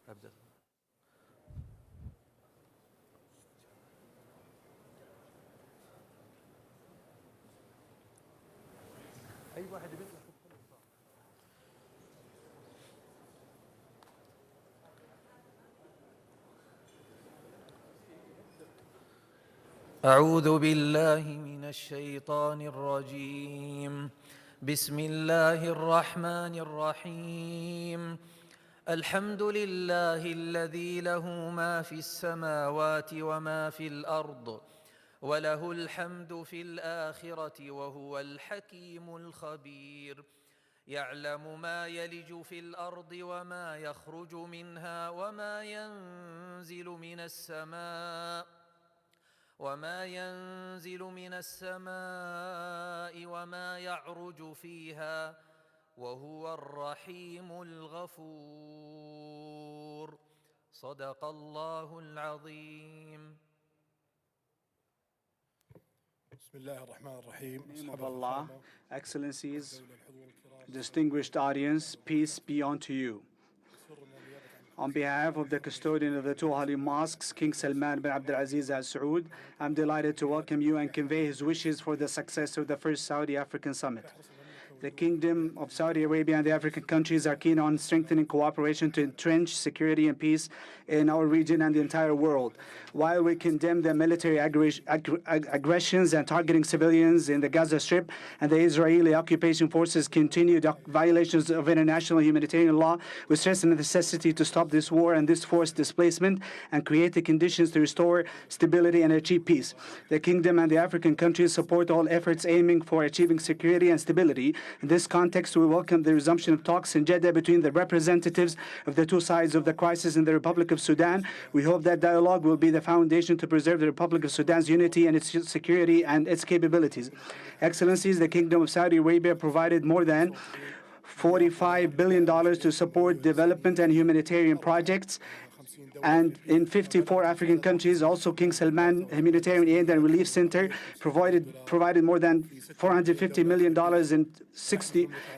أبدأ. أي واحد بيطلع. أعوذ بالله من الشيطان الرجيم. بسم الله الرحمن الرحيم. الحمد لله الذي له ما في السماوات وما في الأرض وله الحمد في الآخرة وهو الحكيم الخبير. يعلم ما يلج في الأرض وما يخرج منها وما ينزل من السماء وما يعرج فيها وهو الرحيم الغفور. صدق الله العظيم. بسم الله الرحمن الرحيم. In the name of Allah, Excellencies, distinguished audience, peace be unto you. On behalf of the custodian of the two holy mosques, King Salman bin Abdulaziz Al Saud, I'm delighted to welcome you and convey his wishes for the success of the first Saudi African Summit. The Kingdom of Saudi Arabia and the African countries are keen on strengthening cooperation to entrench security and peace in our region and the entire world. While we condemn the military aggressions and targeting civilians in the Gaza Strip and the Israeli occupation forces' continued violations of international humanitarian law, we stress the necessity to stop this war and this forced displacement and create the conditions to restore stability and achieve peace. The Kingdom and the African countries support all efforts aiming for achieving security and stability. In this context, we welcome the resumption of talks in Jeddah between the representatives of the two sides of the crisis in the Republic of Sudan. We hope that dialogue will be the foundation to preserve the Republic of Sudan's unity and its security and its capabilities. Excellencies, the Kingdom of Saudi Arabia provided more than $45 billion to support development and humanitarian projects. And in 54 African countries, also King Salman Humanitarian Aid and Relief Center provided more than $450 million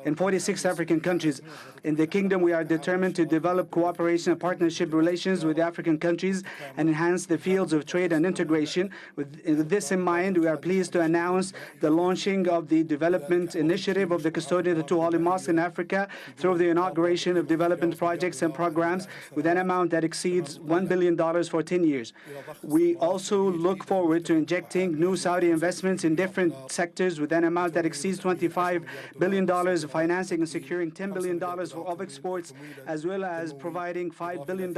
in 46 African countries. In the Kingdom, we are determined to develop cooperation and partnership relations with African countries and enhance the fields of trade and integration. With this in mind, we are pleased to announce the launching of the development initiative of the custodian of the two holy mosques in Africa through the inauguration of development projects and programs with an amount that exceeds $1 billion for 10 years. We also look forward to injecting new Saudi investments in different sectors with an amount that exceeds $25 billion of financing and securing $10 billion of exports, as well as providing $5 billion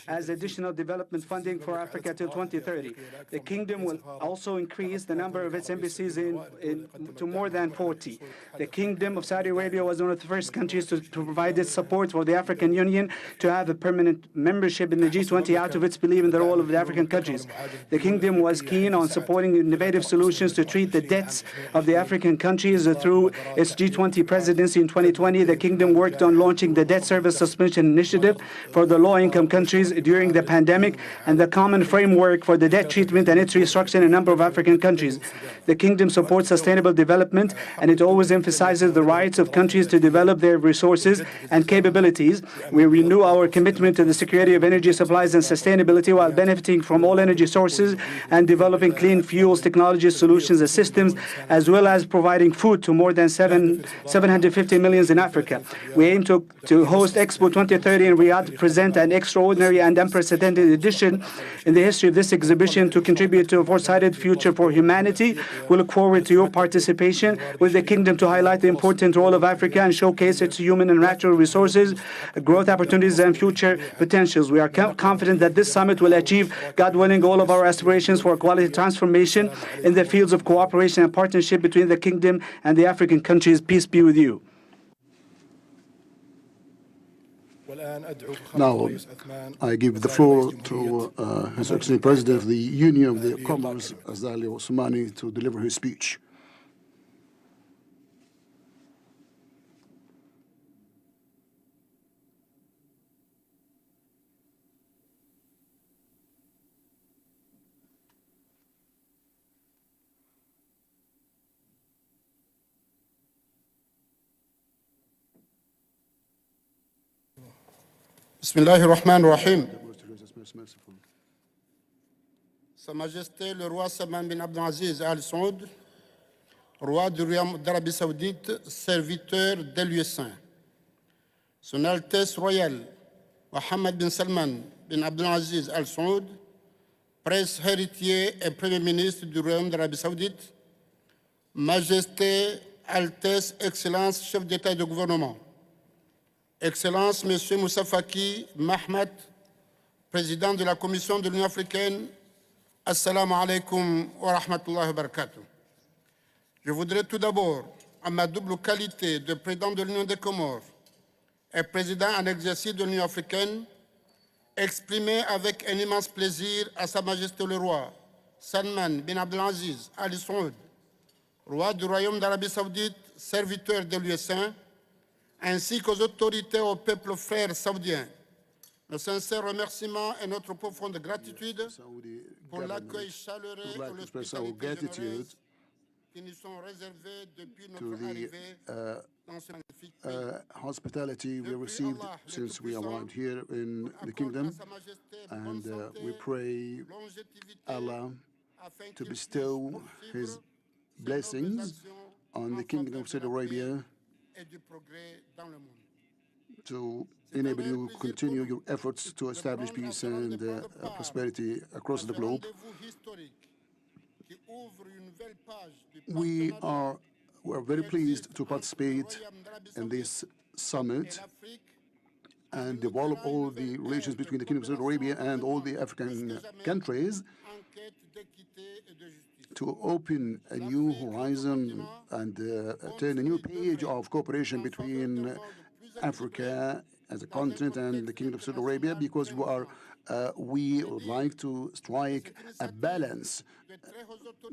as additional development funding for Africa till 2030. The Kingdom will also increase the number of its embassies to more than 40. The Kingdom of Saudi Arabia was one of the first countries to provide its support for the African Union to have a permanent membership in the G20 out of its belief in the role of the African countries. The Kingdom was keen on supporting innovative solutions to treat the debts of the African countries through its G20 presidency in 2020. The Kingdom worked on launching the debt service suspension initiative for the low-income countries during the pandemic and the common framework for the debt treatment and its restructuring in a number of African countries. The Kingdom supports sustainable development, and it always emphasizes the rights of countries to develop their resources and capabilities. We renew our commitment to the security of energy supplies and sustainability while benefiting from all energy sources and developing clean fuels, technologies, solutions, and systems, as well as providing food to more than 750 million in Africa. We aim to host Expo 2030 in Riyadh to present an extraordinary and unprecedented edition in the history of this exhibition to contribute to a foresighted future for humanity. We look forward to your participation with the Kingdom to highlight the important role of Africa and showcase its human and natural resources, growth opportunities, and future potentials. We are confident that this summit will achieve, God willing, all of our aspirations for quality transformation in the fields of cooperation and partnership between the Kingdom and the African countries. Peace be with you. Now, I give the floor to His Excellency President of the Union of the Comoros, Azali Osmani, to deliver his speech. Bismillahir Rahmanir Rahim. The most gracious, most merciful. Sa Majesté le roi Salman bin Abdelaziz Al Saoud, roi du Royaume d'Arabie Saoudite, serviteur des lieux saints. Son Altesse royale Mohammed bin Salman bin Abdelaziz Al Saoud, prince héritier et premier ministre du Royaume d'Arabie Saoudite, Majesté, Altesse, Excellence, chef d'État et de gouvernement, Excellence, Monsieur Moussa Faki Mahmoud, président de la Commission de l'Union africaine, Assalamu alaikum wa rahmatullahi wa barakatuh. Je voudrais tout d'abord, en ma double qualité de président de l'Union des Comores et président en exercice de l'Union africaine, exprimer avec un immense plaisir à Sa Majesté le roi Salman bin Abdelaziz Al Saoud, roi du Royaume d'Arabie Saoudite, serviteur de lieux saints, ainsi qu'aux autorités, au peuple frère saoudien, nos sincères remerciements et notre profonde gratitude pour l'accueil chaleureux et l'hospitalité généreuse qui nous sont réservés depuis notre arrivée dans ce magnifique pays. Hospitality we received since we arrived here in the kingdom, and we pray Allah to bestow His blessings on the Kingdom of Saudi Arabia to enable you to continue your efforts to establish peace and prosperity across the globe. We are very pleased to participate in this summit and develop all the relations between the Kingdom of Saudi Arabia and all the African countries to open a new horizon and turn a new page of cooperation between Africa as a continent and the Kingdom of Saudi Arabia, because we would like to strike a balance.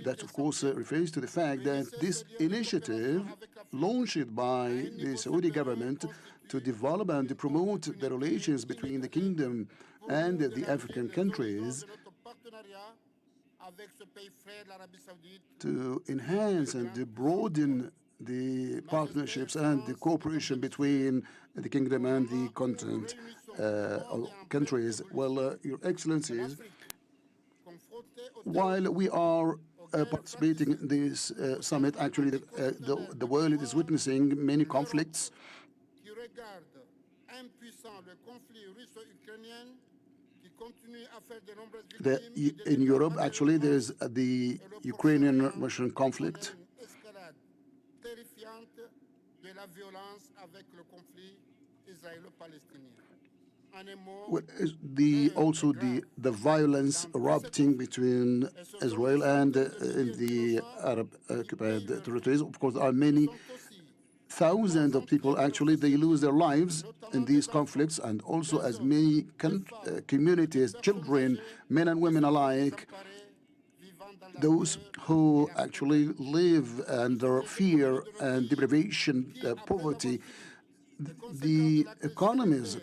That, of course, refers to the fact that this initiative launched by the Saudi government to develop and to promote the relations between the Kingdom and the African countries, to enhance and to broaden the partnerships and the cooperation between the Kingdom and the continent countries. Well, Your Excellencies, while we are participating in this summit, actually the world is witnessing many conflicts. In Europe, actually, there's the Ukrainian-Russian conflict. Also the violence erupting between Israel and in the Arab-occupied territories. Of course, there are many thousands of people, actually, they lose their lives in these conflicts, and also as many communities, children, men and women alike, those who actually live under fear and deprivation, poverty. The economies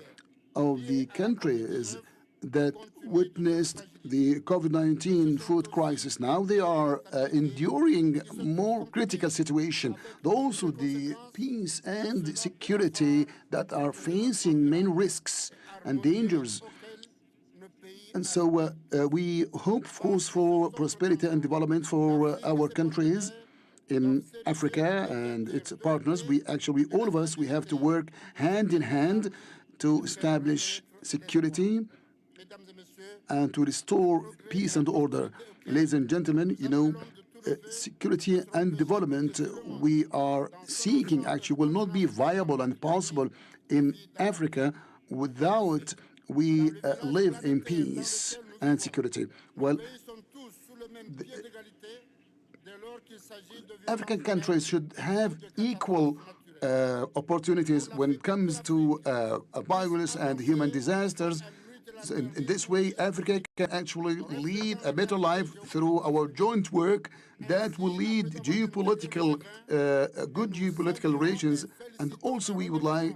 of the countries that witnessed the COVID-19 food crisis, now they are enduring more critical situation. Also the peace and security that are facing many risks and dangers. And so we hope, of course, for prosperity and development for our countries in Africa and its partners. All of us, we have to work hand in hand to establish security and to restore peace and order. Ladies and gentlemen, security and development we are seeking actually will not be viable and possible in Africa without we live in peace and security. Well, African countries should have equal opportunities when it comes to violence and human disasters. So in this way, Africa can actually lead a better life through our joint work that will lead good geopolitical relations. And also we're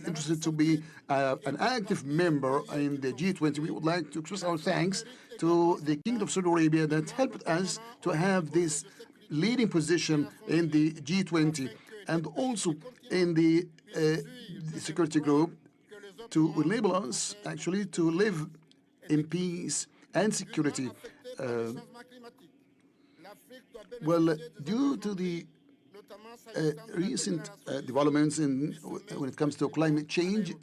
interested to be an active member in the G20. We would like to express our thanks to the Kingdom of Saudi Arabia that helped us to have this leading position in the G20 and also in the security group. to enable us actually to live in peace and security. Well, due to the recent developments when it comes to climate change,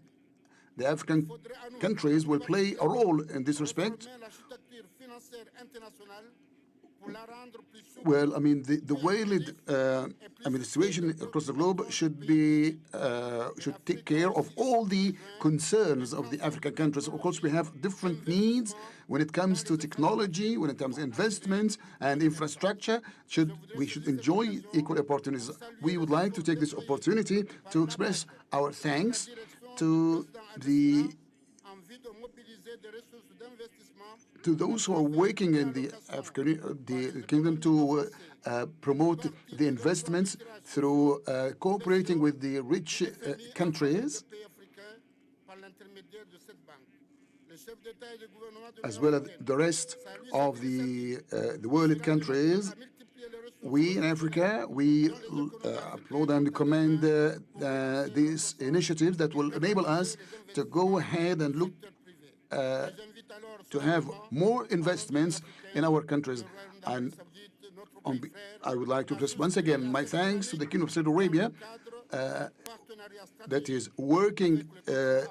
the African countries will play a role in this respect. Well, I mean, the way the situation across the globe should take care of all the concerns of the African countries. Of course, we have different needs when it comes to technology, when it comes to investments and infrastructure. We should enjoy equal opportunities. We would like to take this opportunity to express our thanks to those who are working in the kingdom to promote the investments through cooperating with the rich countries, as well as the rest of the world countries. We in Africa, we applaud and commend these initiatives that will enable us to go ahead and look to have more investments in our countries. And I would like to express once again my thanks to the King of Saudi Arabia that is working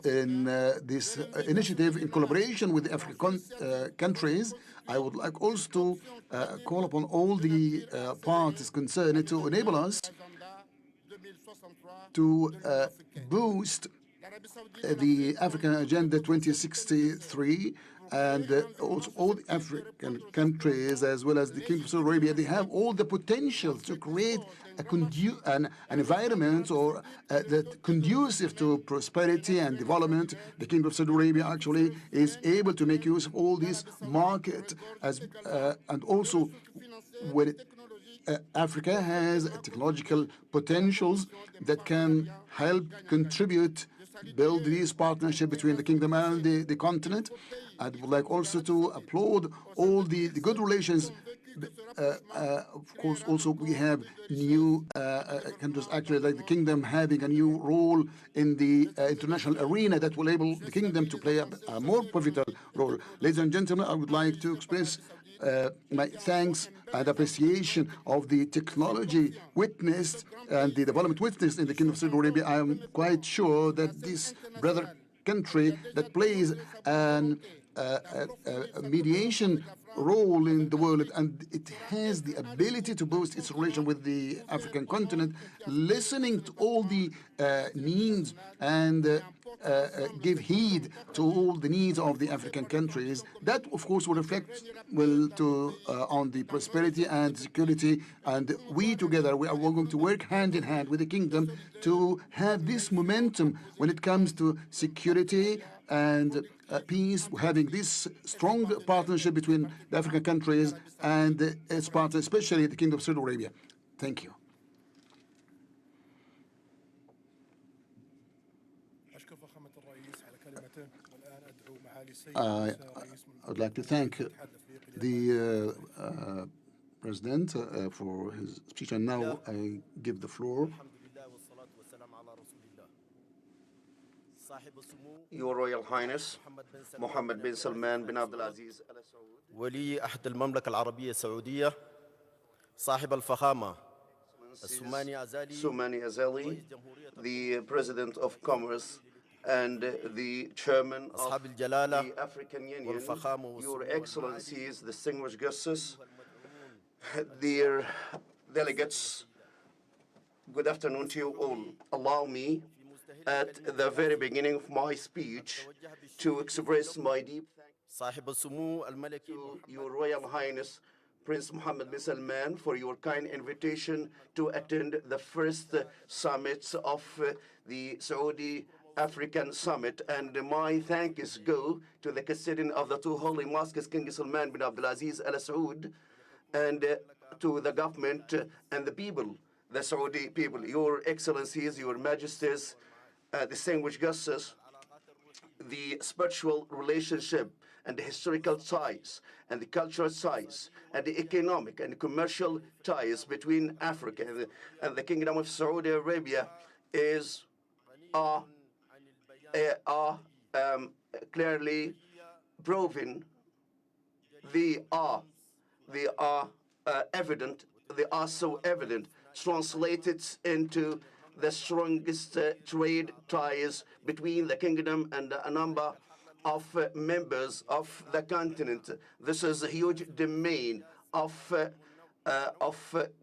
in this initiative in collaboration with the African countries. I would like also to call upon all the parties concerned to enable us to boost the African Agenda 2063, and also all the African countries, as well as the Kingdom of Saudi Arabia, they have all the potential to create an environment that conducive to prosperity and development. The Kingdom of Saudi Arabia actually is able to make use of all this market, and also when Africa has technological potentials that can help contribute, build this partnership between the kingdom and the continent. I would like also to applaud all the good relations. Of course, also we have new countries, actually, like the kingdom having a new role in the international arena that will enable the kingdom to play a more pivotal role. Ladies and gentlemen, I would like to express my thanks and appreciation of the technology witnessed and the development witnessed in the Kingdom of Saudi Arabia. I am quite sure that this brother country that plays a mediation role in the world, and it has the ability to boost its relation with the African continent, listening to all the needs and give heed to all the needs of the African countries. That, of course, will reflect on the prosperity and security. And we together, we are going to work hand in hand with the kingdom to have this momentum when it comes to security and peace, having this strong partnership between the African countries and its partners, especially the Kingdom of Saudi Arabia. Thank you. I would like to thank the President for his speech, and now I give the floor. Your Royal Highness Mohammed bin Salman bin Abdul Aziz Al Saud, ولي عهد المملكة العربية السعودية صاحب الفخامة Sumani Azali, the President of Comoros and the Chairman of the African Union, Your Excellencies, distinguished guests, dear delegates, good afternoon to you all. Allow me, at the very beginning of my speech, to express my deep thanks to Your Royal Highness Prince Mohammed bin Salman for your kind invitation to attend the first summit of the Saudi African Summit. And my thanks go to the custodian of the two holy mosques, King Salman bin Abdul Aziz Al Saud, and to the government and the people, the Saudi people, Your Excellencies, Your Majesties, distinguished guests. The spiritual relationship and the historical ties and the cultural ties and the economic and commercial ties between Africa and the Kingdom of Saudi Arabia is are clearly proven. They are evident. They are so evident, translated into the strongest trade ties between the kingdom and a number of members of the continent. This is a huge domain of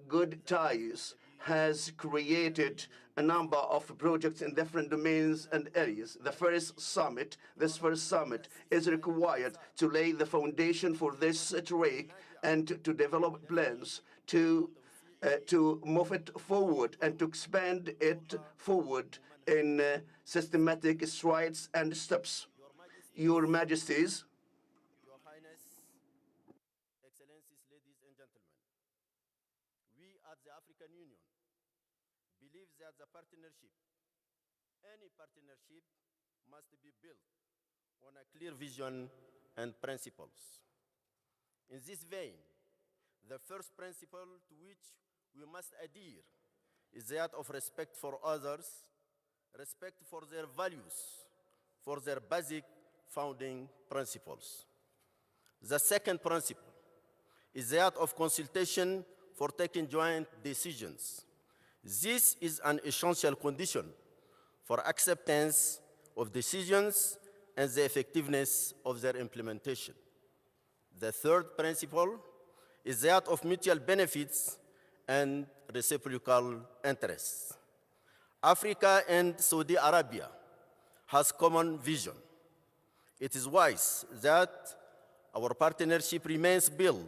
good ties, has created a number of projects in different domains and areas. This first summit is required to lay the foundation for this trade and to develop plans to move it forward and to expand it forward in systematic strides and steps. Your Majesties, Your Highness, Excellencies, ladies and gentlemen, we at the African Union believe that any partnership must be built on a clear vision and principles. In this vein, the first principle to which we must adhere is that of respect for others, respect for their values, for their basic founding principles. The second principle is that of consultation for taking joint decisions. This is an essential condition for acceptance of decisions and the effectiveness of their implementation. The third principle is that of mutual benefits and reciprocal interests. Africa and Saudi Arabia has common vision. It is wise that our partnership remains built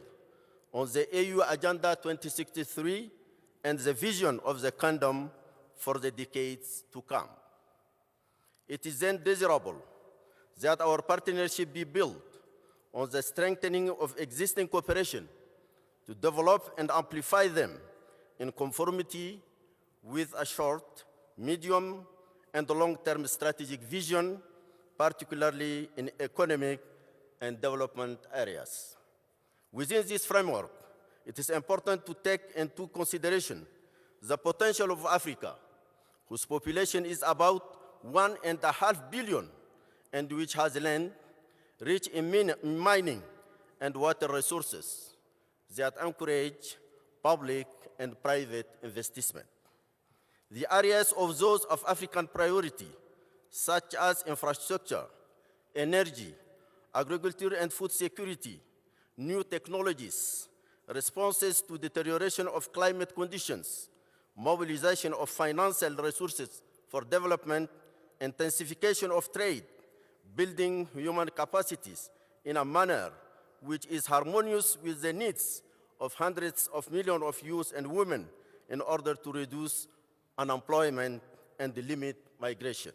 on the AU Agenda 2063 and the vision of the kingdom for the decades to come. It is then desirable that our partnership be built on the strengthening of existing cooperation to develop and amplify them in conformity with a short, medium, and long-term strategic vision, particularly in economic and development areas. Within this framework, it is important to take into consideration the potential of Africa, whose population is about 1.5 billion, and which has land rich in mining and water resources that encourage public and private investment. The areas of those of African priority, such as infrastructure, energy, agriculture and food security, new technologies, responses to deterioration of climate conditions, mobilization of financial resources for development, intensification of trade, building human capacities in a manner which is harmonious with the needs of hundreds of millions of youth and women in order to reduce unemployment and limit migration.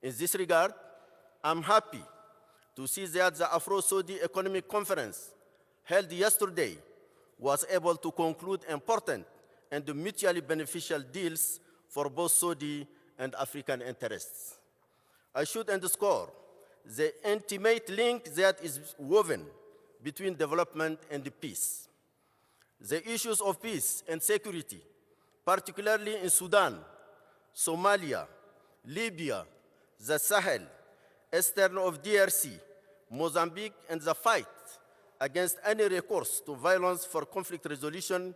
In this regard, I'm happy to see that the Afro-Saudi Economic Conference held yesterday was able to conclude important and mutually beneficial deals for both Saudi and African interests. I should underscore the intimate link that is woven between development and peace. The issues of peace and security, particularly in Sudan, Somalia, Libya, the Sahel, eastern of DRC, Mozambique, and the fight against any recourse to violence for conflict resolution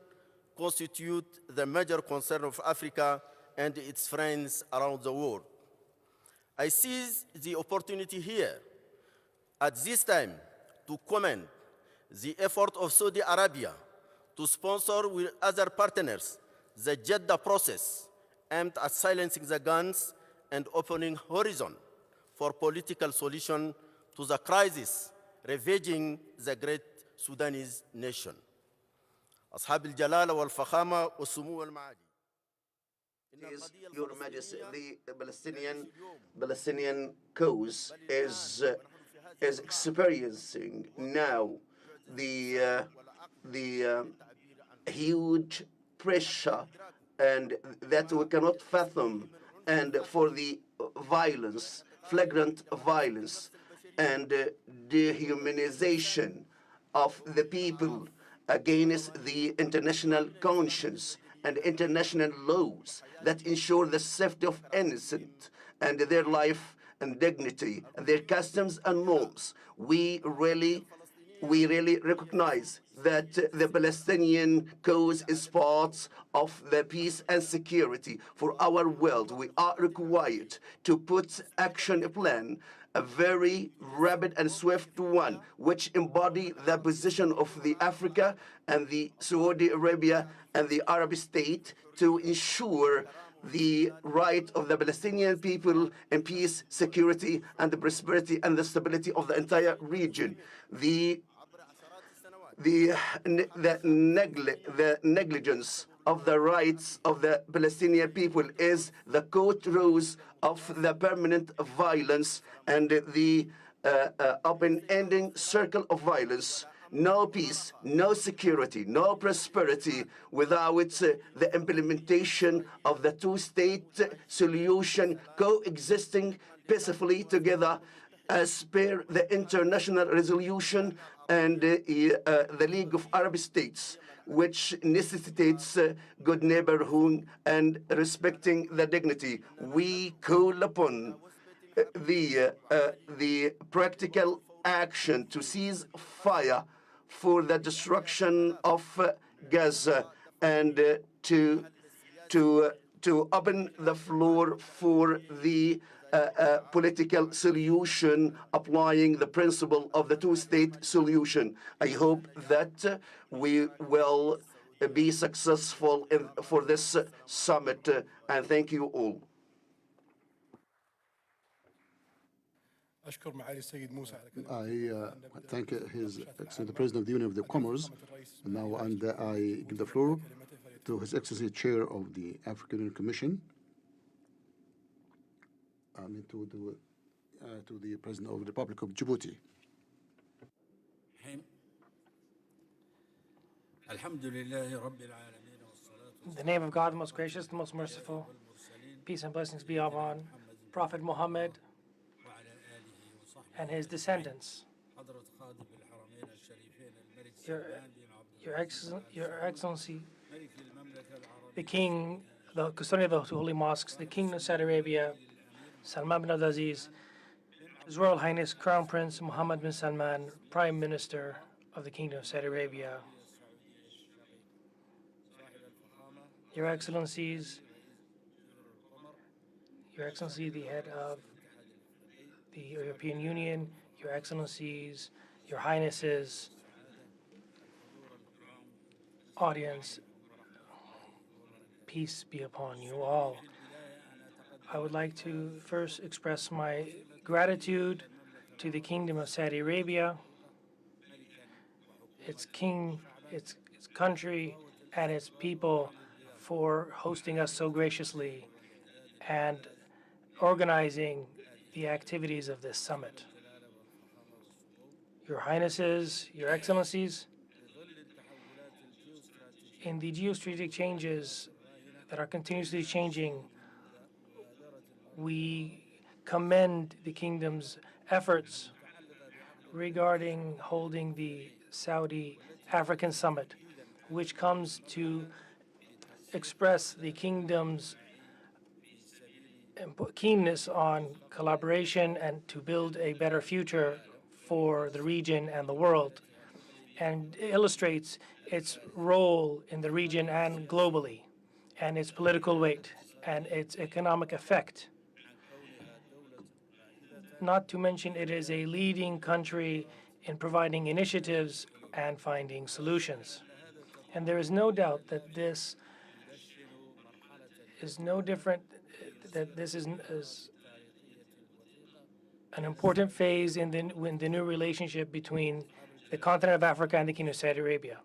constitute the major concern of Africa and its friends around the world. I seize the opportunity here at this time to commend the effort of Saudi Arabia to sponsor with other partners the Jeddah process aimed at silencing the guns and opening horizon for political solution to the crisis ravaging the great Sudanese nation. أصحاب الجلالة والفخامة والسمو والمعالي. Your Majesty, the Palestinian cause is experiencing now the huge pressure and that we cannot fathom, and for the violence, flagrant violence, and dehumanization of the people against the international conscience and international laws that ensure the safety of innocent and their life and dignity, their customs and norms. We really recognize that the Palestinian cause is part of the peace and security for our world. We are required to put action plan, a very rapid and swift one, which embody the position of the Africa and the Saudi Arabia and the Arab state to ensure the right of the Palestinian people in peace, security, and the prosperity and the stability of the entire region. The negligence of the rights of the Palestinian people is the cause rose of the permanent violence and the open-ending circle of violence. No peace, no security, no prosperity without the implementation of the two-state solution coexisting peacefully together as per the international resolution and the League of Arab States, which necessitates good neighborhood and respecting the dignity. We call upon the practical action to cease fire for the destruction of Gaza and to open the floor for the political solution applying the principle of the two-state solution. I hope that we will be successful for this summit, and thank you all. I thank His Excellency the President of the Union of the Comoros now, and I give the floor to His Excellency Chair of the African Union Commission, to the President of the Republic of Djibouti. In the name of God, the most gracious, the most merciful, peace and blessings be upon Prophet Muhammad and his descendants. Your Excellency, the King, the custodian of the Holy Mosques, the King of Saudi Arabia, Salman bin Abdulaziz, His Royal Highness Crown Prince Mohammed bin Salman, Prime Minister of the Kingdom of Saudi Arabia, Your Excellencies, the head of the European Union, Your Excellencies, Your Highnesses, audience, peace be upon you all. I would like to first express my gratitude to the Kingdom of Saudi Arabia, its king, its country, and its people for hosting us so graciously and organizing the activities of this summit. Your Highnesses, Your Excellencies, in the geostrategic changes that are continuously changing, we commend the Kingdom's efforts regarding holding the Saudi African Summit, which comes to express the Kingdom's keenness on collaboration and to build a better future for the region and the world, and illustrates its role in the region and globally, and its political weight and its economic effect. Not to mention, it is a leading country in providing initiatives and finding solutions. And there is no doubt that this is no different, that this is an important phase in the new relationship between the continent of Africa and the Kingdom of Saudi Arabia.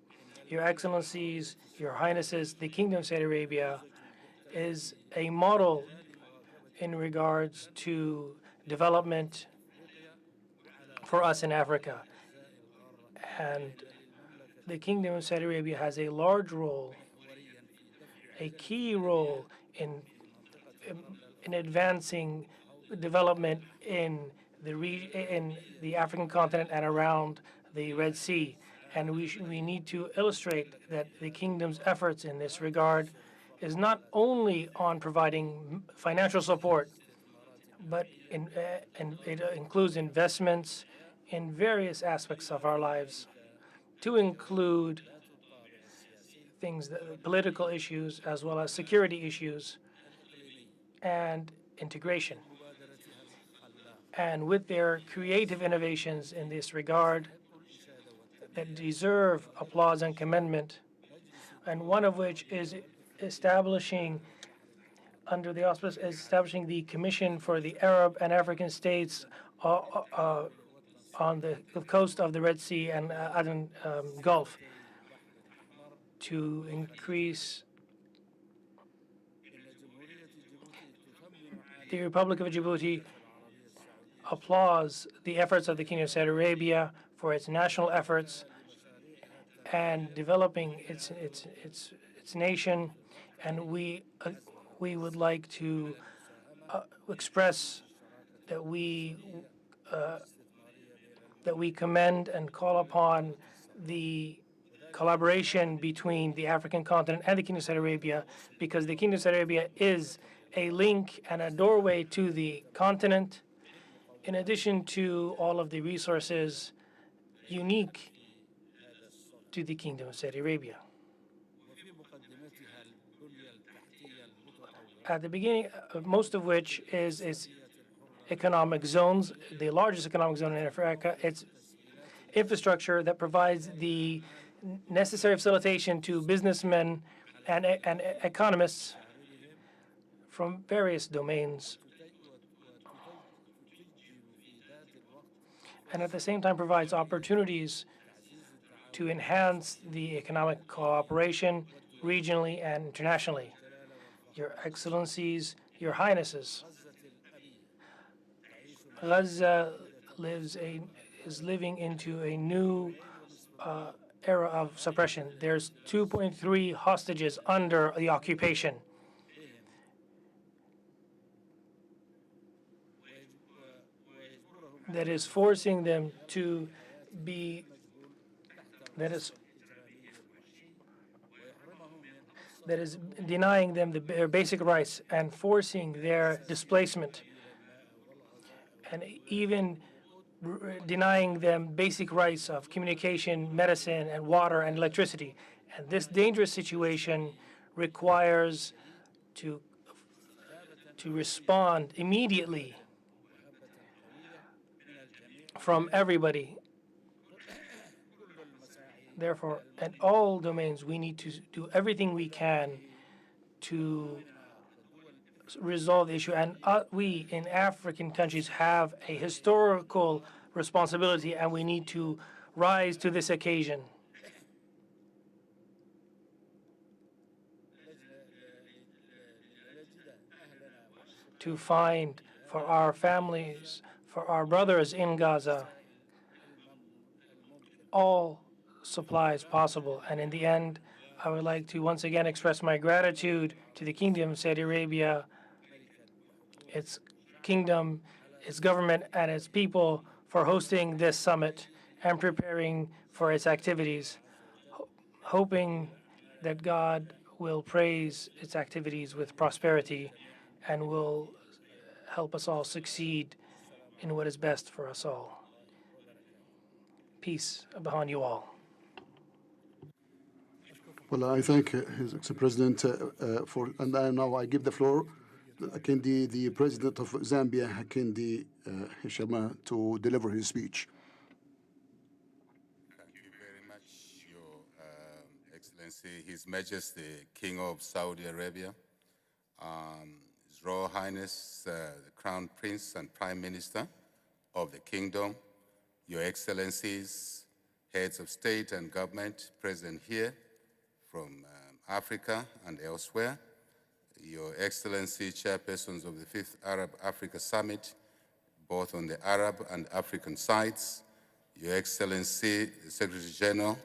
Your Excellencies, Your Highnesses, the Kingdom of Saudi Arabia is a model in regards to development for us in Africa. And the Kingdom of Saudi Arabia has a large role, a key role in advancing development in the African continent and around the Red Sea. And we need to illustrate that the Kingdom's efforts in this regard is not only on providing financial support, but and it includes investments in various aspects of our lives, to include things, political issues, as well as security issues and integration. And with their creative innovations in this regard that deserve applause and commendment, and one of which is establishing, under the auspice, establishing the Commission for the Arab and African States on the coast of the Red Sea and Aden Gulf, to increase the Republic of Djibouti applauds the efforts of the Kingdom of Saudi Arabia for its national efforts and developing its nation, and we would like to express that we commend and call upon the collaboration between the African continent and the Kingdom of Saudi Arabia, because the Kingdom of Saudi Arabia is a link and a doorway to the continent, in addition to all of the resources unique to the Kingdom of Saudi Arabia. At the beginning, most of which is its economic zones, the largest economic zone in Africa, its infrastructure that provides the necessary facilitation to businessmen and economists from various domains, and at the same time provides opportunities to enhance the economic cooperation regionally and internationally. Your Excellencies, Your Highnesses, Gaza is living into a new era of suppression. There's 2.3 hostages under the occupation. That is forcing them to be, that is denying them their basic rights and forcing their displacement, and even denying them basic rights of communication, medicine, and water and electricity. And this dangerous situation requires to respond immediately from everybody. Therefore, in all domains, we need to do everything we can to resolve the issue. And we in African countries have a historical responsibility, and we need to rise to this occasion. To find for our families, for our brothers in Gaza, all supplies possible. And in the end, I would like to once again express my gratitude to the Kingdom of Saudi Arabia, its kingdom, its government, and its people for hosting this summit and preparing for its activities, hoping that God will praise its activities with prosperity and will help us all succeed in what is best for us all. Peace upon you all. Well, I thank His President and now I give the floor to the President of Zambia, Hakindi Hichilema, to deliver his speech. Thank you very much, Your Excellency, His Majesty, King of Saudi Arabia, His Royal Highness, the Crown Prince and Prime Minister of the Kingdom, Your Excellencies, Heads of State and Government present here from Africa and elsewhere, Your Excellency, Chairpersons of the 5th Arab-Africa Summit, both on the Arab and African sides, Your Excellency, the Secretary General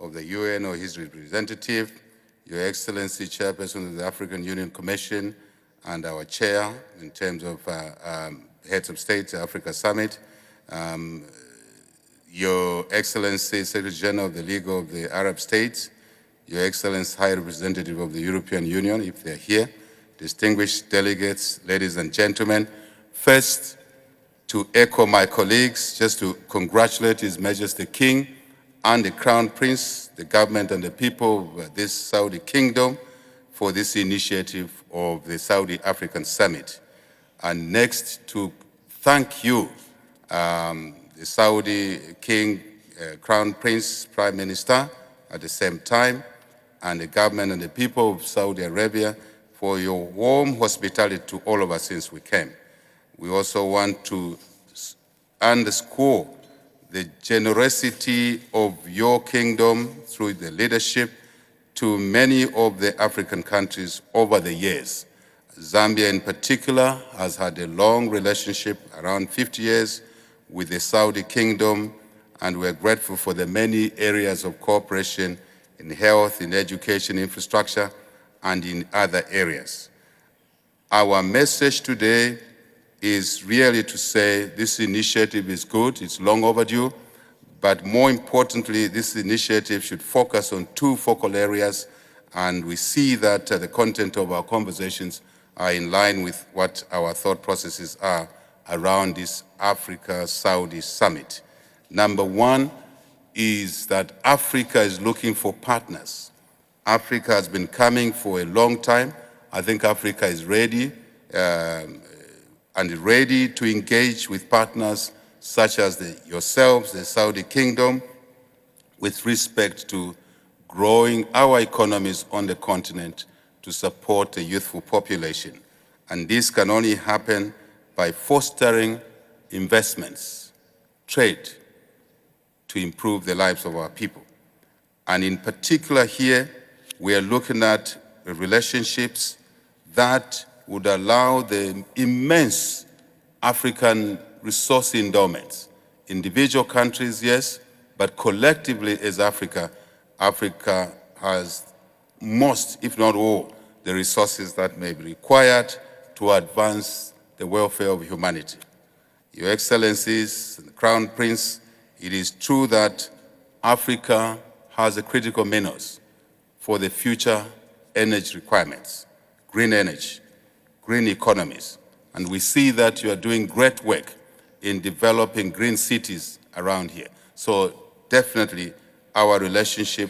of the UN or his representative, Your Excellency, Chairperson of the African Union Commission, and our chair in terms of Heads of State Africa Summit, Your Excellency, Secretary General of the League of the Arab States, Your Excellency, High Representative of the European Union, if they're here, distinguished delegates, ladies and gentlemen, first to echo my colleagues, just to congratulate His Majesty the King and the Crown Prince, the government and the people of this Saudi Kingdom for this initiative of the Saudi African Summit. And next, to thank you, the Saudi King, Crown Prince, Prime Minister, at the same time, and the government and the people of Saudi Arabia for your warm hospitality to all of us since we came. We also want to underscore the generosity of your kingdom through the leadership to many of the African countries over the years. Zambia in particular has had a long relationship, around 50 years, with the Saudi Kingdom, and we're grateful for the many areas of cooperation in health, in education, infrastructure, and in other areas. Our message today is really to say this initiative is good, it's long overdue, but more importantly, this initiative should focus on two focal areas, and we see that the content of our conversations are in line with what our thought processes are around this Africa-Saudi summit. Number one is that Africa is looking for partners. Africa has been coming for a long time. I think Africa is ready and ready to engage with partners such as yourselves, the Saudi Kingdom, with respect to growing our economies on the continent to support a youthful population. And this can only happen by fostering investments, trade, to improve the lives of our people. And in particular here, we are looking at relationships that would allow the immense African resource endowments. Individual countries, yes, but collectively as Africa, Africa has most, if not all, the resources that may be required to advance the welfare of humanity. Your Excellencies, the Crown Prince, it is true that Africa has the critical minerals for the future energy requirements, green energy, green economies. And we see that you are doing great work in developing green cities around here. So definitely our relationship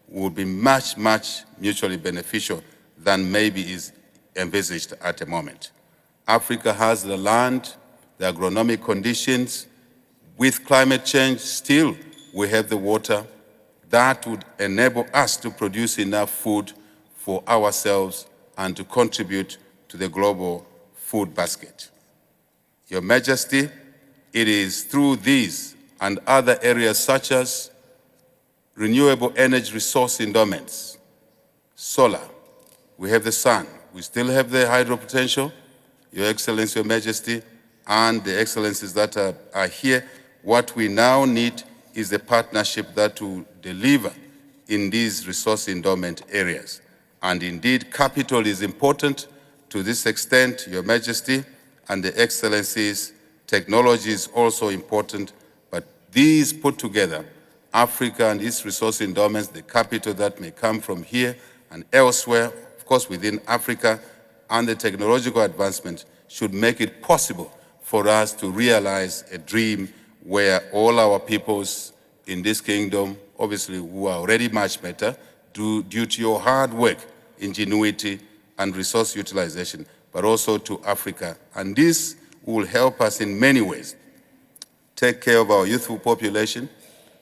will be much, much mutually beneficial than maybe is envisaged at the moment. Africa has the land, the agronomic conditions. With climate change, still we have the water that would enable us to produce enough food for ourselves and to contribute to the global food basket. Your Majesty, it is through these and other areas such as renewable energy resource endowments, solar, we have the sun, we still have the hydro potential, Your Excellency, Your Majesty, and the excellencies that are here. What we now need is a partnership that will deliver in these resource endowment areas. And indeed, capital is important to this extent, Your Majesty, and the excellencies. Technology is also important, but these put together, Africa and its resource endowments, the capital that may come from here and elsewhere, of course within Africa, and the technological advancement should make it possible for us to realize a dream where all our peoples in this kingdom, obviously who are already much better, due to your hard work, ingenuity, and resource utilization, but also to Africa. And this will help us in many ways. Take care of our youthful population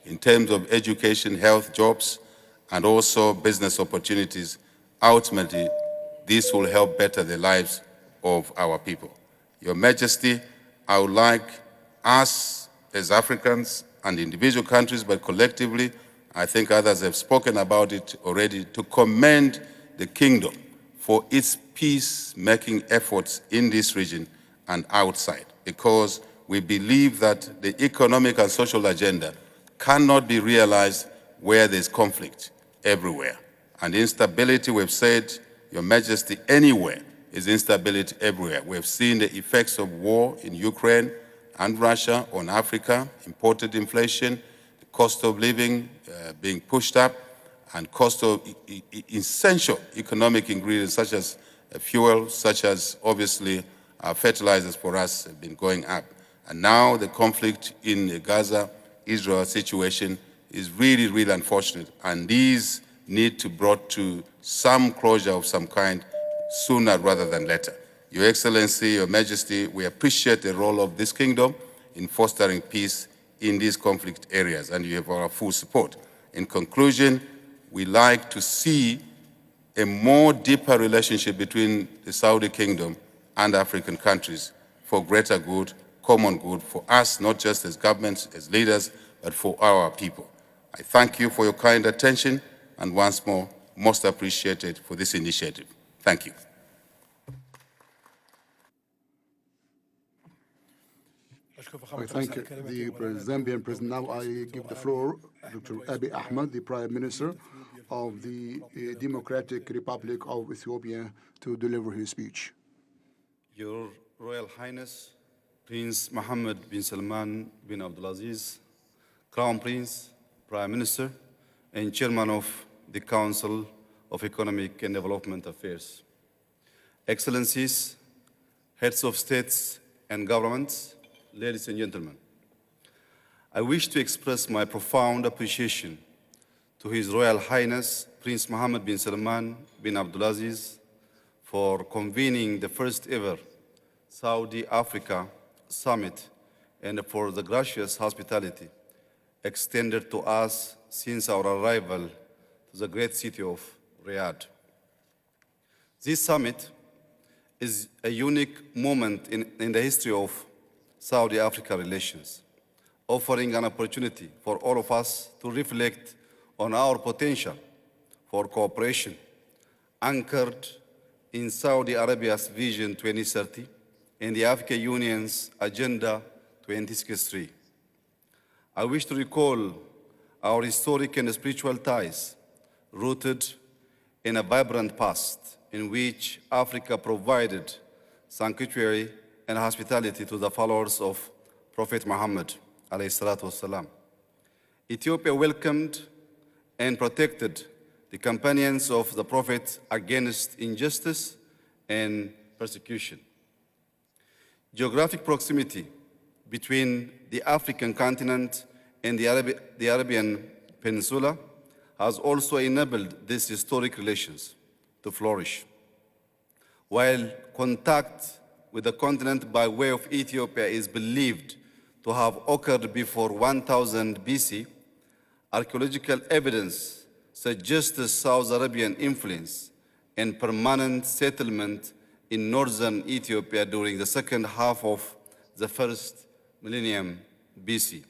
in terms of education, health, jobs, and also business opportunities. Ultimately, this will help better the lives of our people. Your Majesty, I would like us as Africans and individual countries, but collectively, I think others have spoken about it already, to commend the kingdom for its peace-making efforts in this region and outside, because we believe that the economic and social agenda cannot be realized where there's conflict everywhere. And instability, we've said, Your Majesty, anywhere is instability everywhere. We've seen the effects of war in Ukraine and Russia on Africa, imported inflation, the cost of living being pushed up, and cost of essential economic ingredients such as fuel, such as obviously fertilizers for us have been going up. And now the conflict in the Gaza-Israel situation is really, really unfortunate. And these need to be brought to some closure of some kind sooner rather than later. Your Excellency, Your Majesty, we appreciate the role of this kingdom in fostering peace in these conflict areas, and you have our full support. In conclusion, we like to see a more deeper relationship between the Saudi Kingdom and African countries for greater good, common good, for us, not just as governments, as leaders, but for our people. I thank you for your kind attention, and once more, most appreciated for this initiative. Thank you. I thank the Zambian President. Now I give the floor to Dr. Abiy Ahmed, the Prime Minister of the Democratic Republic of Ethiopia, to deliver his speech. Your Royal Highness, Prince Mohammed bin Salman bin Abdulaziz, Crown Prince, Prime Minister, and Chairman of the Council of Economic and Development Affairs. Excellencies, Heads of States and Governments, ladies and gentlemen, I wish to express my profound appreciation to His Royal Highness Prince Mohammed bin Salman bin Abdulaziz for convening the first ever Saudi Africa Summit and for the gracious hospitality extended to us since our arrival to the great city of Riyadh. This summit is a unique moment in the history of Saudi-Africa relations, offering an opportunity for all of us to reflect on our potential for cooperation anchored in Saudi Arabia's Vision 2030 and the African Union's Agenda 2063. I wish to recall our historic and spiritual ties rooted in a vibrant past in which Africa provided sanctuary and hospitality to the followers of Prophet Muhammad alayhi salatu wasalam. Ethiopia welcomed and protected the companions of the Prophet against injustice and persecution. Geographic proximity between the African continent and the Arabian Peninsula has also enabled these historic relations to flourish. While contact with the continent by way of Ethiopia is believed to have occurred before 1000 BC, archaeological evidence suggests the South Arabian influence and permanent settlement in northern Ethiopia during the second half of the first millennium BC.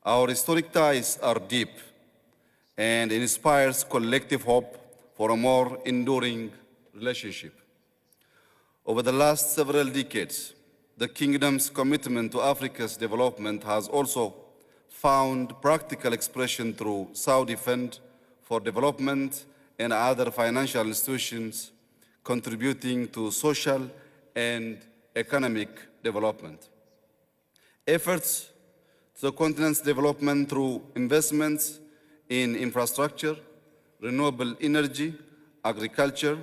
Our historic ties are deep and inspires collective hope for a more enduring relationship. Over the last several decades, the Kingdom's commitment to Africa's development has also found practical expression through Saudi Fund for Development and other financial institutions contributing to social and economic development. Efforts to the continent's development through investments in infrastructure, renewable energy, agriculture,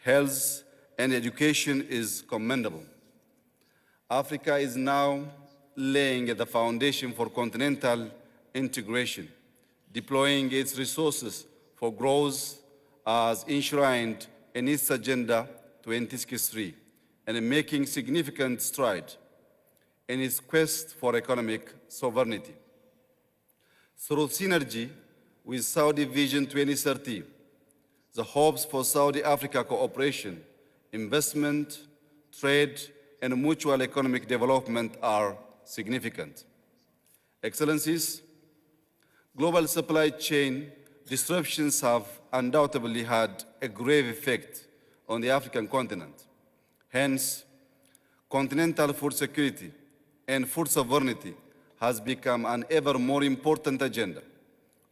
health, and education is commendable. Africa is now laying the foundation for continental integration, deploying its resources for growth as enshrined in its Agenda 2063, and making significant strides in its quest for economic sovereignty. Through synergy with SaudiVision 2030, the hopes for Saudi-Africa cooperation, investment, trade, and mutual economic development are significant. Excellencies, global supply chain disruptions have undoubtedly had a grave effect on the African continent. Hence, continental food security and food sovereignty has become an ever more important agenda.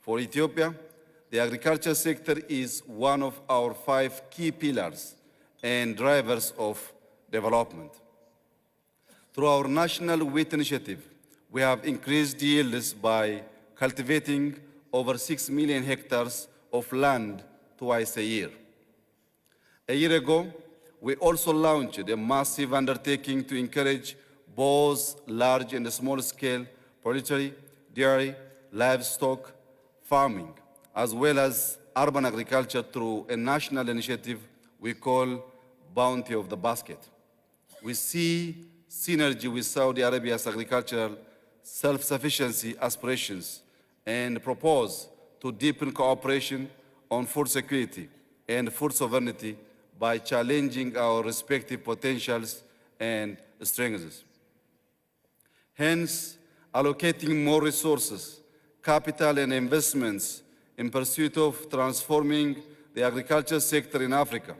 For Ethiopia, the agriculture sector is one of our 5 key pillars and drivers of development. Through our national wheat initiative, we have increased yields by cultivating over 6 million hectares of land twice a year. A year ago, we also launched a massive undertaking to encourage both large and small-scale poultry, dairy, livestock farming, as well as urban agriculture through a national initiative we call Bounty of the Basket. We see synergy with Saudi Arabia's agricultural self-sufficiency aspirations and propose to deepen cooperation on food security and food sovereignty by challenging our respective potentials and strengths. Hence, allocating more resources, capital and investments in pursuit of transforming the agriculture sector in Africa,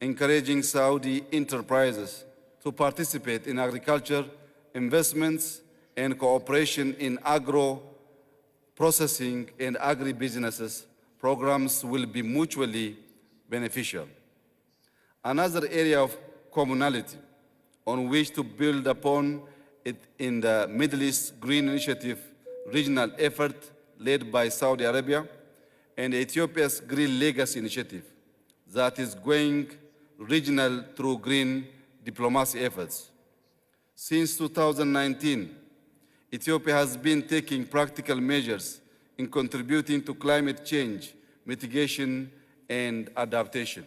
encouraging Saudi enterprises to participate in agriculture investments and cooperation in agro-processing and agribusinesses programs will be mutually beneficial. Another area of commonality on which to build upon it in the Middle East Green Initiative regional effort led by Saudi Arabia and Ethiopia's Green Legacy Initiative that is going regional through green diplomacy efforts. Since 2019, Ethiopia has been taking practical measures in contributing to climate change, mitigation, and adaptation.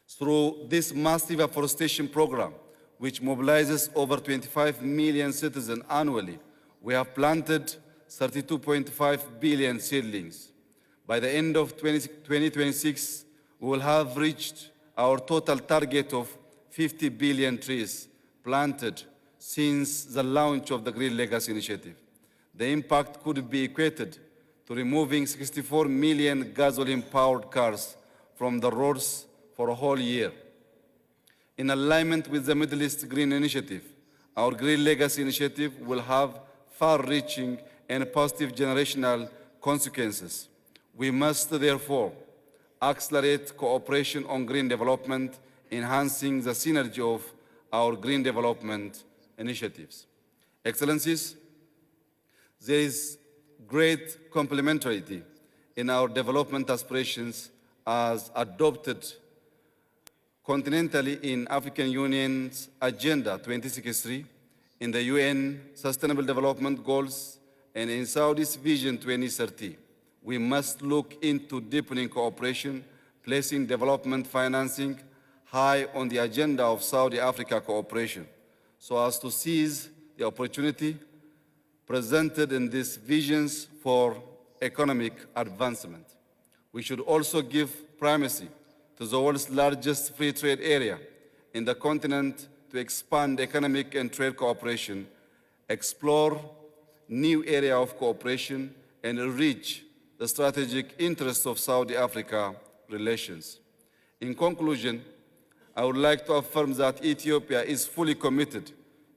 Through this massive afforestation program, which mobilizes over 25 million citizens annually, we have planted 32.5 billion seedlings. By the end of 2026, we will have reached our total target of 50 billion trees planted since the launch of the Green Legacy Initiative. The impact could be equated to removing 64 million gasoline-powered cars from the roads for a whole year. In alignment with the Middle East Green Initiative, our Green Legacy Initiative will have far-reaching and positive generational consequences. We must therefore accelerate cooperation on green development, enhancing the synergy of our green development initiatives. Excellencies, there is great complementarity in our development aspirations as adopted continentally in African Union's Agenda 2063, in the UN Sustainable Development Goals, and in Saudi's Vision 2030. We must look into deepening cooperation, placing development financing high on the agenda of Saudi-Africa cooperation, so as to seize the opportunity presented in these visions for economic advancement. We should also give primacy to the world's largest free trade area in the continent to expand economic and trade cooperation, explore new areas of cooperation, and reach the strategic interests of Saudi-Africa relations. In conclusion, I would like to affirm that Ethiopia is fully committed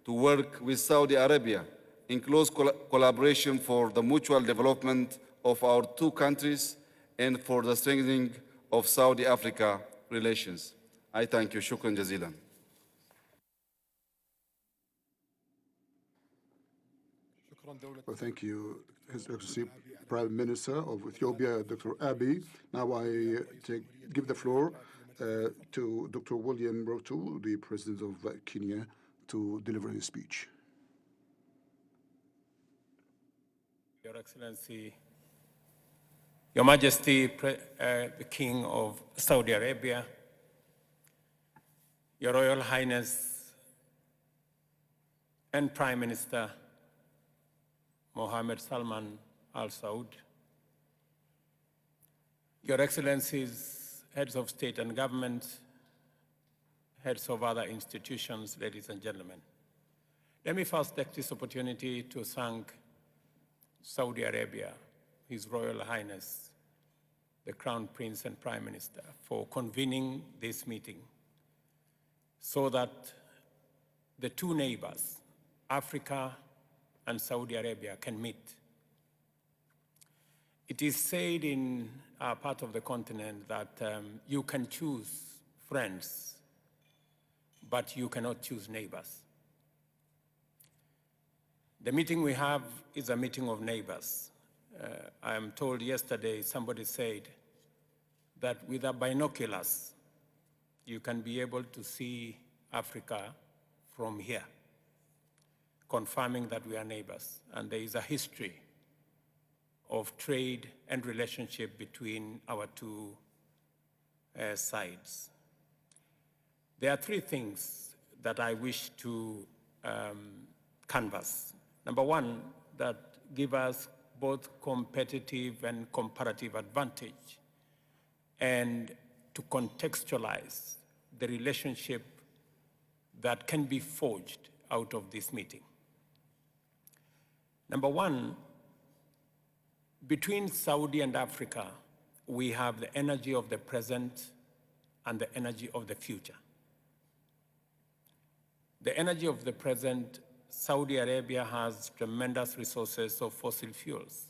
to work with Saudi Arabia in close collaboration for the mutual development of our two countries and for the strengthening of Saudi-Africa relations. I thank you. Shukran jazilan. Well, thank you, His Excellency Prime Minister of Ethiopia, Dr. Abiy. Now I give the floor to Dr. William Ruto, the President of Kenya, to deliver his speech. Your Excellency, Your Majesty, the King of Saudi Arabia, Your Royal Highness and Prime Minister Mohammed Salman Al Saud, Your Excellencies, Heads of State and Government, Heads of other institutions, ladies and gentlemen. Let me first take this opportunity to thank Saudi Arabia, His Royal Highness, the Crown Prince and Prime Minister, for convening this meeting so that the two neighbors, Africa and Saudi Arabia, can meet. It is said in our part of the continent that you can choose friends, but you cannot choose neighbors. The meeting we have is a meeting of neighbors. I am told yesterday, somebody said that with the binoculars, you can be able to see Africa from here, confirming that we are neighbors. And there is a history of trade and relationship between our two sides. There are three things that I wish to canvass. Number one, that give us both competitive and comparative advantage, and to contextualize the relationship that can be forged out of this meeting. Number one, between Saudi and Africa, we have the energy of the present and the energy of the future. The energy of the present, Saudi Arabia has tremendous resources of fossil fuels,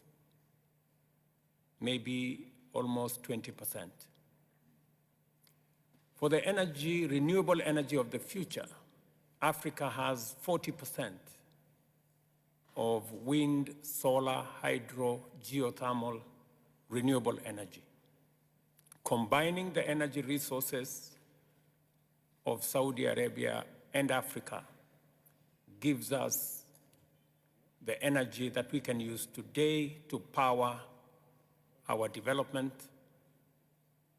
maybe almost 20%. For the energy, renewable energy of the future, Africa has 40% of wind, solar, hydro, geothermal, renewable energy. Combining the energy resources of Saudi Arabia and Africa gives us the energy that we can use today to power our development,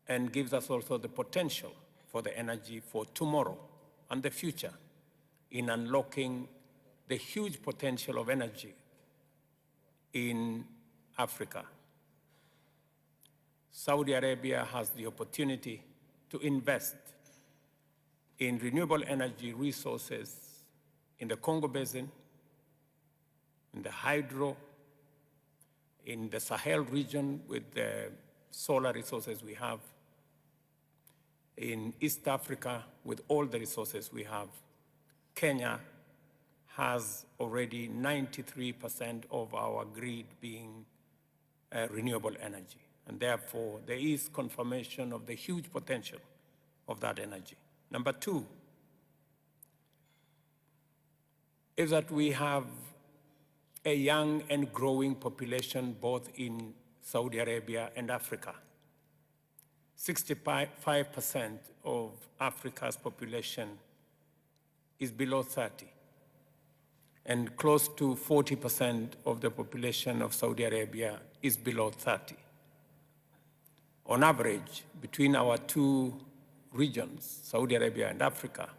and gives us also the potential for the energy for tomorrow and the future in unlocking the huge potential of energy in Africa. Saudi Arabia has the opportunity to invest in renewable energy resources in the Congo Basin, in the hydro, in the Sahel region with the solar resources we have, in East Africa with all the resources we have. Kenya has already 93% of our grid being renewable energy. And therefore, there is confirmation of the huge potential of that energy. Number two is that we have a young and growing population both in Saudi Arabia and Africa. 65% of Africa's population is below 30, and close to 40% of the population of Saudi Arabia is below 30. On average, between our two regions, Saudi Arabia and Africa,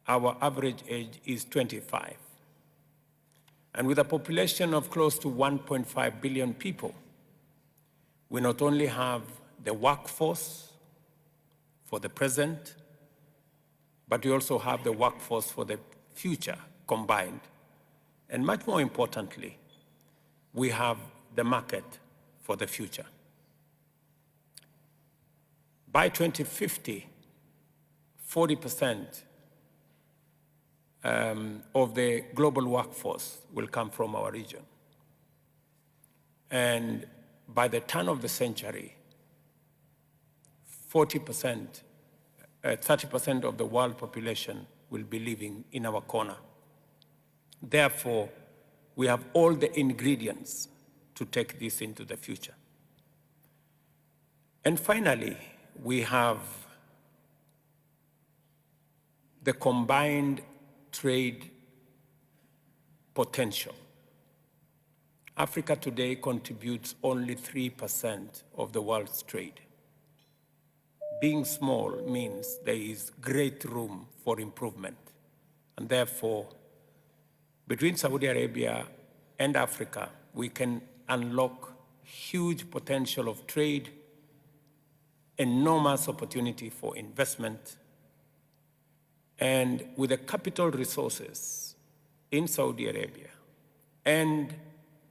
our average age is 25. And with a population of close to 1.5 billion people, we not only have the workforce for the present, but we also have the workforce for the future combined. And much more importantly, we have the market for the future. By 2050, 40% of the global workforce will come from our region. And by the turn of the century, 30% of the world population will be living in our corner. Therefore, we have all the ingredients to take this into the future. And finally, we have the combined trade potential. Africa today contributes only 3% of the world's trade. Being small means there is great room for improvement. And therefore, between Saudi Arabia and Africa, we can unlock huge potential of trade, enormous opportunity for investment, and with the capital resources in Saudi Arabia and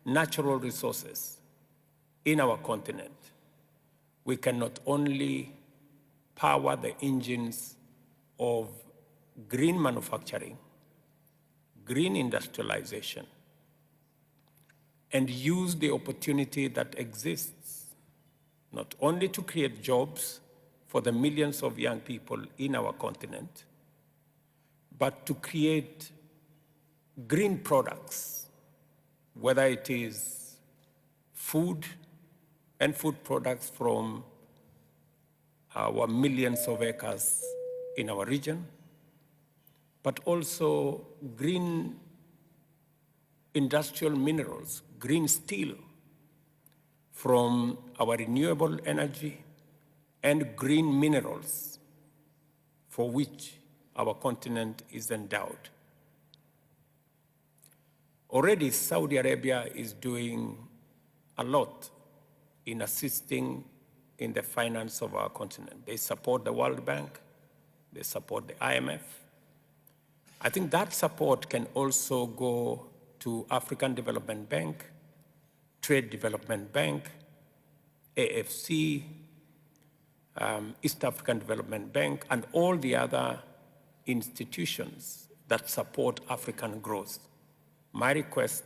natural resources in our continent, we can not only power the engines of green manufacturing, green industrialization, and use the opportunity that exists not only to create jobs for the millions of young people in our continent, but to create green products, whether it is food and food products from our millions of acres in our region, but also green industrial minerals, green steel from our renewable energy, and green minerals for which our continent is endowed. Already Saudi Arabia is doing a lot in assisting in the finance of our continent. They support the World Bank, they support the IMF. I think that support can also go to African Development Bank, Trade Development Bank, AFC, East African Development Bank, and all the other institutions that support African growth. My request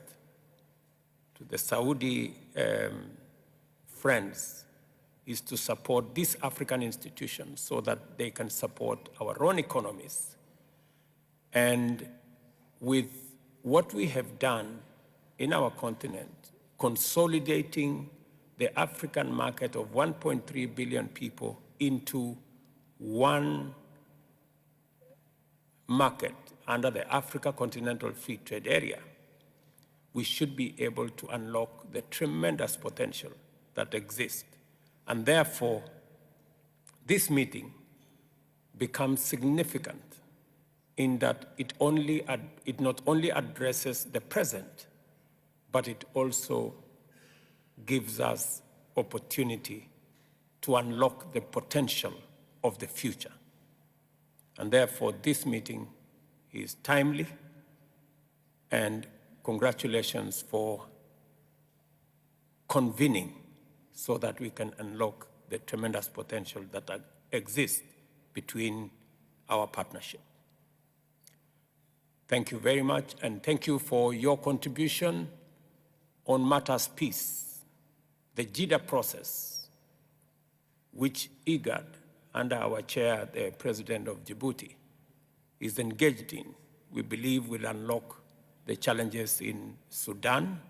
to the Saudi friends is to support these African institutions so that they can support our own economies. And with what we have done in our continent, consolidating the African market of 1.3 billion people into one market under the Africa Continental Free Trade Area, we should be able to unlock the tremendous potential that exists. And therefore, this meeting becomes significant in that it not only addresses the present, but it also gives us opportunity to unlock the potential of the future. And therefore, this meeting is timely, and congratulations for convening so that we can unlock the tremendous potential that exists between our partnership. Thank you very much, and thank you for your contribution on matters peace, the JIDA process, which IGAD, under our chair, the President of Djibouti, is engaged in, we believe will unlock the challenges in Sudan,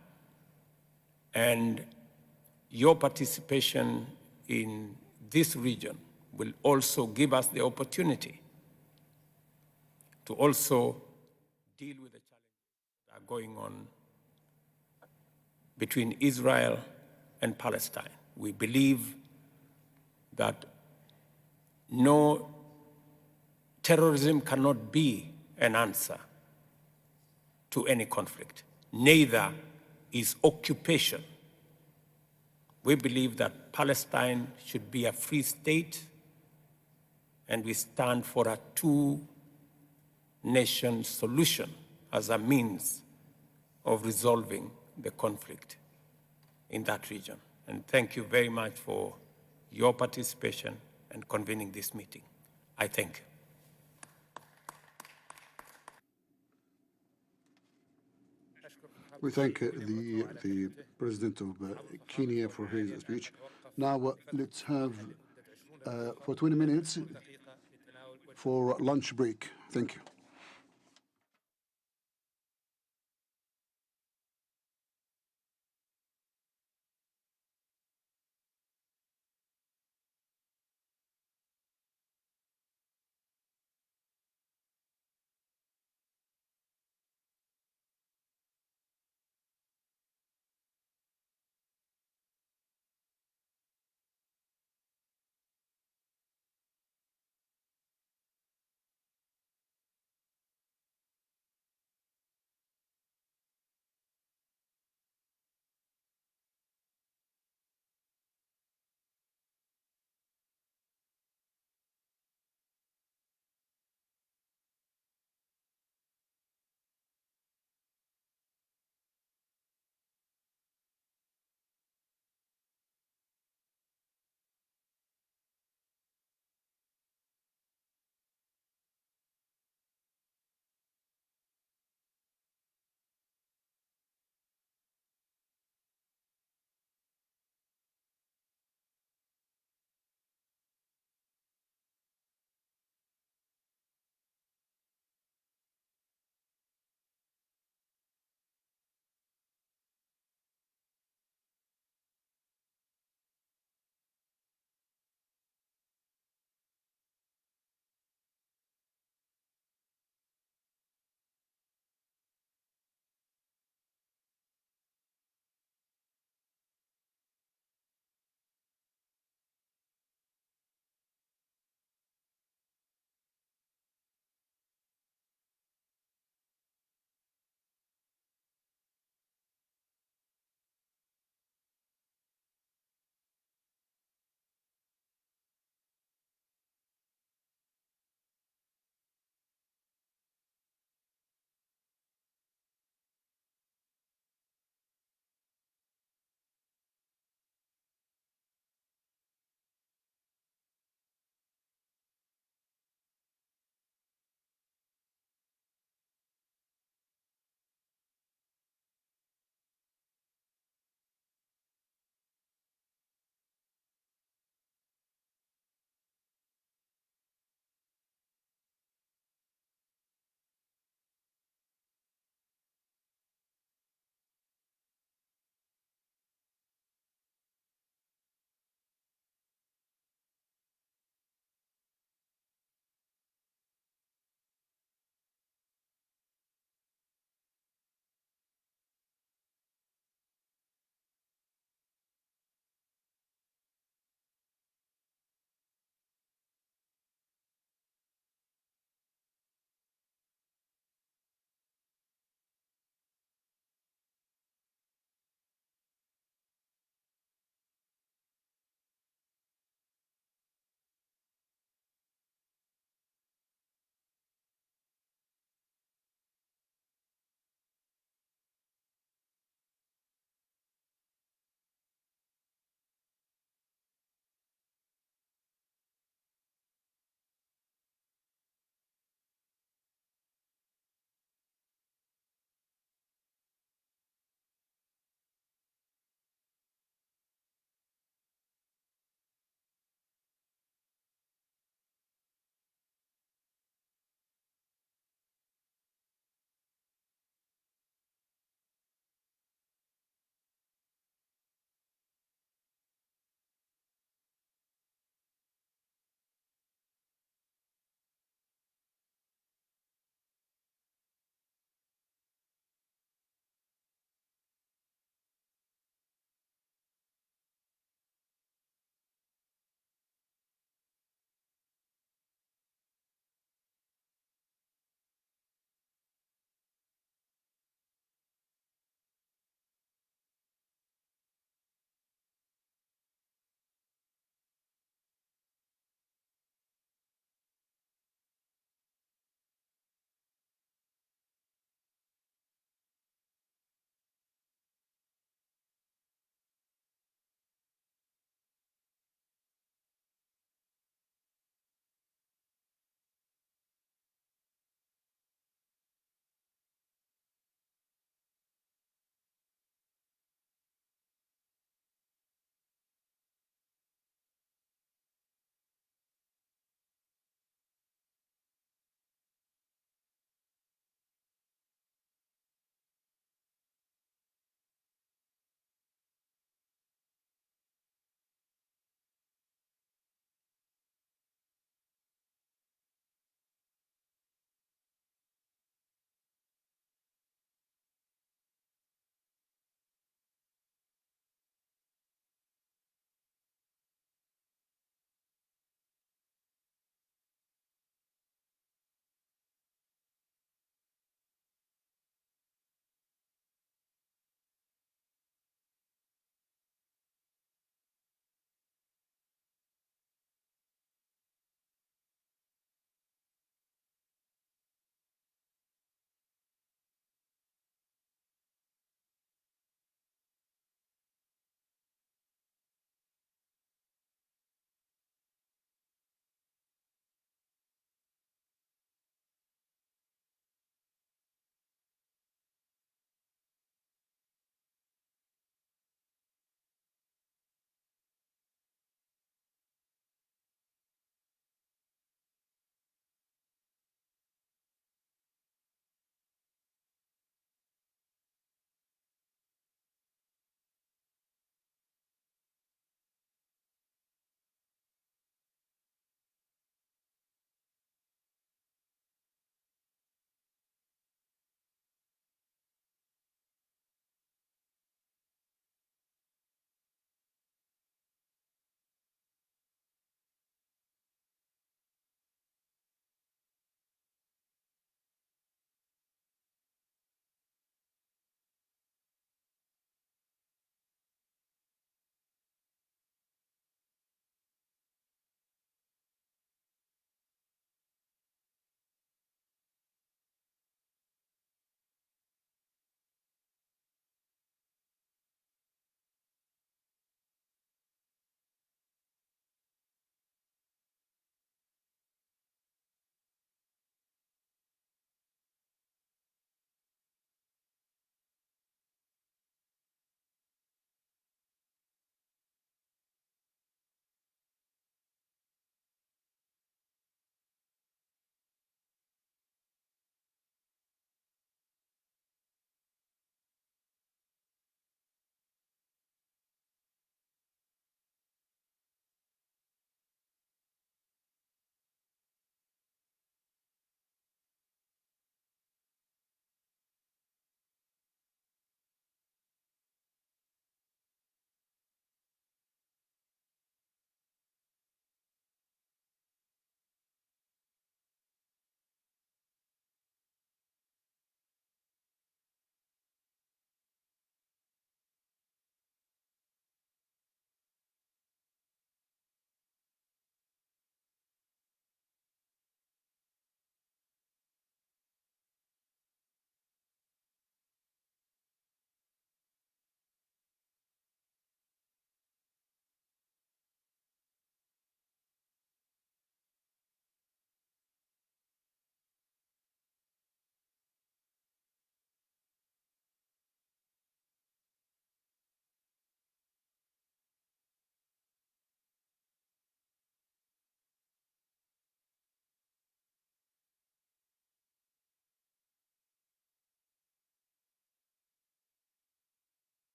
and your participation in this region will also give us the opportunity to also deal with the challenges that are going on between Israel and Palestine. We believe that no, terrorism cannot be an answer to any conflict. Neither is occupation. We believe that Palestine should be a free state, and we stand for a two-nation solution as a means of resolving the conflict in that region. And thank you very much for your participation and convening this meeting. I thank you. We thank the President of Kenya for his speech. Now let's have for 20 minutes for lunch break. Thank you.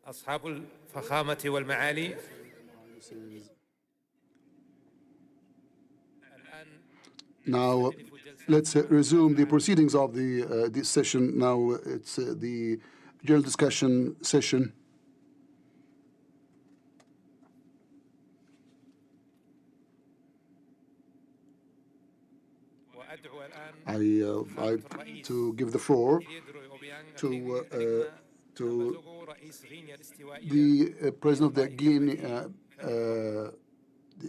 أصحاب الفخامة والمعالي. Now, let's resume the proceedings of this session. Now, it's the general discussion session. I like to give the floor to the President of the Guinea, the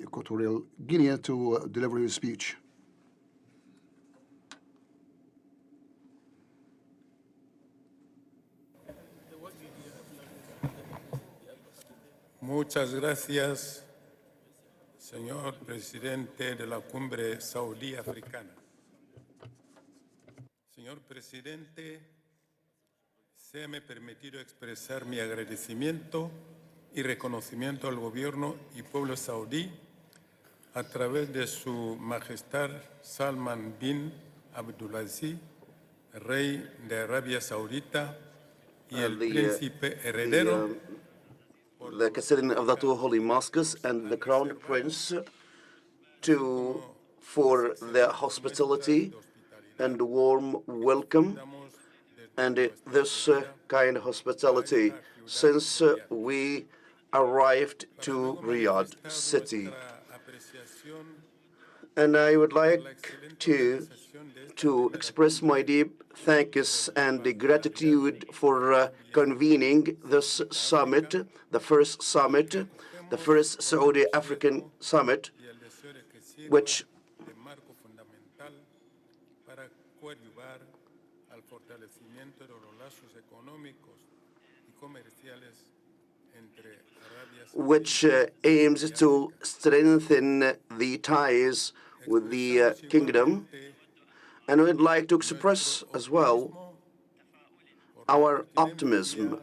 Equatorial Guinea, to deliver his speech. Muchas gracias, señor presidente de la Cumbre Saudí Africana. Señor presidente, séame permitido expresar mi agradecimiento y reconocimiento al gobierno y pueblo saudí a través de su majestad Salman bin Abdulaziz, rey de Arabia Saudita y el príncipe heredero, the custodian of the two holy mosques and the crown prince for their hospitality and warm welcome, and this kind of hospitality since we arrived to Riyadh city. And I would like to express my deep thanks and gratitude for convening this summit, the first Saudi African summit, which aims to strengthen the ties with the kingdom. And we'd like to express as well our optimism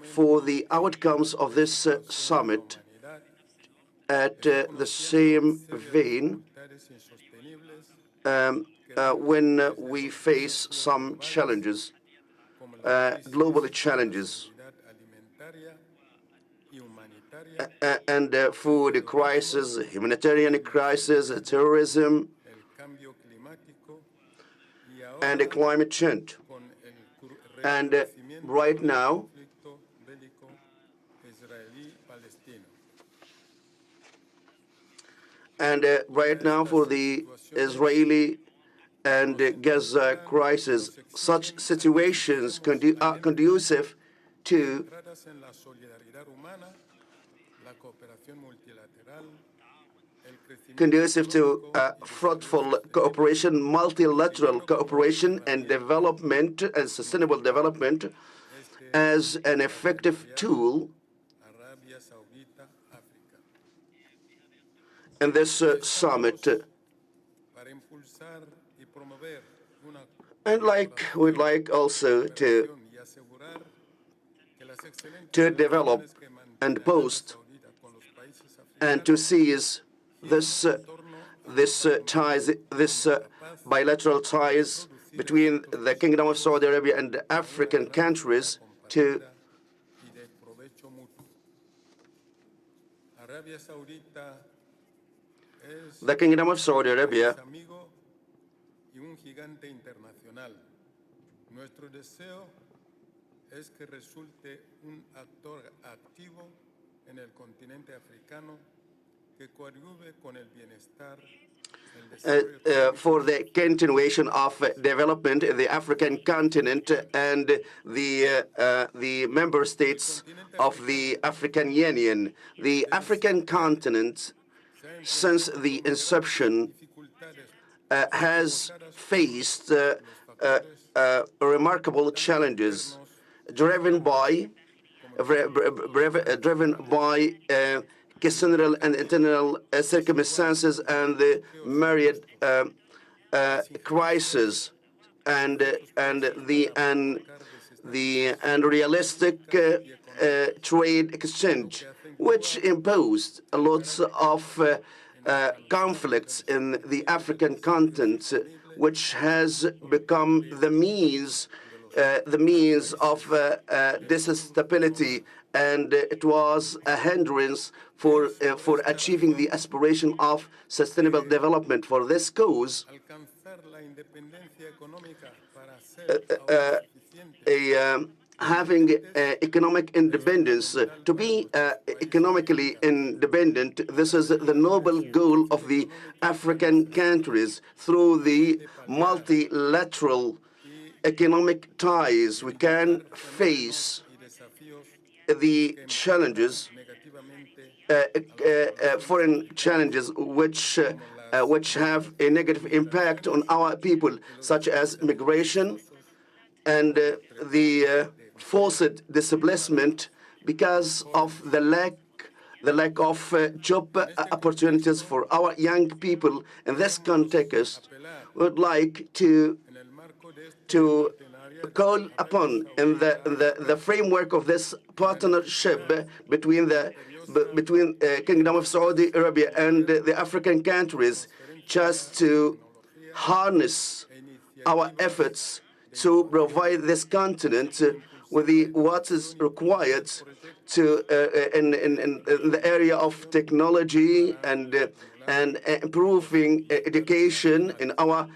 for the outcomes of this summit at the same vein when we face some challenges, global challenges, and food crisis, humanitarian crisis, terrorism, and climate change. And right now, for the Israeli and Gaza crisis, such situations are conducive to fruitful cooperation, multilateral cooperation, and development and sustainable development as an effective tool in this summit. And we'd like also to develop and boost and to seize this bilateral ties between the Kingdom of Saudi Arabia and African countries to the Kingdom of Saudi Arabia for the continuation of development in the African continent and the member states of the African Union. The African continent, since the inception, has faced remarkable challenges driven by external and internal circumstances and the myriad crises and the unrealistic trade exchange, which imposed lots of conflicts in the African continent, which has become the means the means of this stability, and it was a hindrance for achieving the aspiration of sustainable development. For this cause, having economic independence, to be economically independent, this is the noble goal of the African countries. Through the multilateral economic ties, we can face the challenges, foreign challenges, which have a negative impact on our people, such as migration and the forced displacement because of the lack of job opportunities for our young people. In this context, we would like to call upon, in the framework of this partnership between Kingdom of Saudi Arabia and the African countries, just to harness our efforts to provide this continent with what is required to in the area of technology and improving education in our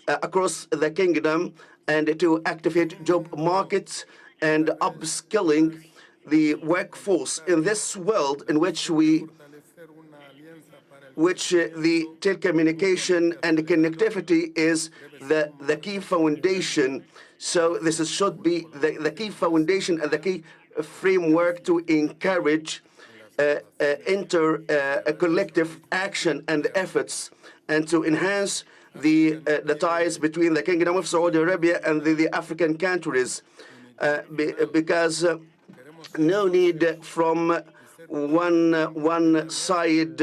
across the kingdom, and to activate job markets and upskilling the workforce in this world in which the telecommunication and connectivity is the key foundation. So this should be the key foundation and the key framework to encourage collective action and efforts, and to enhance the ties between the Kingdom of Saudi Arabia and the African countries, because no need from one side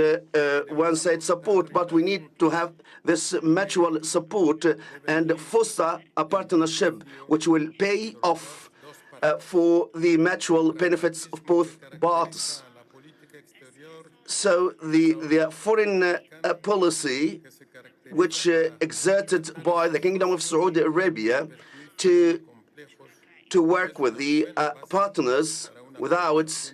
support, but we need to have this mutual support and foster a partnership which will pay off for the mutual benefits of both parties. So the foreign policy which exerted by the Kingdom of Saudi Arabia to work with the partners without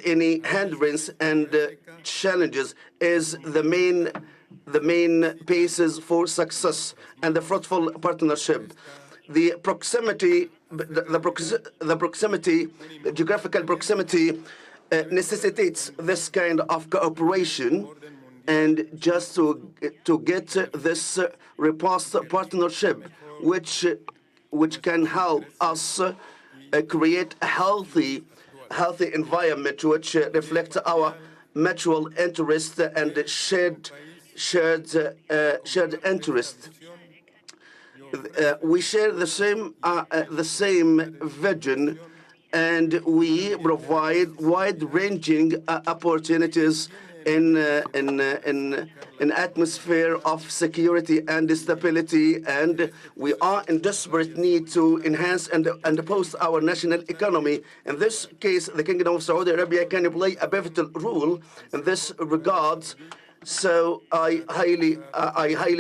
any hindrance and challenges is the main basis for success and the fruitful partnership. The geographical proximity necessitates this kind of cooperation, and just to get this robust partnership, which can help us create a healthy environment which reflects our mutual interest and shared interest. We share the same vision, and we provide wide-ranging opportunities in an atmosphere of security and stability, and we are in desperate need to enhance and boost our national economy. In this case, the Kingdom of Saudi Arabia can play a pivotal role in this regard. So I highly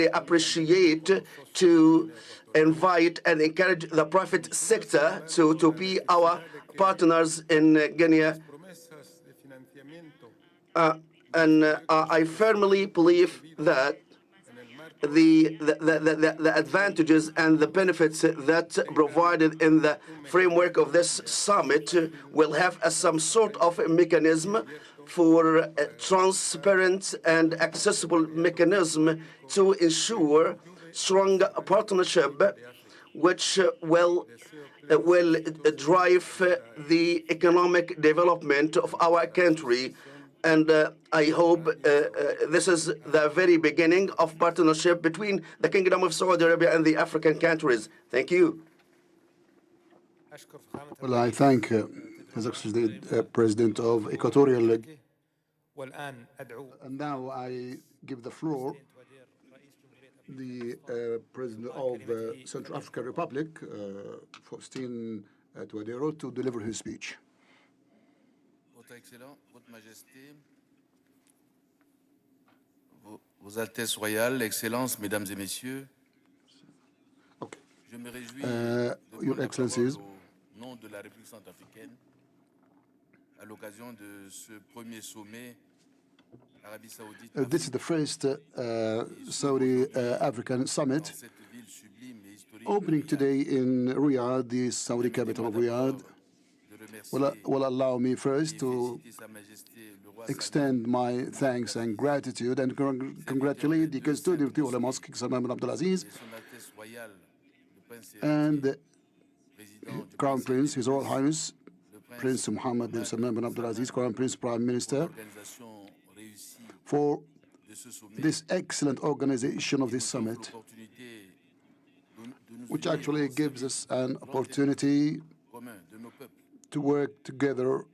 appreciate to invite and encourage the private sector to be our partners in Guinea. And I firmly believe that the advantages and the benefits that provided in the framework of this summit will have some sort of a mechanism for a transparent and accessible mechanism to ensure strong partnership, which will drive the economic development of our country. And I hope this is the very beginning of partnership between the Kingdom of Saudi Arabia and the African countries. Thank you. Well, I thank His Excellency the President of Equatorial Guinea. And now I give the floor the President of Central African Republic, Faustin Touadéra, to deliver his speech. Votre Excellence, Votre Majesté, Vos Altesses Royales, Excellences, Mesdames et Messieurs, Your Excellencies, nom de la République centrafricaine, à l'occasion de ce premier sommet Arabie Saoudite. this is the first Saudi African summit opening today in Riyadh, the Saudi capital of Riyadh. Will allow me first to extend my thanks and gratitude and congratulate the custodian of the Holy Mosque, King Salman bin Abdulaziz, and the Crown Prince, His Royal Highness, Prince Mohammed bin Salman bin Abdulaziz, Crown Prince, Prime Minister, for this excellent organization of this summit, which actually gives us an opportunity to work together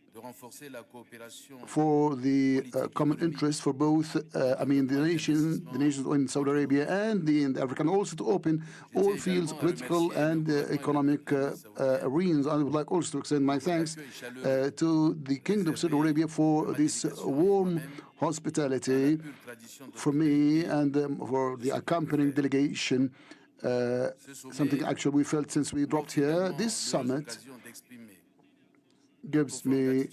for the common interest for both, the nations in Saudi Arabia and in Africa, and also to open all fields, political and economic arenas. I would like also to extend my thanks to the Kingdom of Saudi Arabia for this warm hospitality for me and for the accompanying delegation, something actually we felt since we dropped here. This summit gives me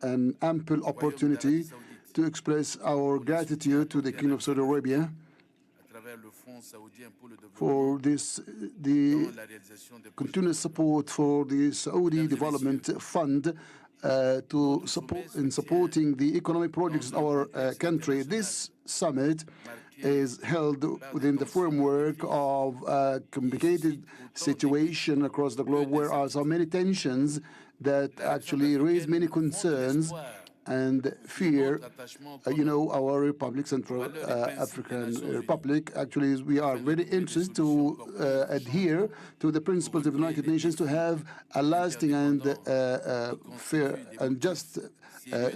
an ample opportunity to express our gratitude to the King of Saudi Arabia for the continuous support for the Saudi Development Fund in supporting the economic projects in our country. This summit is held within the framework of a complicated situation across the globe, where are so many tensions that actually raise many concerns and fear. Our Republic, Central African Republic, actually, we are very interested to adhere to the principles of the United Nations to have a lasting and fair and just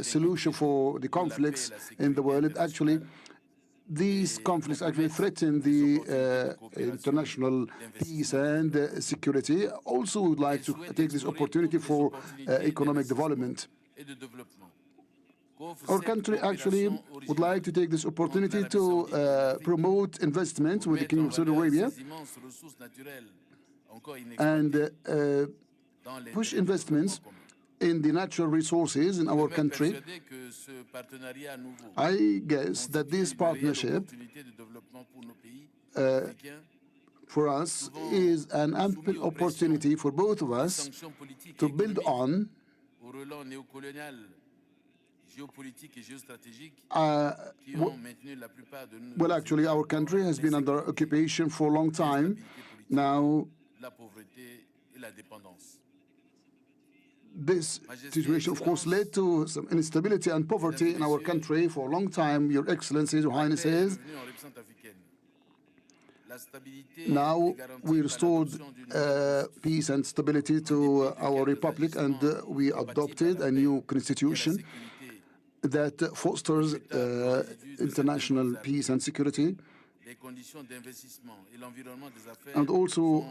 solution for the conflicts in the world. Actually, these conflicts actually threaten the international peace and security. Also, we would like to take this opportunity for economic development. Our country actually would like to take this opportunity to promote investment with the Kingdom of Saudi Arabia and push investments in the natural resources in our country. I guess that this partnership for us is an ample opportunity for both of us to build on well, actually, our country has been under occupation for a long time now. This situation, of course, led to some instability and poverty in our country for a long time, Your Excellencies, Your Highnesses. Now we restored peace and stability to our republic, and we adopted a new constitution that fosters international peace and security, and also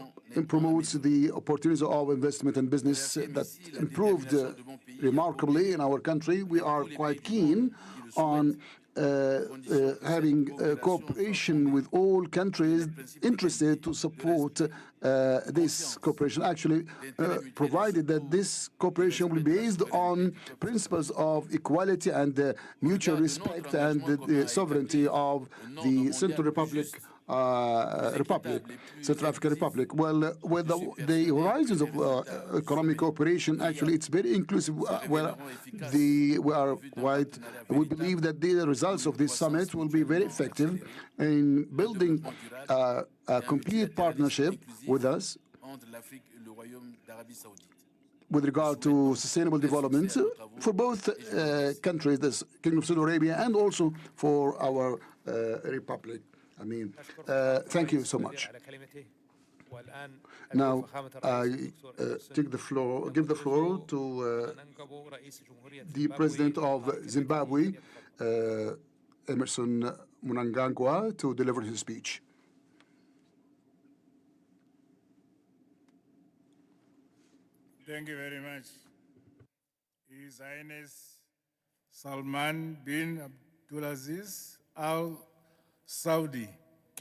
promotes the opportunities of investment and business that improved remarkably in our country. We are quite keen on having cooperation with all countries interested to support this cooperation, actually provided that this cooperation will be based on principles of equality and mutual respect and the sovereignty of the Central African Republic. Well, with the horizons of economic cooperation, actually, it's very inclusive. We believe that the results of this summit will be very effective in building a complete partnership with us with regard to sustainable development for both countries, the Kingdom of Saudi Arabia and also for our republic. Thank you so much. Now, I give the floor to the President of Zimbabwe, Emerson Mnangagwa, to deliver his speech. Thank you very much. His Highness Salman bin Abdulaziz Al Saudi,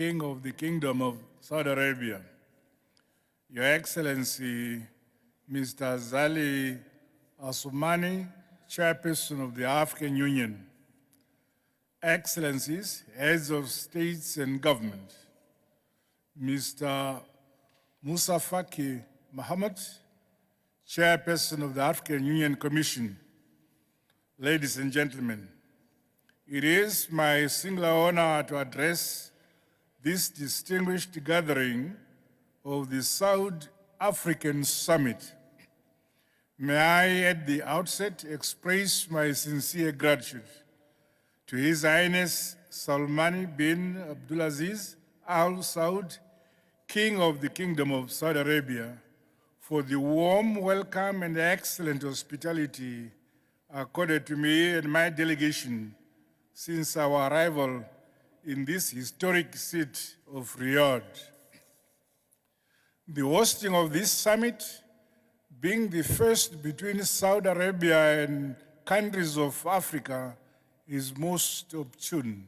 King of the Kingdom of Saudi Arabia, Your Excellency, Mr. Zali Assoumani, Chairperson of the African Union, Excellencies, Heads of States and Government, Mr. Musa Faki Mohammed, Chairperson of the African Union Commission, ladies and gentlemen, it is my singular honor to address this distinguished gathering of the South African Summit. May I, at the outset, express my sincere gratitude to His Highness Salmani bin Abdulaziz Al Saud, King of the Kingdom of Saudi Arabia, for the warm welcome and excellent hospitality accorded to me and my delegation since our arrival in this historic city of Riyadh. The hosting of this summit, being the first between Saudi Arabia and countries of Africa, is most opportune,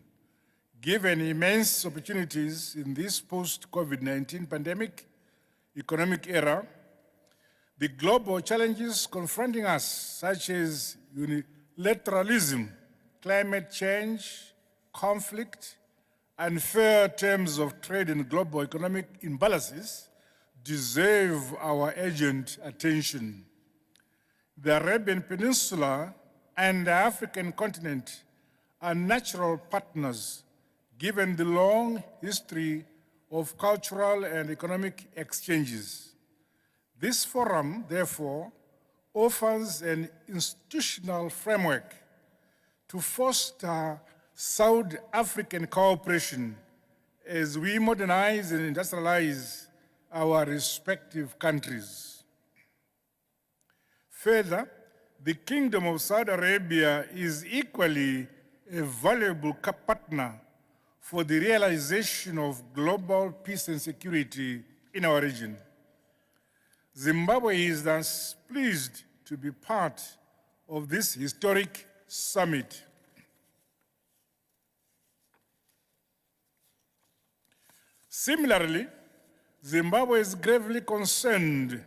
given immense opportunities in this post-COVID-19 pandemic economic era, the global challenges confronting us, such as unilateralism, climate change, conflict, unfair terms of trade and global economic imbalances, deserve our urgent attention. The Arabian Peninsula and the African continent are natural partners, given the long history of cultural and economic exchanges. This forum, therefore, offers an institutional framework to foster South African cooperation as we modernize and industrialize our respective countries. Further, the Kingdom of Saudi Arabia is equally a valuable partner for the realization of global peace and security in our region. Zimbabwe is thus pleased to be part of this historic summit. Similarly, Zimbabwe is gravely concerned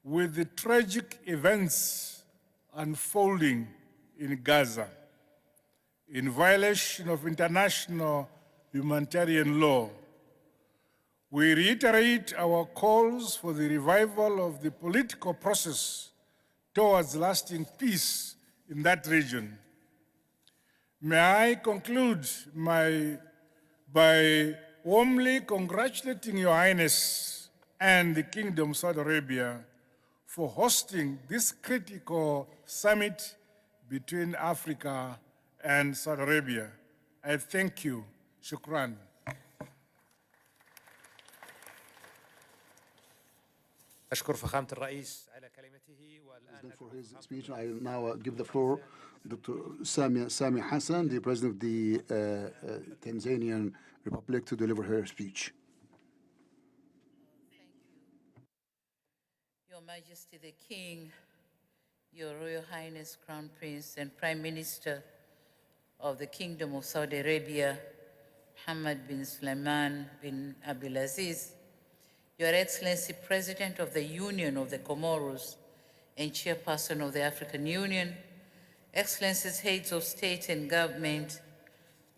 with the tragic events unfolding in Gaza, in violation of international humanitarian law. We reiterate our calls for the revival of the political process towards lasting peace in that region. May I conclude by warmly congratulating Your Highness and the Kingdom of Saudi Arabia for hosting this critical summit between Africa and Saudi Arabia. I thank you. Shukran. أشكر فخامة الرئيس على كلمته والآن For his speech, I now give the floor to Dr. Sami Hassan, the President of the Tanzanian Republic, to deliver her speech. Thank you. Your Majesty the King, Your Royal Highness Crown Prince and Prime Minister of the Kingdom of Saudi Arabia, Mohammed bin Sulaiman bin Abdulaziz, Your Excellency President of the Union of the Comoros and Chairperson of the African Union, Excellencies, Heads of State and Government,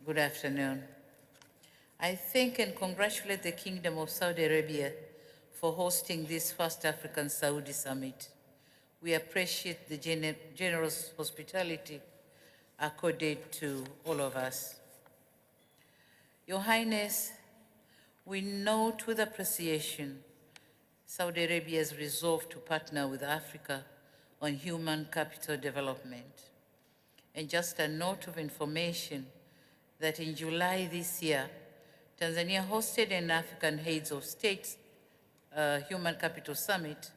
good afternoon. I thank and congratulate the Kingdom of Saudi Arabia for hosting this first African Saudi Summit. We appreciate the generous hospitality accorded to all of us. Your Highness, we note with appreciation Saudi Arabia's resolve to partner with Africa on human capital development. And just a note of information that in July this year, Tanzania hosted an African Heads of State Human Capital Summit,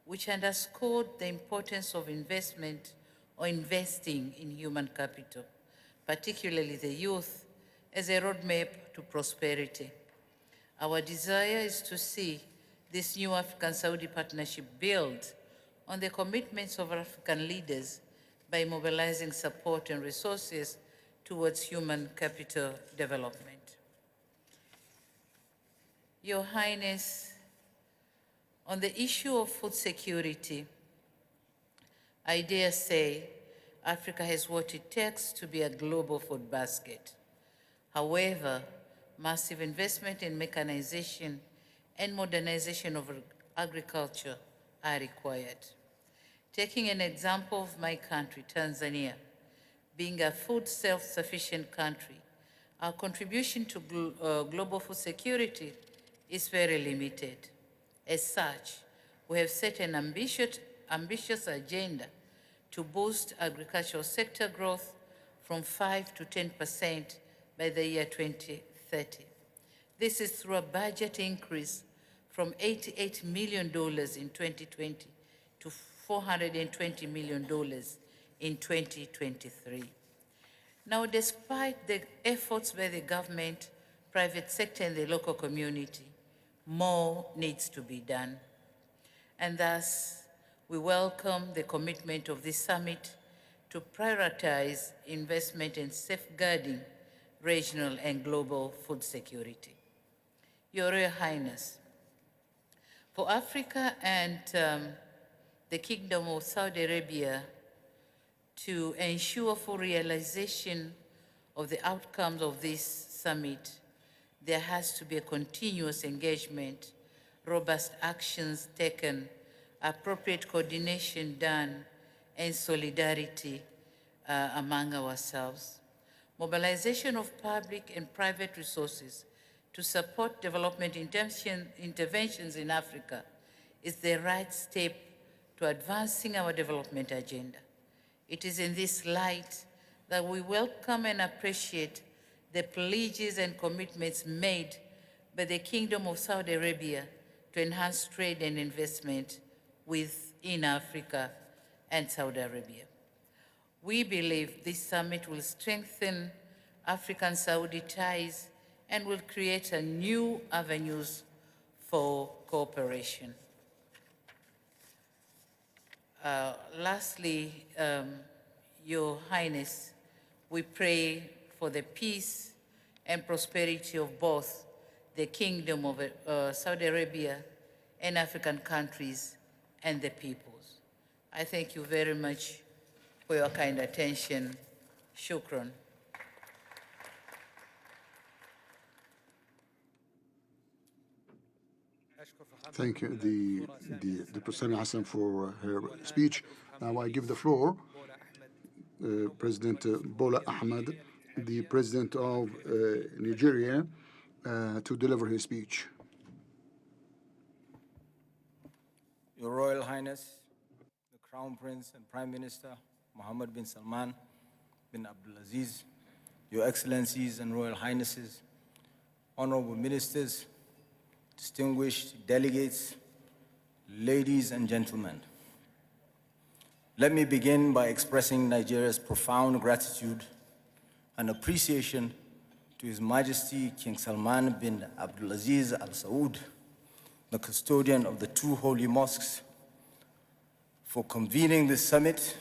which underscored the importance of investment or investing in human capital, particularly the youth, as a roadmap to prosperity. Our desire is to see this new African-Saudi partnership build on the commitments of African leaders by mobilizing support and resources towards human capital development. Your Highness, on the issue of food security, I dare say Africa has what it takes to be a global food basket. However, massive investment in mechanization and modernization of agriculture are required. Taking an example of my country, Tanzania, being a food self-sufficient country, our contribution to global food security is very limited. As such, we have set an ambitious agenda to boost agricultural sector growth from 5 to 10% by the year 2030. This is through a budget increase from $88 million in 2020 to $420 million in 2023. Now, despite the efforts by the government, private sector, and the local community, more needs to be done. And thus, we welcome the commitment of this summit to prioritize investment in safeguarding regional and global food security. Your Royal Highness, for Africa and the Kingdom of Saudi Arabia to ensure full realization of the outcomes of this summit, there has to be a continuous engagement, robust actions taken, appropriate coordination done, and solidarity among ourselves. Mobilization of public and private resources to support development interventions in Africa is the right step to advancing our development agenda. It is in this light that we welcome and appreciate the pledges and commitments made by the Kingdom of Saudi Arabia to enhance trade and investment within Africa and Saudi Arabia. We believe this summit will strengthen African-Saudi ties and will create a new avenues for cooperation. Lastly, Your Highness, we pray for the peace and prosperity of both the Kingdom of Saudi Arabia and African countries and the peoples. I thank you very much for your kind attention. Shukran. Thank you, the President Hassan, for her speech. Now I give the floor President Bola Ahmed, the President of Nigeria, to deliver his speech. Your Royal Highness, the Crown Prince and Prime Minister Mohammed bin Salman bin Abdulaziz, Your Excellencies and Royal Highnesses, Honorable Ministers, distinguished delegates, ladies and gentlemen. Let me begin by expressing Nigeria's profound gratitude and appreciation to His Majesty King Salman bin Abdulaziz Al Saud, the custodian of the two holy mosques, for convening this summit.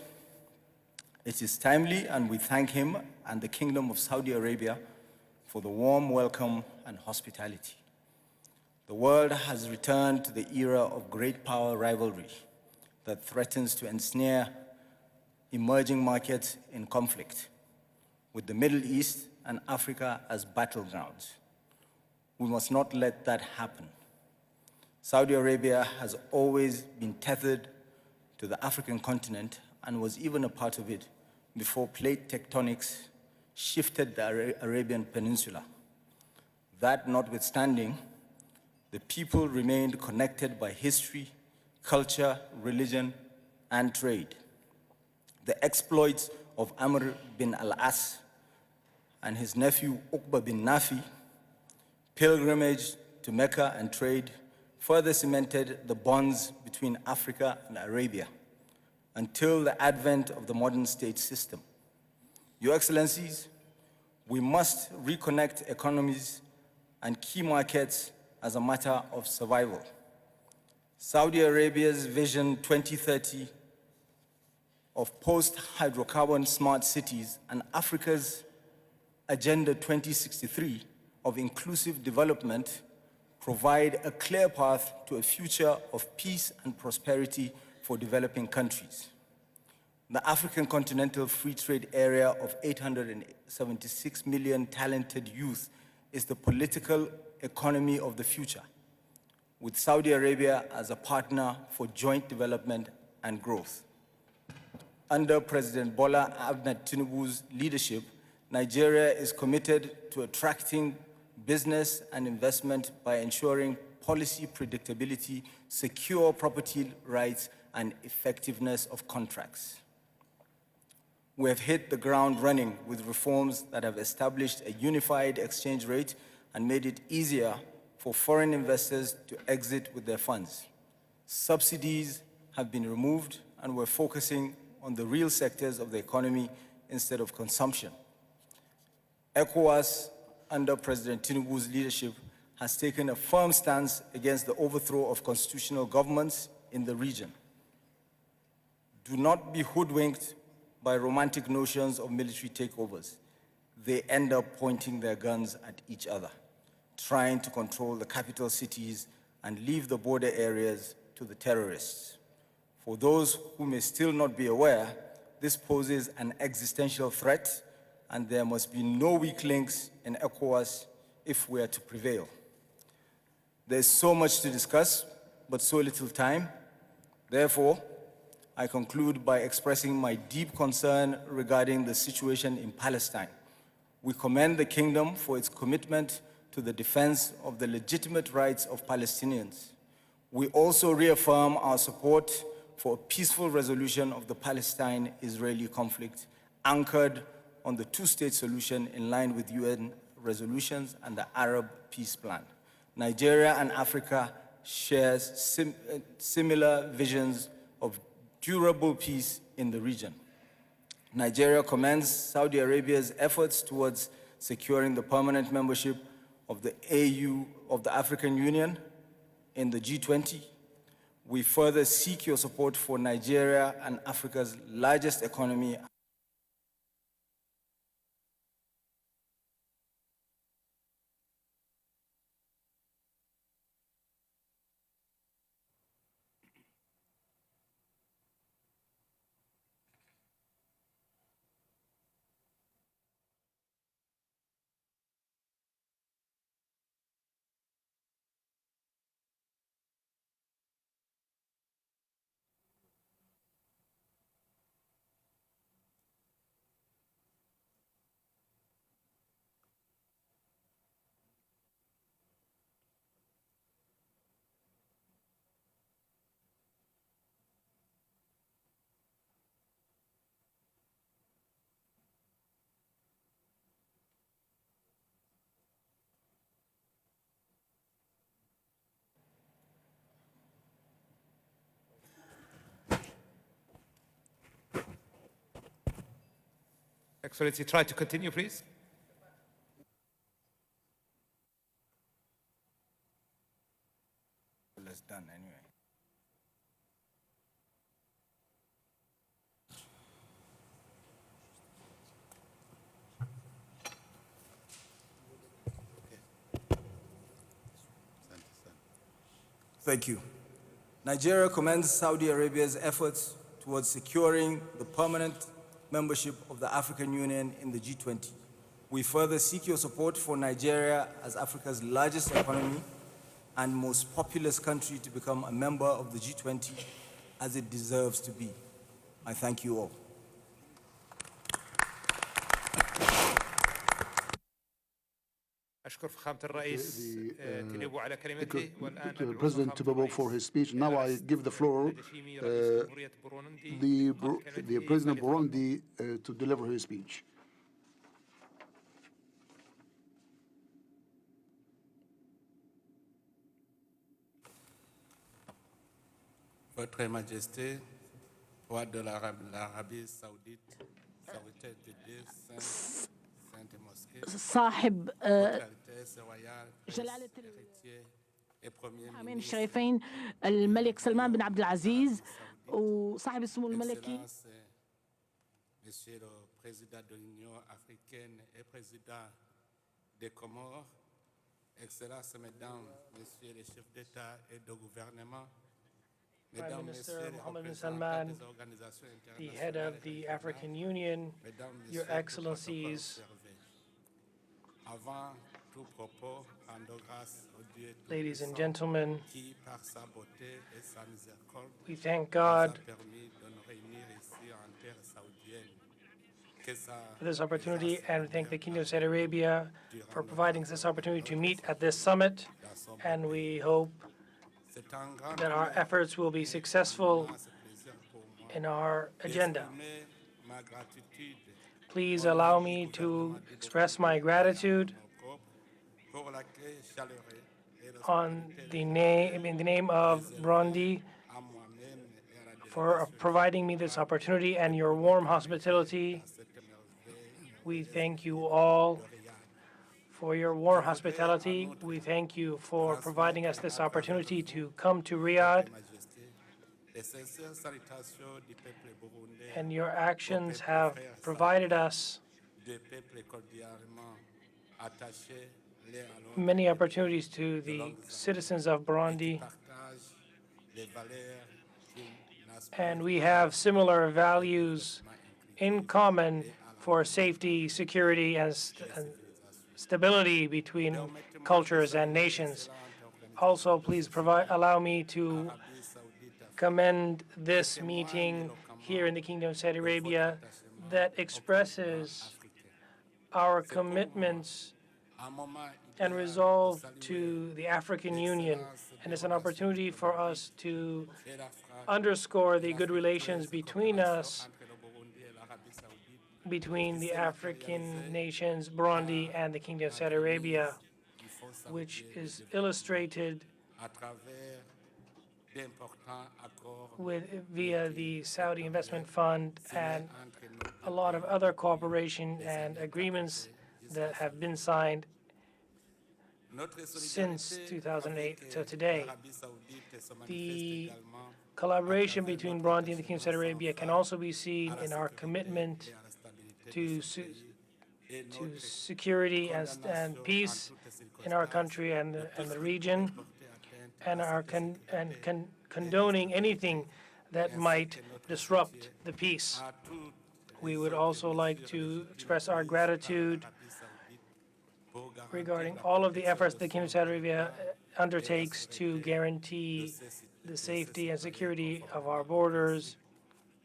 It is timely, and we thank him and the Kingdom of Saudi Arabia for the warm welcome and hospitality. The world has returned to the era of great power rivalry that threatens to ensnare emerging markets in conflict, with the Middle East and Africa as battlegrounds. We must not let that happen. Saudi Arabia has always been tethered to the African continent and was even a part of it before plate tectonics shifted the Arabian Peninsula. That notwithstanding, the people remained connected by history, culture, religion, and trade. The exploits of Amr bin al-As and his nephew Uqba bin Nafi, pilgrimage to Mecca and trade, further cemented the bonds between Africa and Arabia until the advent of the modern state system. Your Excellencies, we must reconnect economies and key markets as a matter of survival. Saudi Arabia's Vision 2030 of post-hydrocarbon smart cities and Africa's Agenda 2063 of inclusive development provide a clear path to a future of peace and prosperity for developing countries. The African continental free trade area of 876 million talented youth is the political economy of the future, with Saudi Arabia as a partner for joint development and growth. Under President Bola Ahmed Tinubu's leadership, Nigeria is committed to attracting business and investment by ensuring policy predictability, secure property rights, and effectiveness of contracts. We have hit the ground running with reforms that have established a unified exchange rate and made it easier for foreign investors to exit with their funds. Subsidies have been removed, and we're focusing on the real sectors of the economy instead of consumption. ECOWAS, under President Tinubu's leadership, has taken a firm stance against the overthrow of constitutional governments in the region. Do not be hoodwinked by romantic notions of military takeovers. They end up pointing their guns at each other, trying to control the capital cities and leave the border areas to the terrorists. For those who may still not be aware, this poses an existential threat, and there must be no weak links in ECOWAS if we are to prevail. There's so much to discuss, but so little time. Therefore, I conclude by expressing my deep concern regarding the situation in Palestine. We commend the Kingdom for its commitment to the defense of the legitimate rights of Palestinians. We also reaffirm our support for a peaceful resolution of the Palestine-Israeli conflict, anchored on the two-state solution in line with UN resolutions and the Arab Peace Plan. Nigeria and Africa share similar visions of durable peace in the region. Nigeria commends Saudi Arabia's efforts towards securing the permanent membership of the AU, of the African Union, in the G20. We further seek your support for Nigeria and Africa's largest economy. Excellency, try to continue, please. Well, it's done anyway. Thank you. Nigeria commends Saudi Arabia's efforts towards securing the permanent membership of the African Union in the G20. We further seek your support for Nigeria as Africa's largest economy and most populous country to become a member of the G20 as it deserves to be. I thank you all. أشكر فخامة الرئيس تينوبو على كلمته والآن President Tinubu for his speech. Now I give the floor the President of Burundi to deliver his speech. Votre Majesté, roi de l'Arabie Saoudite, serviteur de Dieu, Sainte Mosquée, صاحب جلالة الحرمين الشريفين الملك سلمان بن عبد العزيز وصاحب السمو الملكي Monsieur le Président de l'Union africaine et Président des Comores, Excellences, Mesdames, Messieurs les chefs d'État et de gouvernement, Prime Mesdames, Minister Messieurs les Mohammed bin représentants Salman, des organisations the head internationales of et the régionales, African Union, Mesdames, Your Messieurs, tout protocole Excellencies, observé. Avant tout propos, rendons grâce au Dieu ladies and Tout-Puissant gentlemen, qui, par sa beauté et sa miséricorde, we thank nous a God permis de nous réunir ici en terre saoudienne. Que sa for this opportunity, présence and we thank the demeure Kingdom of avec Saudi nous Arabia durant for notre providing us this temps, opportunity to notre meet at séjour this summit, dans son beau and pays. we hope C'est un grand that our honneur efforts will be et un successful immense plaisir pour moi in our agenda. d'exprimer ma gratitude Please au nom allow du me to gouvernement du express Burundi my et à gratitude mon groupe pour l'accueil chaleureux et on l'hospitalité the name, in the name of réservée Burundi à moi-même et à la for délégation providing me this opportunity and your warm hospitality. à cette merveille We thank you all de Riyad. for your warm hospitality. We thank you for providing us this opportunity to come to Riyadh, Les sincères salutations du peuple burundais and your au actions peuple have frère provided saoudien, us deux peuples cordialement attachés l'un à l'autre many depuis opportunities to de the longues années citizens of et qui Burundi, partagent les valeurs qui and we n'aspirent have similar qu'au values développement in inclusif common et à la for safety, security, and civilisation. stability between Permettez-moi de cultures and saluer nations. l'excellente organisation Also, de please ce allow me to Arabie Saoudite Afrique commend qui this témoigne meeting here in the éloquemment Kingdom of Saudi de votre Arabia attachement that au continent expresses africain. our C'est pour moi commitments un moment and idéal de resolve saluer to the African Union, l'excellence and des it's an relations opportunity for diplomatiques us to et la fra- underscore et the la good relations fructueuse between coopération us, entre le Burundi et l'Arabie Saoudite between qui the s'est African matérialisée nations, par Burundi, and the Kingdom of Saudi l'entremise Arabia, du Fonds which saoudien de is développement illustrated à travers d'importants accords via the Saudi Investment Fund and entre nos a deux lot of pays other depuis cooperation les and années agreements 80 jusqu'à that ce have jour. been signed Notre since solidarité 2008 avec to today. l'Arabie Saoudite se manifeste The également à collaboration travers between notre Burundi and the Kingdom of Saudi attachement sans Arabia can faille also be seen à la in our sécurité commitment et à la stabilité de to, ce pays et to notre security and condamnation en peace toutes in our circonstances country and de the, tout and ce the qui region, pourrait porter atteinte and à our cette sécurité condoning anything that ainsi might que notre disrupt soutien the peace. à toutes We les would autres also like mesures to législatives express our prises par gratitude l'Arabie Saoudite pour garantir regarding la all of the protection efforts de the Kingdom of son Saudi Arabia territoire undertakes to de guarantee ses the de safety and ses security citoyens of our conformément aux borders principes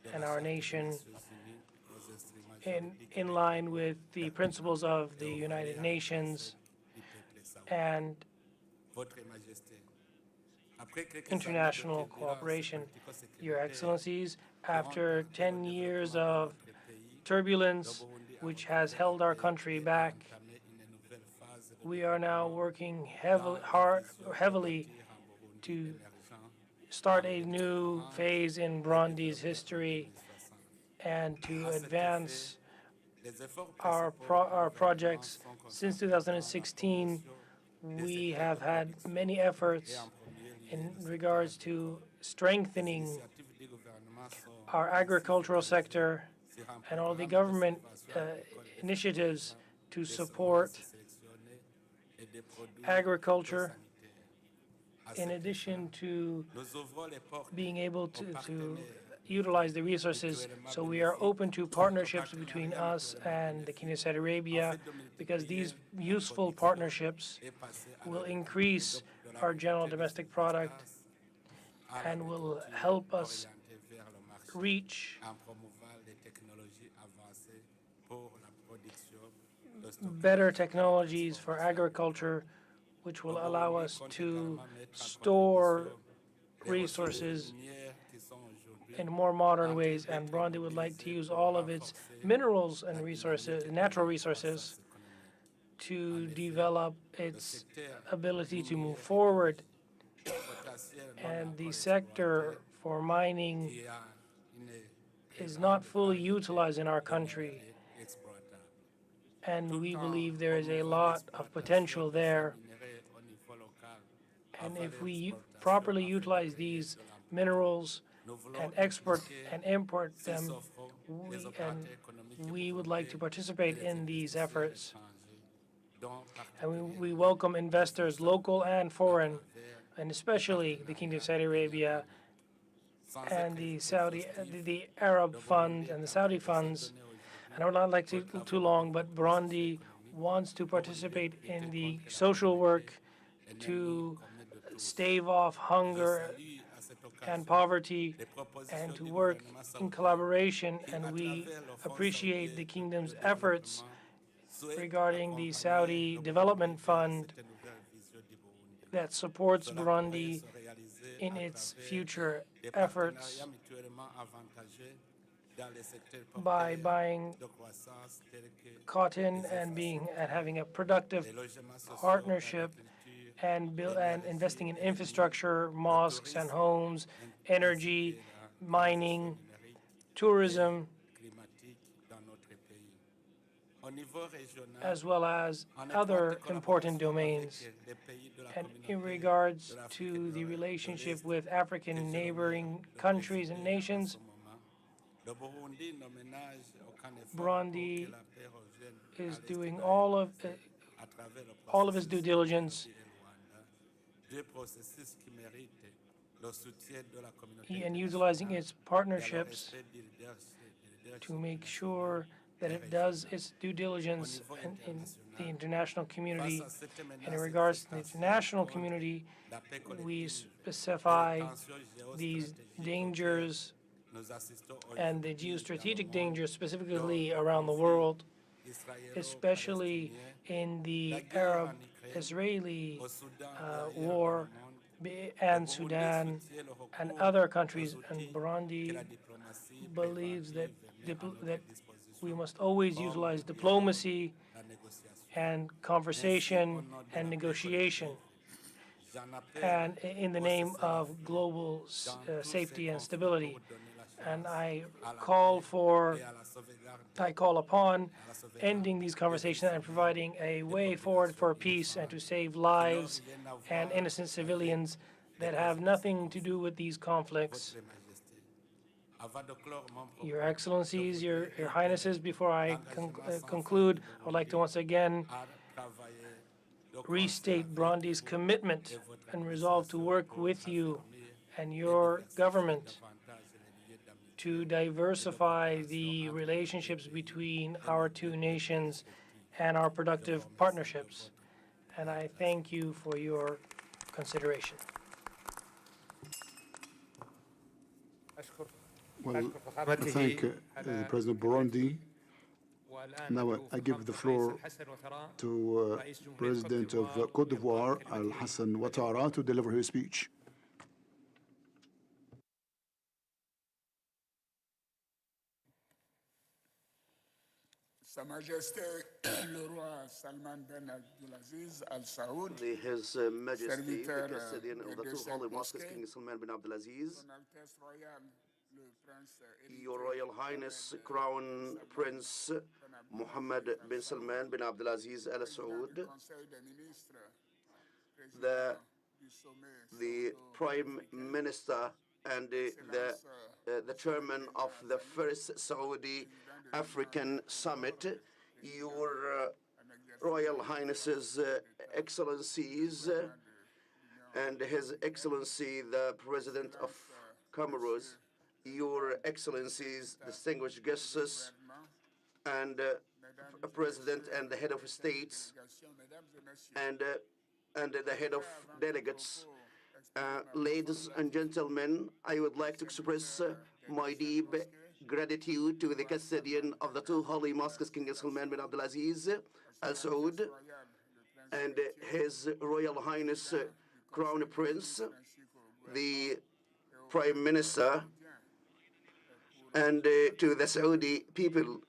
de and la our Charte des nation Nations Unies, aux instruments juridiques in et line with the pertinents principles of the et aux United valeurs Nations du peuple saoudien. and Votre Majesté, après quelques années de international turbulence cooperation. Your politico-sécuritaire Excellencies, qui ont after tardé 10 le years développement de of notre pays, turbulence, le Burundi a which has retrouvé held la our paix country et a back, entamé une nouvelle phase de we are now développement working dans la vision de heavily bâtir un Burundi to émergent start en a new 2030 phase in et Burundi's développé en history 2060. and to À cet advance effet, les efforts our, principaux du our gouvernement projects. sont Since concentrés dans la 2016, promotion des we secteurs have de had production many et efforts en premier lieu in le secteur regards to agricole. Les strengthening initiatives du gouvernement sont our ainsi agricultural focalisées sector sur un and all the programme de government subventions agricoles initiatives d'exportation to des support semences sélectionnées et des produits agriculture, phytosanitaires. À in cet addition effet, to nous ouvrons les portes being able aux to partenaires utilize the resources. So we are open to partnerships between us and the Kingdom of Saudi Arabia, because these useful partnerships et passer à will la increase de our general l'activité de domestic product subsistance à and will l'agriculture help us orientée vers le marché reach en promouvant les technologies avancées pour la production, le stockage better et la technologies for transformation. agriculture, which will Le allow Burundi us compte to également mettre à store contribution les ressources resources minières qui sont aujourd'hui in more modern en train ways, and d'être Burundi would like to mobilisées use pour all of its renforcer minerals la and dynamique resources, de natural la resources, croissance économique. to En effet, develop le its secteur ability to minier move est forward, un potentiel non and the encore sector exploité for mining qui a une is très not grande fully variété utilized in our de country, minerais exploitables. and Tout we en believe there is a promouvant lot of l'exploitation potential de ces there. minerais au niveau local à And valeur if we exportation properly afin de utilize créer these de l'emploi. minerals Nous voulons and export impliquer and import s'ils them, s'offrent les opérateurs économiques we would like to burundais participate et les in these investisseurs efforts. étrangers And we welcome investors, local and foreign, and especially the Kingdom of Saudi Arabia and the Arab Fund and the Saudi funds. And I would not like to too long, but Burundi wants to participate in the social work to stave off hunger and poverty and to work in collaboration. And we appreciate the Kingdom's efforts regarding the Saudi Development Fund that supports Burundi in its future efforts by buying cotton and having a productive partnership and investing in infrastructure, mosques and homes, energy, mining, tourism, as well as other important domains. And in regards to the relationship with African neighboring countries and nations, Burundi is doing all of its due diligence and utilizing its partnerships to make sure that it does its due diligence in the international community. And in regards to the international community, we specify these dangers and the geostrategic dangers specifically around the world, especially in the Arab-Israeli war and Sudan and other countries. And Burundi believes that we must always utilize diplomacy and conversation and negotiation, and in the name of global safety and stability. And I call upon ending these conversations and providing a way forward for peace and to save lives and innocent civilians that have nothing to do with these conflicts. Your Excellencies, Your Highnesses, before I conclude, I would like to once again restate Burundi's commitment and resolve to work with you and your government to diversify the relationships between our two nations and our productive partnerships. And I thank you for your consideration. Well, I thank the President of Burundi. Now I give the floor to President of Cote d'Ivoire, Al-Hassan Ouattara, to deliver his speech. Sa Majesté le Roi Salman Ben Abdulaziz Al Saud, His Majesty, the Custodian of the two Holy Mosques, King Salman bin Abdulaziz, Your Royal Highness Crown Prince Mohammed bin Salman bin Abdulaziz Al Saud, the Prime Minister and the Chairman of the First Saudi African Summit, Your Royal Highnesses, Excellencies, and His Excellency the President of Comoros, Your Excellencies, distinguished guests, and President and the head of states, and the head of delegates. Ladies and gentlemen, I would like to express my deep gratitude to the custodian of the two holy mosques, King Salman bin Abdulaziz Al Saud, and His Royal Highness Crown Prince, the Prime Minister, and to the Saudi people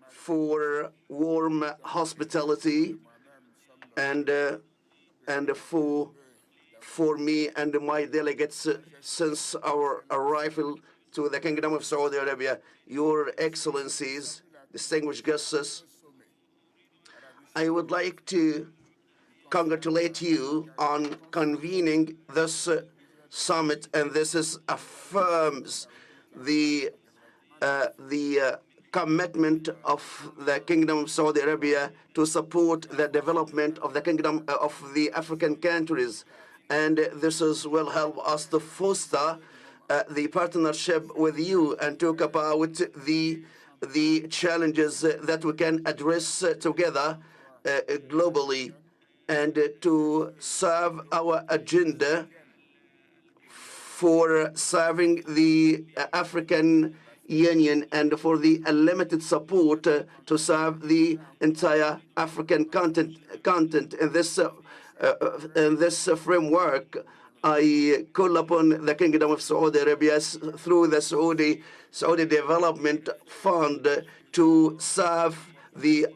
for warm hospitality and for me and my delegates since our arrival to the Kingdom of Saudi Arabia. Your Excellencies, distinguished guests, I would like to congratulate you on convening this summit, and this affirms the commitment of the Kingdom of Saudi Arabia to support the development of the Kingdom of the African countries. And this will help us to foster the partnership with you and talk about the challenges that we can address together globally, and to serve our agenda for serving the African Union and for the unlimited support to serve the entire African continent. In this framework, I call upon the Kingdom of Saudi Arabia through the Saudi Development Fund to serve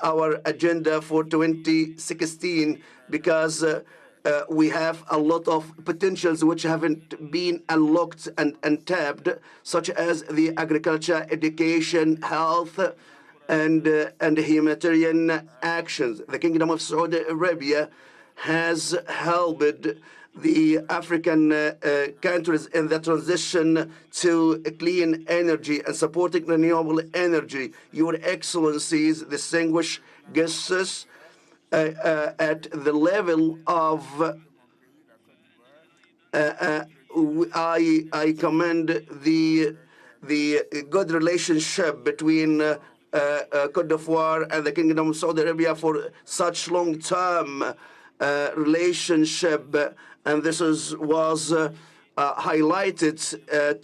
our agenda for 2016, because we have a lot of potentials which haven't been unlocked and tapped, such as the agriculture, education, health, and humanitarian actions. The Kingdom of Saudi Arabia has helped the African countries in the transition to clean energy and supporting renewable energy. Your Excellencies, distinguished guests, at the level of I commend the good relationship between Côte d'Ivoire and the Kingdom of Saudi Arabia for such long-term relationship, and this was highlighted at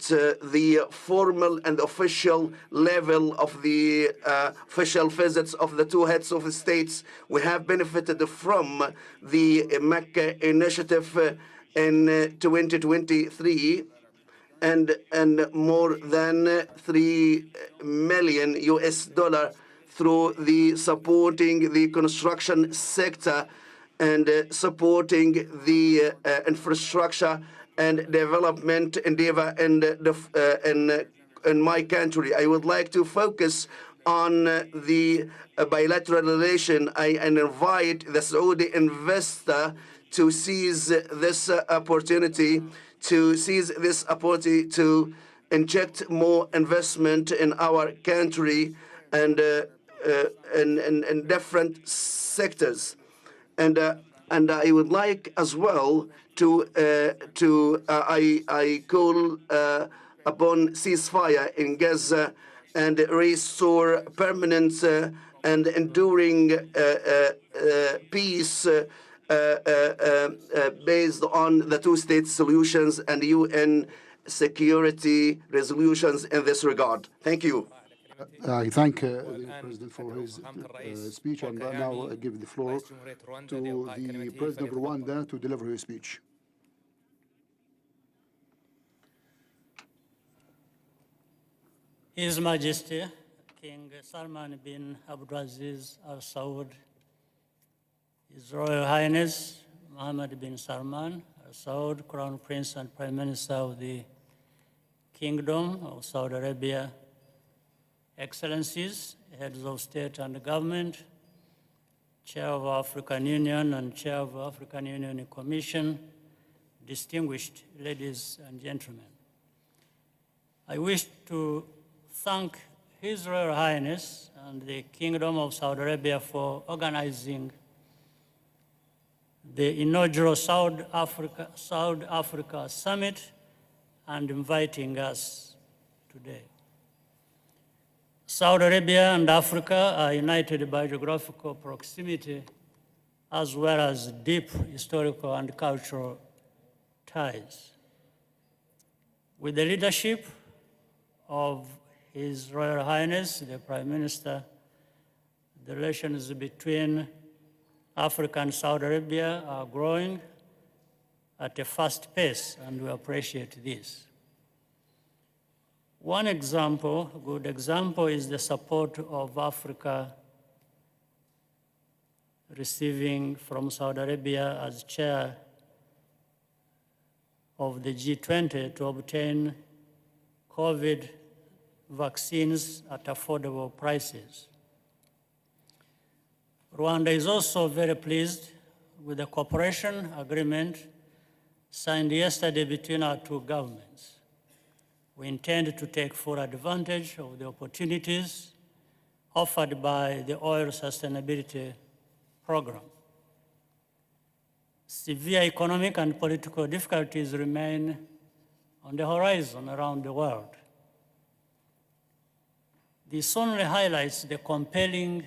the formal and official level of the official visits of the two heads of the states. We have benefited from the Mecca initiative in 2023, and more than $3 million through the supporting the construction sector and supporting the infrastructure and development endeavor in my country. I would like to focus on the bilateral relation. I invite the Saudi investor to seize this opportunity, to inject more investment in our country and in different sectors. And I would like as well I call upon ceasefire in Gaza and restore permanent and enduring peace based on the two-state solutions and UN security resolutions in this regard. Thank you. I thank the President for his speech, and now I give the floor to the President of Rwanda to deliver his speech. His Majesty King Salman bin Abdulaziz Al Saud, His Royal Highness Mohammed bin Salman Al Saud, Crown Prince and Prime Minister of the Kingdom of Saudi Arabia, Excellencies, Heads of State and Government, Chair of African Union and Chair of African Union Commission, distinguished ladies and gentlemen. I wish to thank His Royal Highness and the Kingdom of Saudi Arabia for organizing the inaugural South Africa Summit and inviting us today. Saudi Arabia and Africa are united by geographical proximity as well as deep historical and cultural ties. With the leadership of His Royal Highness, the Prime Minister, the relations between Africa and Saudi Arabia are growing at a fast pace, and we appreciate this. One example, a good example, is the support of Africa receiving from Saudi Arabia as chair of the G20 to obtain COVID vaccines at affordable prices. Rwanda is also very pleased with the cooperation agreement signed yesterday between our two governments. We intend to take full advantage of the opportunities offered by the Oil Sustainability Program. Severe economic and political difficulties remain on the horizon around the world. This only highlights the compelling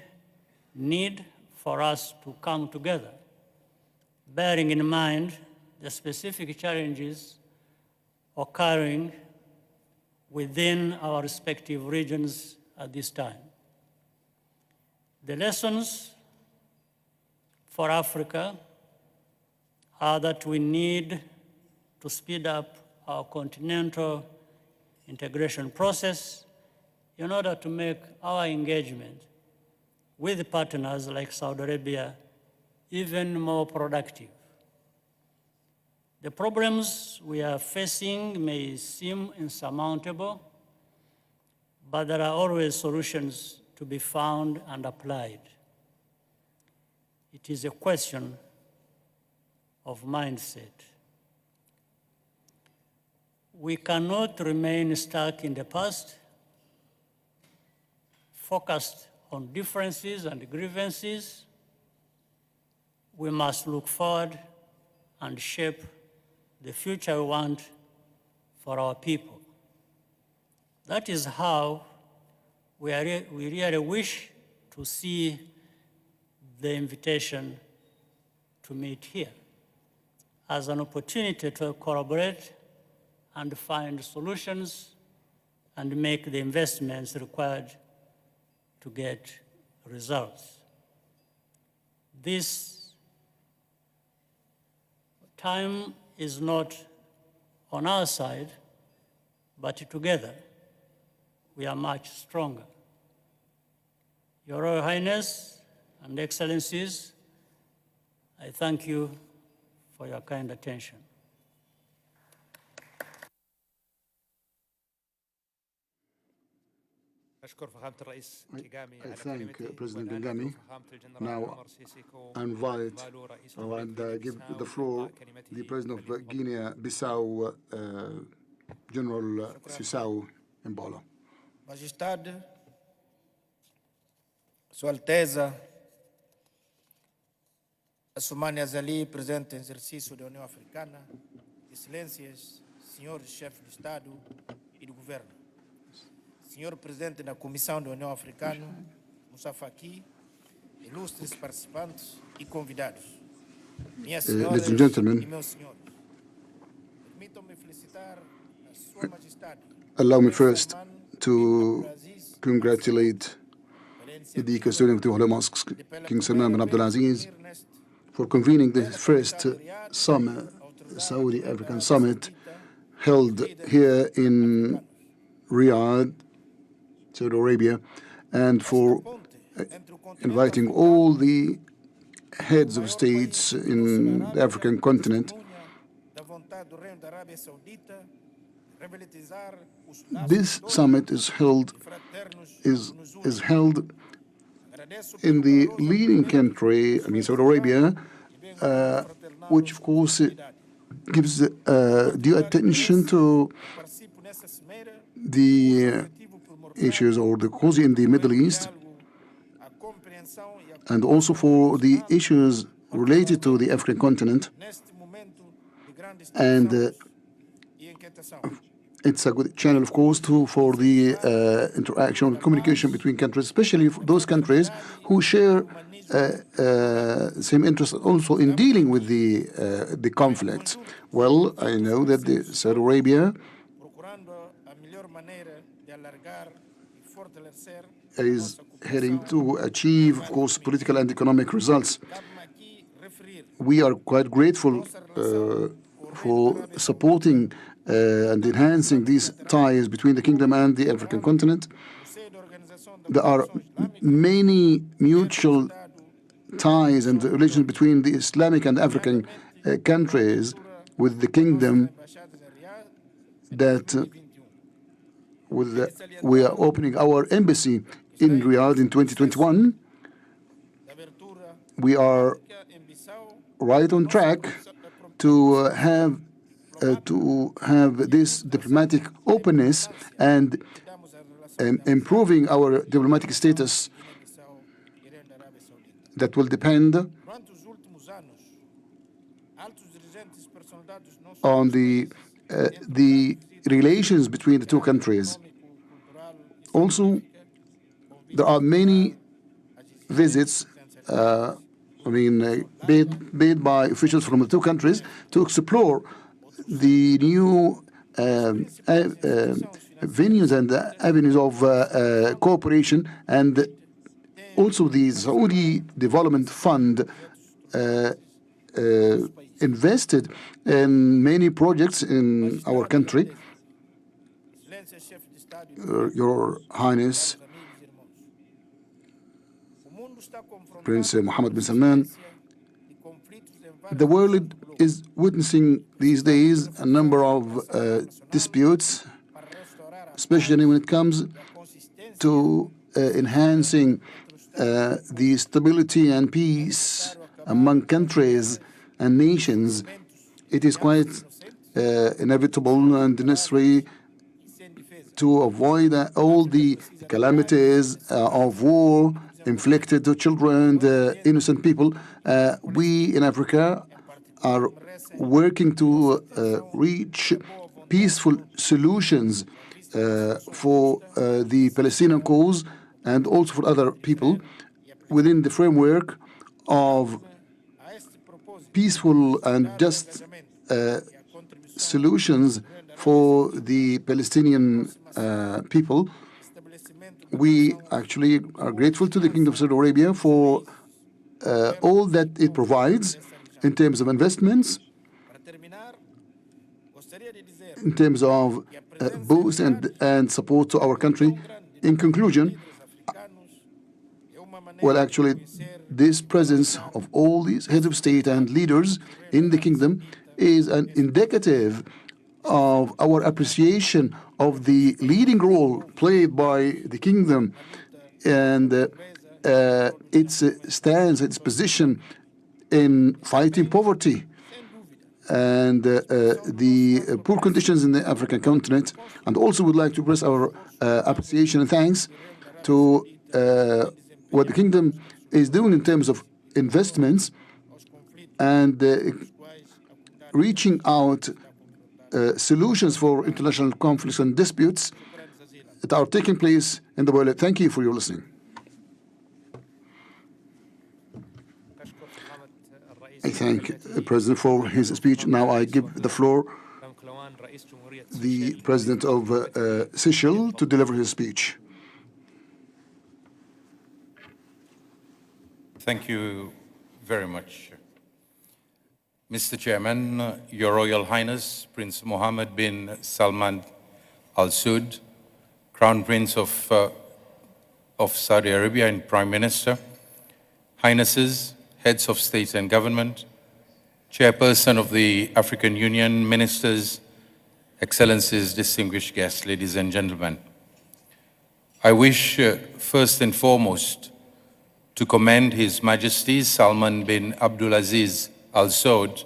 need for us to come together, bearing in mind the specific challenges occurring within our respective regions at this time. The lessons for Africa are that we need to speed up our continental integration process in order to make our engagement with partners like Saudi Arabia even more productive. The problems we are facing may seem insurmountable, but there are always solutions to be found and applied. It is a question of mindset. We cannot remain stuck in the past, focused on differences and grievances. We must look forward and shape the future we want for our people. That is how we really wish to see the invitation to meet here as an opportunity to collaborate and find solutions and make the investments required to get results. This time is not on our side, but together we are much stronger. Your Royal Highness and Excellencies, I thank you for your kind attention. I thank President Kagame. Now I invite and give the floor to the President of Guinea-Bissau, General Sissau Embolo. Majestade, Sua Alteza, Assoumani Azali, Presidente em exercício da União Africana, Excelências, Senhores Chefes de Estado e do Governo, Senhor Presidente da Comissão da União Africana, Moussa Faki, ilustres participantes e convidados, minhas senhoras Ladies and gentlemen, e meus senhores, permitam-me felicitar a Sua Majestade. Allow me first to congratulate the custodian of the Holy Mosques, King Salman bin Abdulaziz, for convening the first summit, Saudi African Summit, held here in Riyadh, Saudi Arabia, and for inviting all the heads of states in the African continent. This summit is held in the leading country, Saudi Arabia, which of course gives due attention to the issues or the cause in the Middle East, and also for the issues related to the African continent. And it's a good channel, of course, for the interaction and communication between countries, especially for those countries who share same interest also in dealing with the conflicts. Well, I know that Saudi Arabia is heading to achieve, of course, political and economic results. We are quite grateful for supporting and enhancing these ties between the kingdom and the African continent. There are many mutual ties and relations between the Islamic and African countries with the kingdom that we are opening our embassy in Riyadh in 2021. We are right on track to have this diplomatic openness, and improving our diplomatic status that will depend on the relations between the two countries. Also, there are many visits made by officials from the two countries to explore the new venues and avenues of cooperation, and also the Saudi Development Fund invested in many projects in our country. Your Highness, Prince Mohammed bin Salman, the world is witnessing these days a number of disputes, especially when it comes to enhancing the stability and peace among countries and nations. It is quite inevitable and necessary to avoid all the calamities of war inflicted to children and innocent people. We in Africa are working to reach peaceful solutions for the Palestinian cause and also for other people within the framework of peaceful and just solutions for the Palestinian people. We actually are grateful to the Kingdom of Saudi Arabia for all that it provides in terms of investments, in terms of boost and support to our country. In conclusion, well, actually, this presence of all these heads of state and leaders in the kingdom is an indicative of our appreciation of the leading role played by the kingdom and its stance, its position in fighting poverty and the poor conditions in the African continent. And also would like to express our appreciation and thanks to what the kingdom is doing in terms of investments and reaching out solutions for international conflicts and disputes that are taking place in the world. Thank you for your listening. I thank the President for his speech. Now I give the floor the President of Seychelles to deliver his speech. Thank you very much. Mr. Chairman, Your Royal Highness, Prince Mohammed bin Salman Al Saud, Crown Prince of Saudi Arabia and Prime Minister, Highnesses, Heads of State and Government, Chairperson of the African Union, Ministers, Excellencies, distinguished guests, ladies and gentlemen. I wish first and foremost to commend His Majesty Salman bin Abdulaziz Al Saud,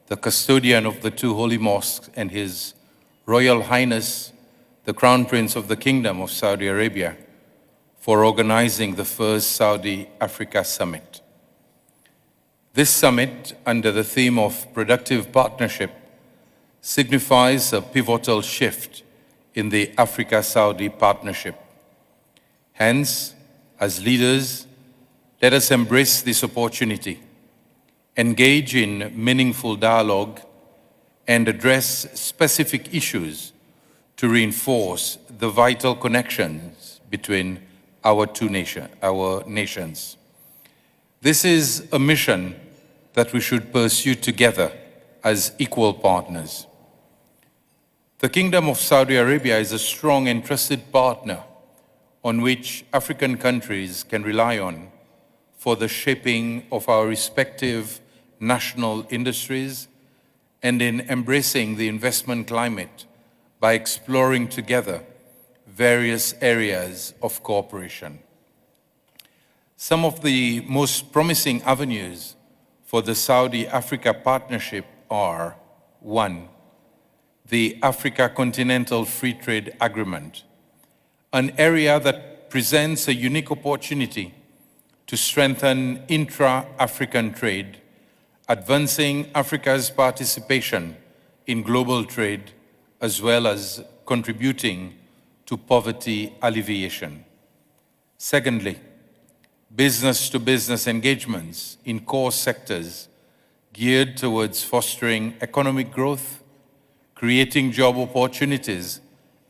the custodian of the two holy mosques, and His Royal Highness, the Crown Prince of the Kingdom of Saudi Arabia, for organizing the first Saudi-Africa Summit. This summit, under the theme of productive partnership, signifies a pivotal shift in the Africa-Saudi partnership. Hence, as leaders, let us embrace this opportunity, engage in meaningful dialogue, and address specific issues to reinforce the vital connections between our nations. This is a mission that we should pursue together as equal partners. The Kingdom of Saudi Arabia is a strong and trusted partner on which African countries can rely on for the shaping of our respective national industries and in embracing the investment climate by exploring together various areas of cooperation. Some of the most promising avenues for the Saudi-Africa partnership are: 1, the Africa Continental Free Trade Agreement, an area that presents a unique opportunity to strengthen intra-African trade, advancing Africa's participation in global trade, as well as contributing to poverty alleviation. Secondly, business-to-business engagements in core sectors geared towards fostering economic growth, creating job opportunities,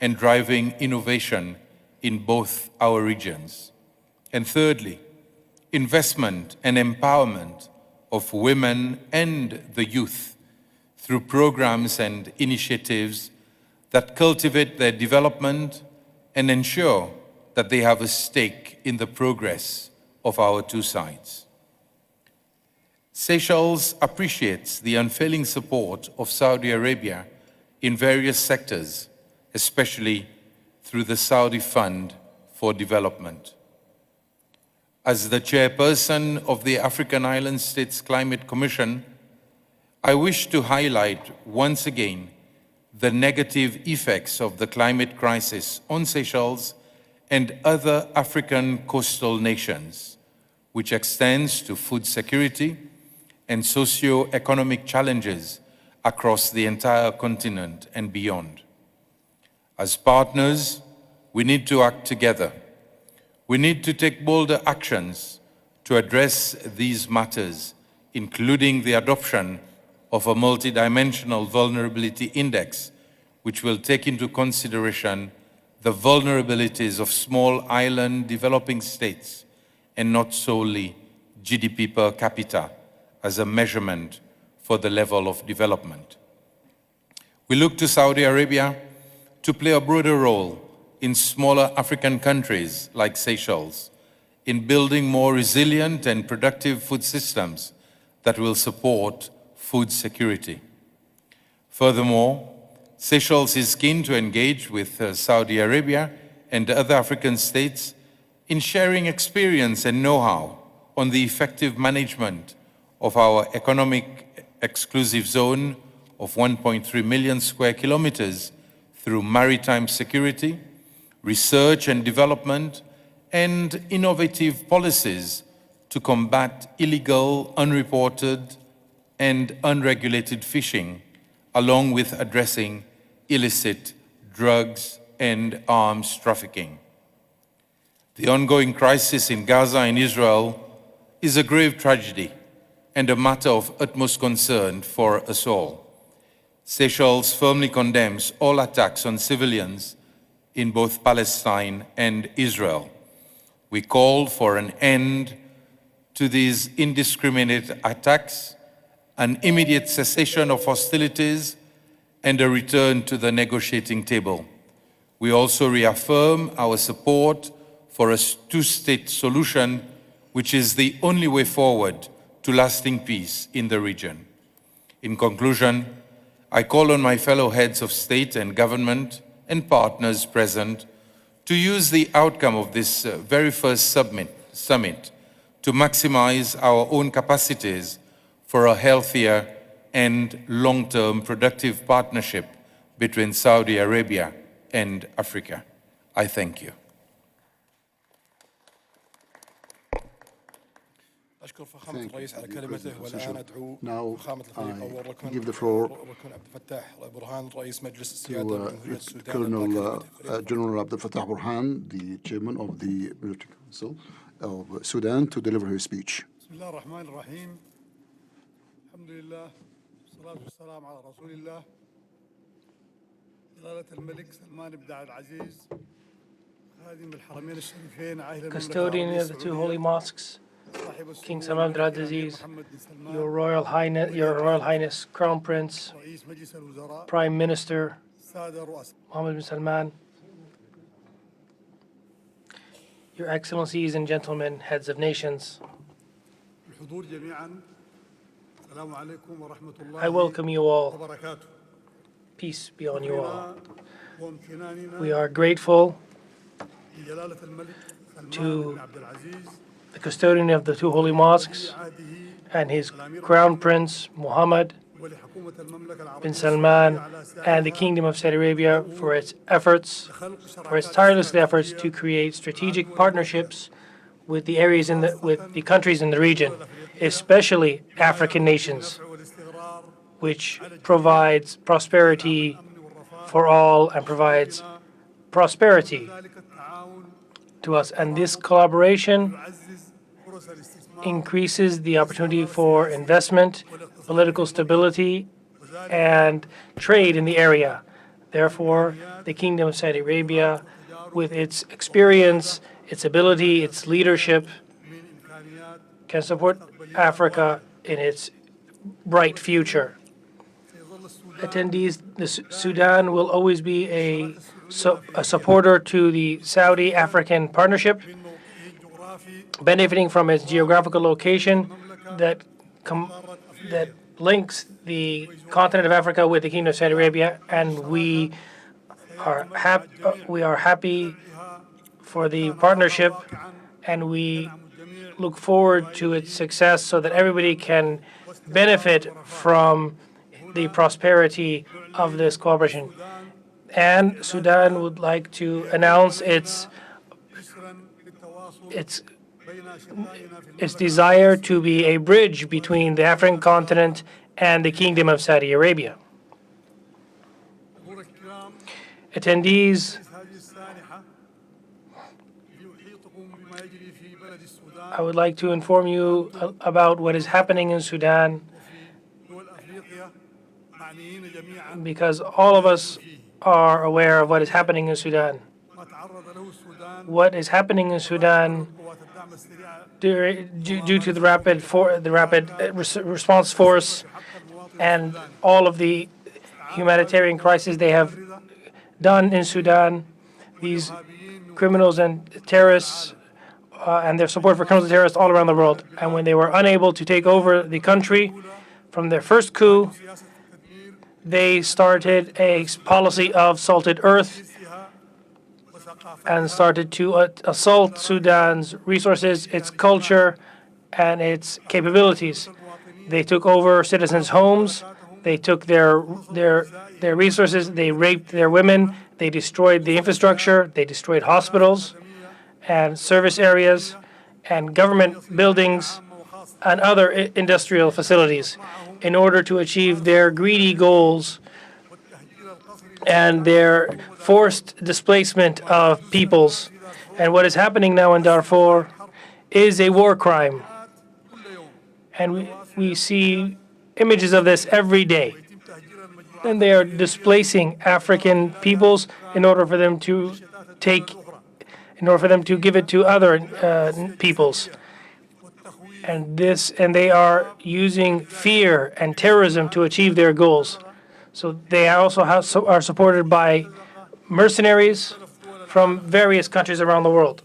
and driving innovation in both our regions. And thirdly, investment and empowerment of women and the youth through programs and initiatives that cultivate their development and ensure that they have a stake in the progress of our two sides. Seychelles appreciates the unfailing support of Saudi Arabia in various sectors, especially through the Saudi Fund for Development. As the chairperson of the African Island States Climate Commission, I wish to highlight once again the negative effects of the climate crisis on Seychelles and other African coastal nations, which extends to food security and socio-economic challenges across the entire continent and beyond. As partners, we need to act together. We need to take bolder actions to address these matters, including the adoption of a multidimensional vulnerability index, which will take into consideration the vulnerabilities of small island developing states and not solely GDP per capita as a measurement for the level of development. We look to Saudi Arabia to play a broader role in smaller African countries like Seychelles in building more resilient and productive food systems that will support food security. Furthermore, Seychelles is keen to engage with Saudi Arabia and other African states in sharing experience and know-how on the effective management of our economic exclusive zone of 1.3 million square kilometers through maritime security, research and development, and innovative policies to combat illegal, unreported, and unregulated fishing, along with addressing illicit drugs and arms trafficking. The ongoing crisis in Gaza and Israel is a grave tragedy and a matter of utmost concern for us all. Seychelles firmly condemns all attacks on civilians in both Palestine and Israel. We call for an end to these indiscriminate attacks, an immediate cessation of hostilities, and a return to the negotiating table. We also reaffirm our support for a two-state solution, which is the only way forward to lasting peace in the region. In conclusion, I call on my fellow heads of state and government and partners present to use the outcome of this very first summit to maximize our own capacities for a healthier and long-term productive partnership between Saudi Arabia and Africa. I thank you. Thank you. Now I give the floor to Colonel General Abdel Fattah Burhan, the chairman of the Military Council of Sudan, to deliver his speech. Custodian of the two holy mosques, King Salman bin Abdul Aziz, Your Royal Highness, Crown Prince, Prime Minister Mohammed bin Salman, Your Excellencies and gentlemen, heads of nations, I welcome you all. Peace be on you all. We are grateful to the custodian of the two holy mosques and his Crown Prince Mohammed bin Salman and the Kingdom of Saudi Arabia for its tireless efforts to create strategic partnerships with the countries in the region, especially African nations, which provides prosperity for all and provides prosperity to us. And this collaboration increases the opportunity for investment, political stability, and trade in the area. Therefore, the Kingdom of Saudi Arabia, with its experience, its ability, its leadership, can support Africa in its bright future. Attendees, the Sudan will always be a supporter to the Saudi-African partnership, benefiting from its geographical location that links the continent of Africa with the Kingdom of Saudi Arabia, and we are happy for the partnership, and we look forward to its success so that everybody can benefit from the prosperity of this cooperation. And Sudan would like to announce its desire to be a bridge between the African continent and the Kingdom of Saudi Arabia. Attendees, I would like to inform you about what is happening in Sudan, because all of us are aware of what is happening in Sudan. What is happening in Sudan due to the rapid response force and all of the humanitarian crises they have done in Sudan, these criminals and terrorists and their support for criminals and terrorists all around the world. And when they were unable to take over the country from their first coup, they started a policy of salted earth and started to assault Sudan's resources, its culture, and its capabilities. They took over citizens' homes. They took their resources. They raped their women. They destroyed the infrastructure. They destroyed hospitals and service areas and government buildings and other industrial facilities in order to achieve their greedy goals and their forced displacement of peoples. And what is happening now in Darfur is a war crime. And we see images of this every day. And they are displacing African peoples in order for them to give it to other peoples. And they are using fear and terrorism to achieve their goals. So they also are supported by mercenaries from various countries around the world.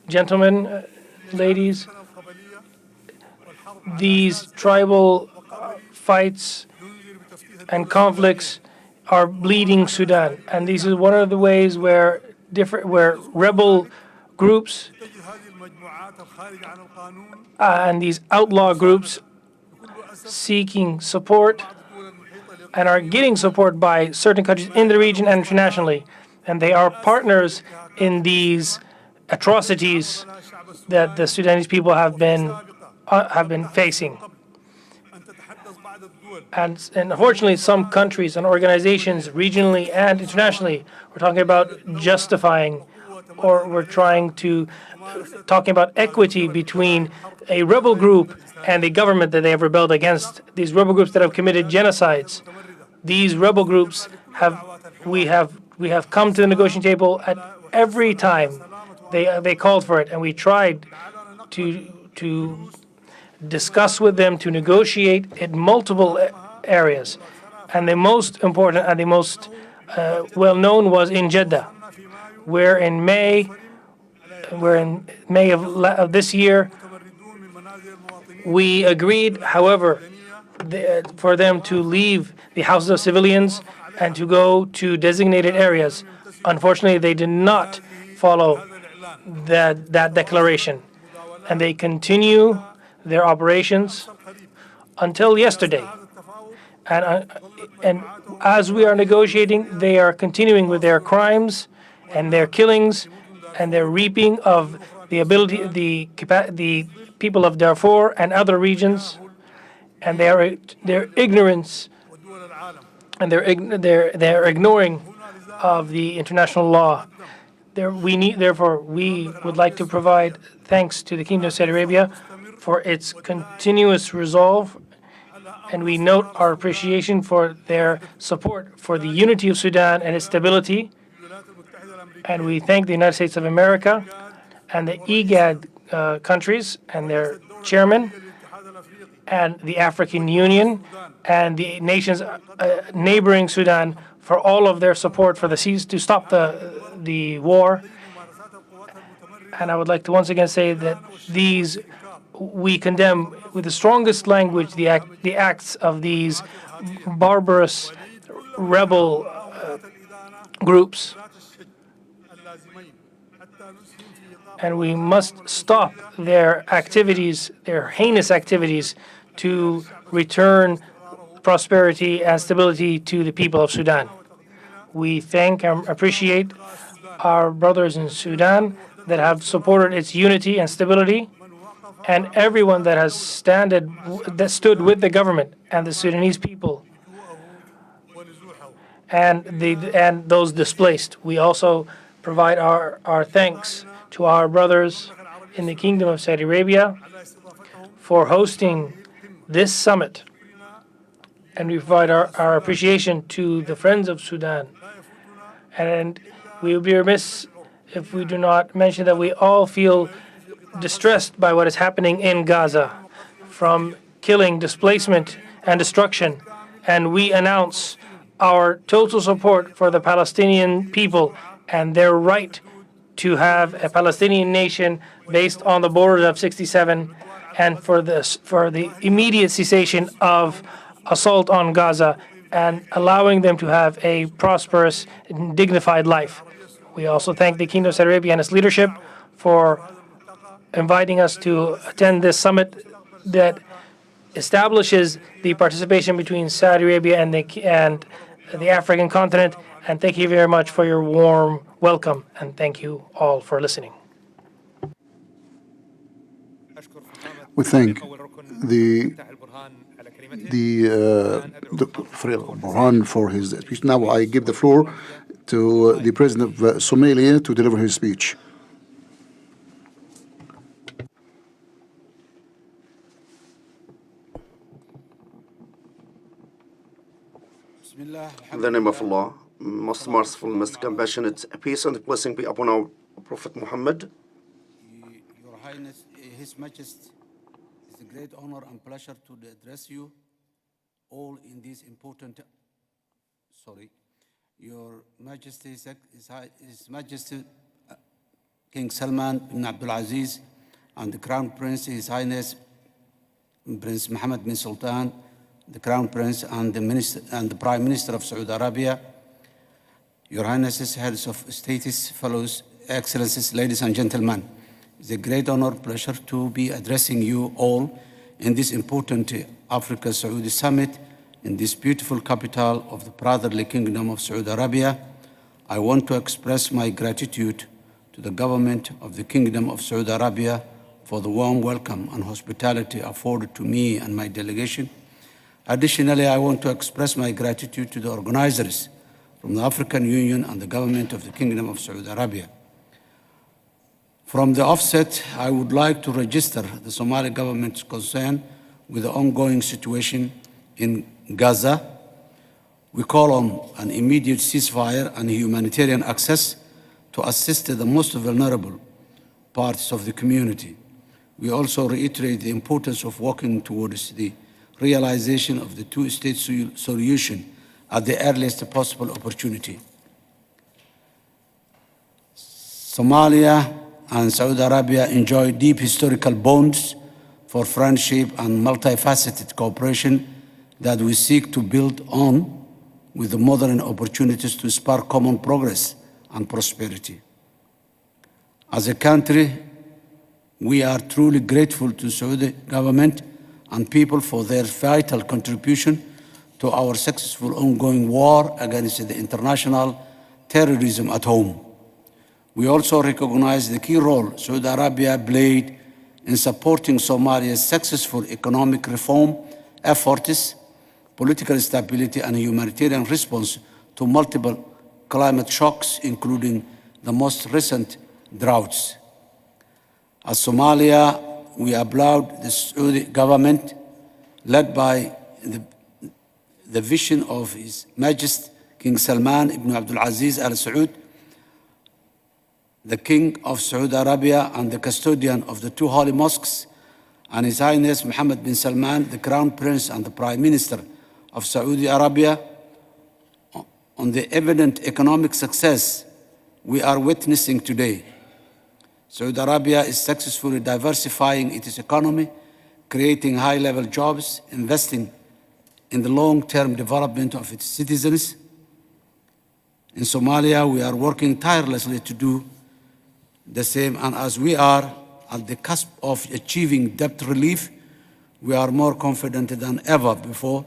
Gentlemen, ladies, these tribal fights and conflicts are bleeding Sudan, and this is one of the ways where rebel groups and these outlaw groups seeking support and are getting support by certain countries in the region and internationally, and they are partners in these atrocities that the Sudanese people have been facing. And unfortunately, some countries and organizations, regionally and internationally, we're talking about justifying, or we're talking about equity between a rebel group and the government that they have rebelled against. These rebel groups that have committed genocides. These rebel groups we have come to the negotiating table at every time they called for it, and we tried to discuss with them, to negotiate in multiple areas. And the most important and the most well-known was in Jeddah, where in May of this year, we agreed, however, for them to leave the houses of civilians and to go to designated areas. Unfortunately, they did not follow that declaration, and they continue their operations until yesterday. And as we are negotiating, they are continuing with their crimes and their killings and their reaping of the people of Darfur and other regions, and their ignorance and their ignoring of the international law. Therefore, we would like to provide thanks to the Kingdom of Saudi Arabia for its continuous resolve, and we note our appreciation for their support for the unity of Sudan and its stability. And we thank the United States of America and the IGAD countries and their chairman, and the African Union and the nations neighboring Sudan for all of their support for the cease to stop the war. And I would like to once again say that we condemn with the strongest language the acts of these barbarous rebel groups. And we must stop their activities, their heinous activities, to return prosperity and stability to the people of Sudan. We thank and appreciate our brothers in Sudan that have supported its unity and stability, and everyone that has stood with the government and the Sudanese people and those displaced. We also provide our thanks to our brothers in the Kingdom of Saudi Arabia for hosting this summit, and we provide our appreciation to the Friends of Sudan. And we would be remiss if we do not mention that we all feel distressed by what is happening in Gaza, from killing, displacement, and destruction. And we announce our total support for the Palestinian people and their right to have a Palestinian nation based on the borders of '67, and for the immediate cessation of assault on Gaza and allowing them to have a prosperous and dignified life. We also thank the Kingdom of Saudi Arabia and its leadership for inviting us to attend this summit that establishes the participation between Saudi Arabia and the African continent. And thank you very much for your warm welcome, and thank you all for listening. We thank the Burhan for his speech. Now I give the floor to the President of Somalia to deliver his speech. In the name of Allah, most merciful, most compassionate, peace and blessing be upon our Prophet Muhammad. Your Highness, His Majesty, it's a great honor and pleasure to address you all in this important. Your Majesty, His Majesty King Salman bin Abdul Aziz and the Crown Prince, His Highness Prince Mohammed bin Sultan, the Crown Prince and the Prime Minister of Saudi Arabia, Your Highnesses, Heads of States, fellows, Excellencies, ladies and gentlemen. It's a great honor, pleasure to be addressing you all in this important Africa-Saudi Summit in this beautiful capital of the brotherly Kingdom of Saudi Arabia. I want to express my gratitude to the government of the Kingdom of Saudi Arabia for the warm welcome and hospitality afforded to me and my delegation. Additionally, I want to express my gratitude to the organizers from the African Union and the government of the Kingdom of Saudi Arabia. From the offset, I would like to register the Somali government's concern with the ongoing situation in Gaza. We call on an immediate ceasefire and humanitarian access to assist the most vulnerable parts of the community. We also reiterate the importance of working towards the realization of the two-state solution at the earliest possible opportunity. Somalia and Saudi Arabia enjoy deep historical bonds for friendship and multifaceted cooperation that we seek to build on with the modern opportunities to spark common progress and prosperity. As a country We are truly grateful to Saudi government and people for their vital contribution to our successful ongoing war against the international terrorism at home. We also recognize the key role Saudi Arabia played in supporting Somalia's successful economic reform efforts, political stability, and humanitarian response to multiple climate shocks, including the most recent droughts. As Somalia, we applaud the Saudi government, led by the vision of His Majesty King Salman ibn Abdul Aziz Al Saud, the King of Saudi Arabia and the custodian of the two holy mosques, and His Highness Mohammed bin Salman, the Crown Prince and the Prime Minister of Saudi Arabia, on the evident economic success we are witnessing today. Saudi Arabia is successfully diversifying its economy, creating high-level jobs, investing in the long-term development of its citizens. In Somalia, we are working tirelessly to do the same, and as we are at the cusp of achieving debt relief, we are more confident than ever before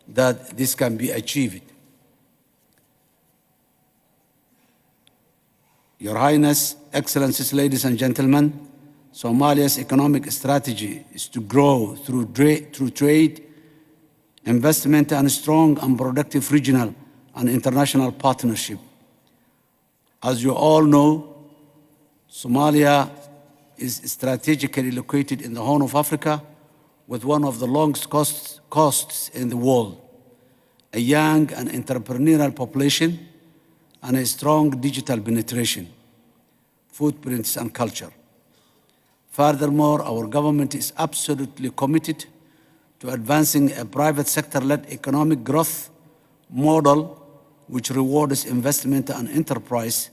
that this can be achieved. Your Highness, Excellencies, ladies and gentlemen, Somalia's economic strategy is to grow through trade, investment, and strong and productive regional and international partnership. As you all know, Somalia is strategically located in the Horn of Africa with one of the longest coasts in the world, a young and entrepreneurial population, and a strong digital penetration, footprints, and culture. Furthermore, our government is absolutely committed to advancing a private sector-led economic growth model which rewards investment and enterprise,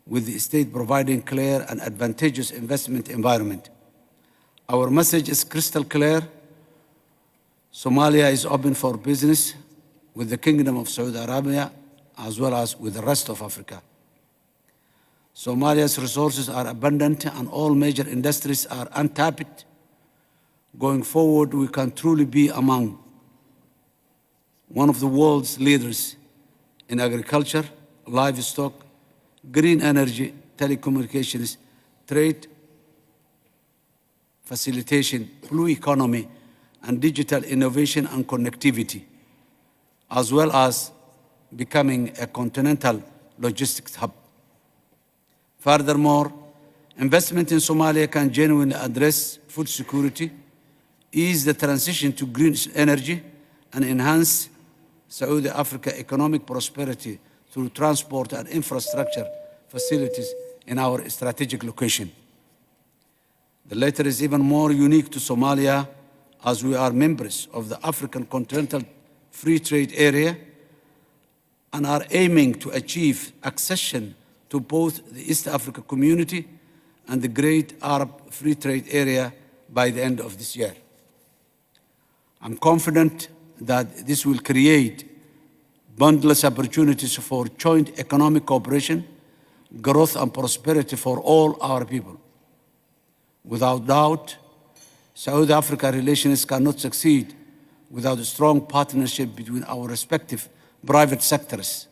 with the state providing clear and advantageous investment environment. Our message is crystal clear. Somalia is open for business with the Kingdom of Saudi Arabia as well as with the rest of Africa. Somalia's resources are abundant and all major industries are untapped. Going forward, we can truly be among one of the world's leaders in agriculture, livestock, green energy, telecommunications, trade, facilitation, blue economy, and digital innovation and connectivity, as well as becoming a continental logistics hub. Furthermore, investment in Somalia can genuinely address food security, ease the transition to green energy, and enhance Saudi Africa economic prosperity through transport and infrastructure facilities in our strategic location. The latter is even more unique to Somalia as we are members of the African Continental Free Trade Area and are aiming to achieve accession to both the East Africa Community and the Great Arab Free Trade Area by the end of this year. I'm confident that this will create boundless opportunities for joint economic cooperation, growth, and prosperity for all our people. Without doubt, Saudi-Africa relations cannot succeed without a strong partnership between our respective private sectors.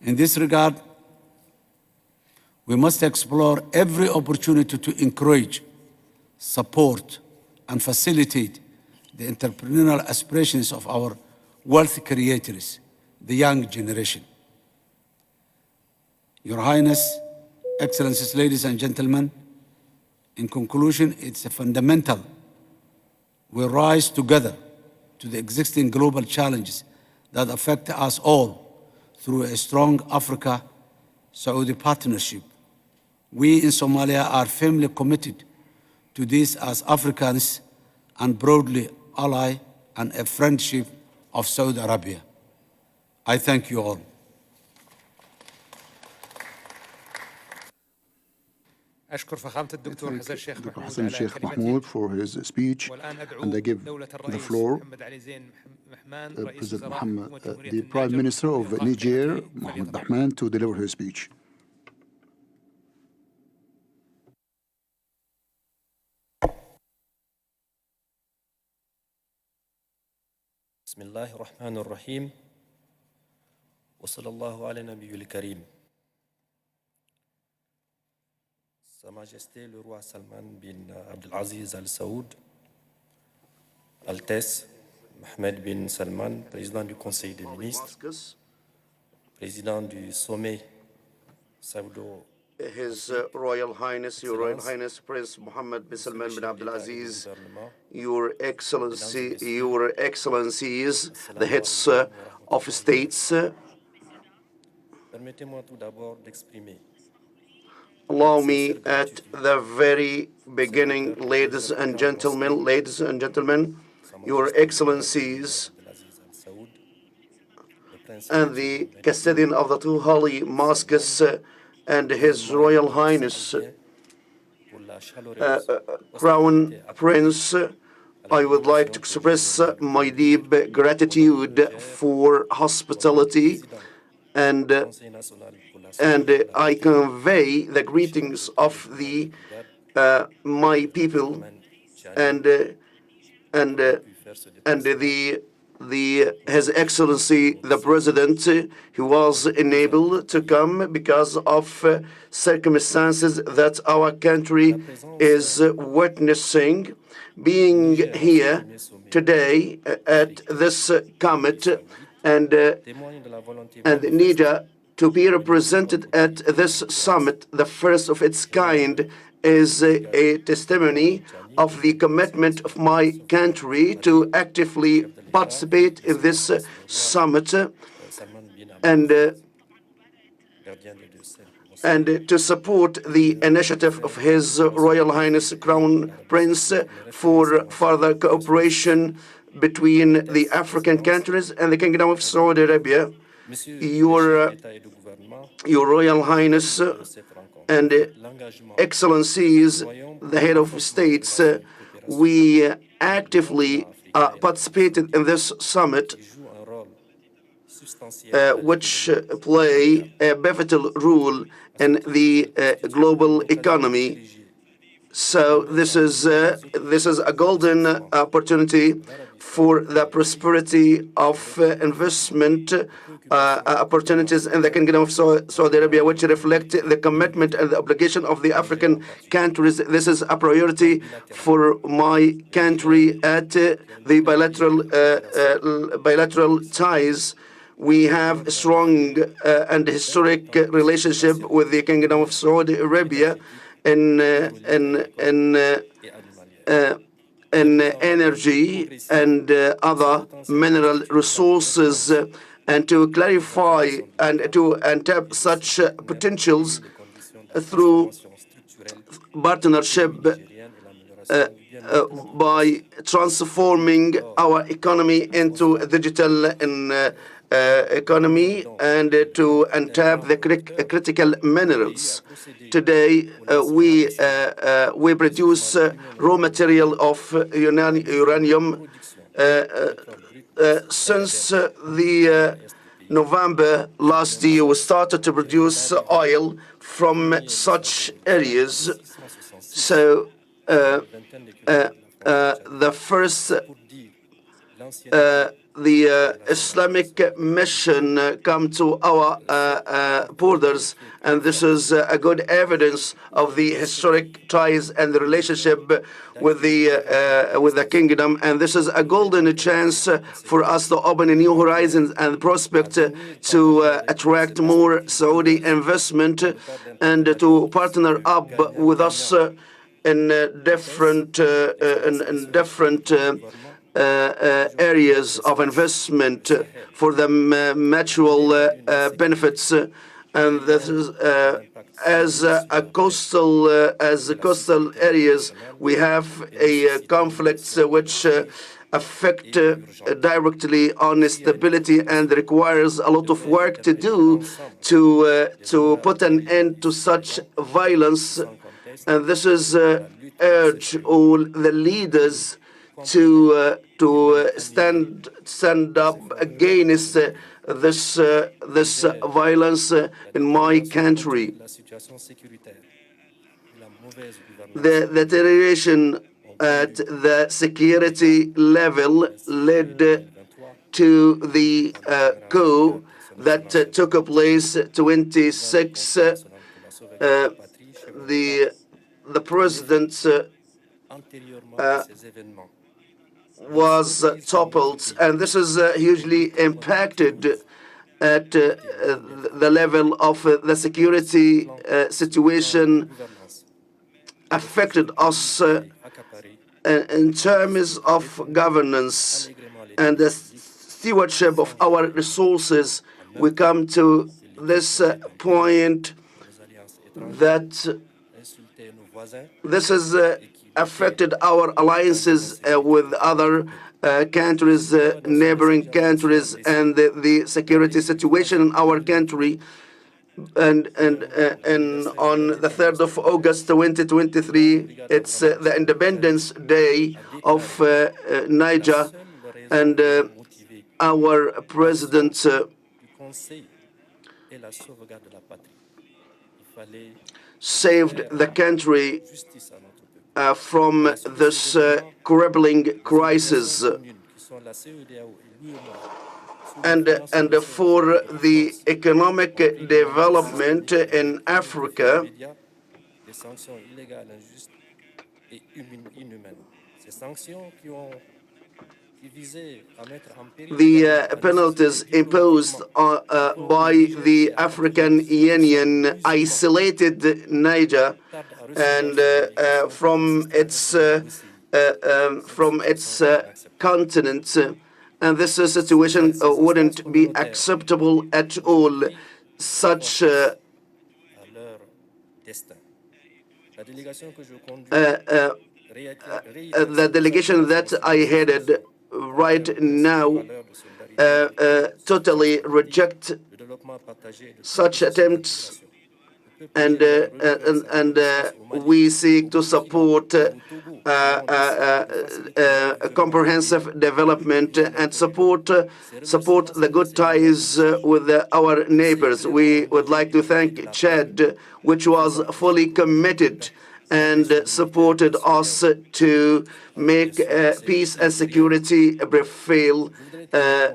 In this regard, we must explore every opportunity to encourage, support, and facilitate the entrepreneurial aspirations of our wealth creators, the young generation. Your Highness, Excellencies, ladies and gentlemen, in conclusion, it's fundamental we rise together to the existing global challenges that affect us all through a strong Africa-Saudi partnership. We in Somalia are firmly committed to this as Africans and broadly ally and a friendship of Saudi Arabia. I thank you all. أشكر فخامة الدكتور حسن الشيخ Dr. محمود Hassan على Sheikh كلمته. Mahmoud for his speech, والآن أدعو and I give دولة the الرئيس floor محمد علي زين محمان رئيس President وزراء Mohammed, حكومة جمهورية the Prime النيجر Minister of لإلقاء Niger, كلمته. Mohammed فليتفضل. Bahman, to deliver his speech. بسم الله الرحمن الرحيم وصلى الله على النبي الكريم. Sa Majesté le roi Salman bin Abdelaziz Al Saoud, Altesse Mohammed bin Salman, président du Conseil des ministres, président du sommet saoudo. His Royal Highness, Your Royal Highness Prince Mohammed bin Salman bin Abdelaziz, Your Excellency, Your Excellencies, the heads of states. Permettez-moi tout d'abord d'exprimer Allow me at the very beginning, ladies and gentlemen, Your Excellencies, and the custodian of the two holy mosques, and His Royal Highness, Crown Prince, I would like to express my deep gratitude for hospitality, and I convey the greetings of my people and His Excellency the President, who was enabled to come because of circumstances that our country is witnessing. Being here today at this summit and Niger to be represented at this summit, the first of its kind, is a testimony of the commitment of my country to actively participate in this summit and to support the initiative of His Royal Highness Crown Prince for further cooperation between the African countries and the Kingdom of Saudi Arabia. Your Royal Highness and Excellencies, the head of states, we actively participated in this summit, which play a pivotal role in the global economy. So this is a golden opportunity for the prosperity of investment opportunities in the Kingdom of Saudi Arabia, which reflect the commitment and the obligation of the African countries. This is a priority for my country at the bilateral ties. We have a strong and historic relationship with the Kingdom of Saudi Arabia in energy and other mineral resources, and to clarify and to tap such potentials through partnership by transforming our economy into a digital economy and to untap the critical minerals. Today, we produce raw material of uranium. Since the November last year, we started to produce oil from such areas. So the first the Islamic mission come to our borders, and this is a good evidence of the historic ties and the relationship with the kingdom. And this is a golden chance for us to open a new horizons and prospect to attract more Saudi investment and to partner up with us in different areas of investment for the mutual benefits, and this is as coastal areas we have a conflicts which affect directly on stability and requires a lot of work to do to put an end to such violence. And this is urge all the leaders to stand up against this violence in my country. The deterioration at the security level led to the coup that took place 26. The president was toppled, and this is hugely impacted at the level of the security situation, affected us in terms of governance and the stewardship of our resources. We come to this point that this has affected our alliances with other countries, neighboring countries, and the security situation in our country. And on the 3rd of August 2023, it's the Independence Day of Niger, and our president saved the country from this crippling crisis. And for the economic development in Africa, the penalties imposed by the African Union isolated Niger and from its continent, and this situation wouldn't be acceptable at all. Such the delegation that I headed right now totally reject such attempts, and we seek to support comprehensive development and support the good ties with our neighbors. We would like to thank Chad, which was fully committed and supported us to make peace and security prevail. And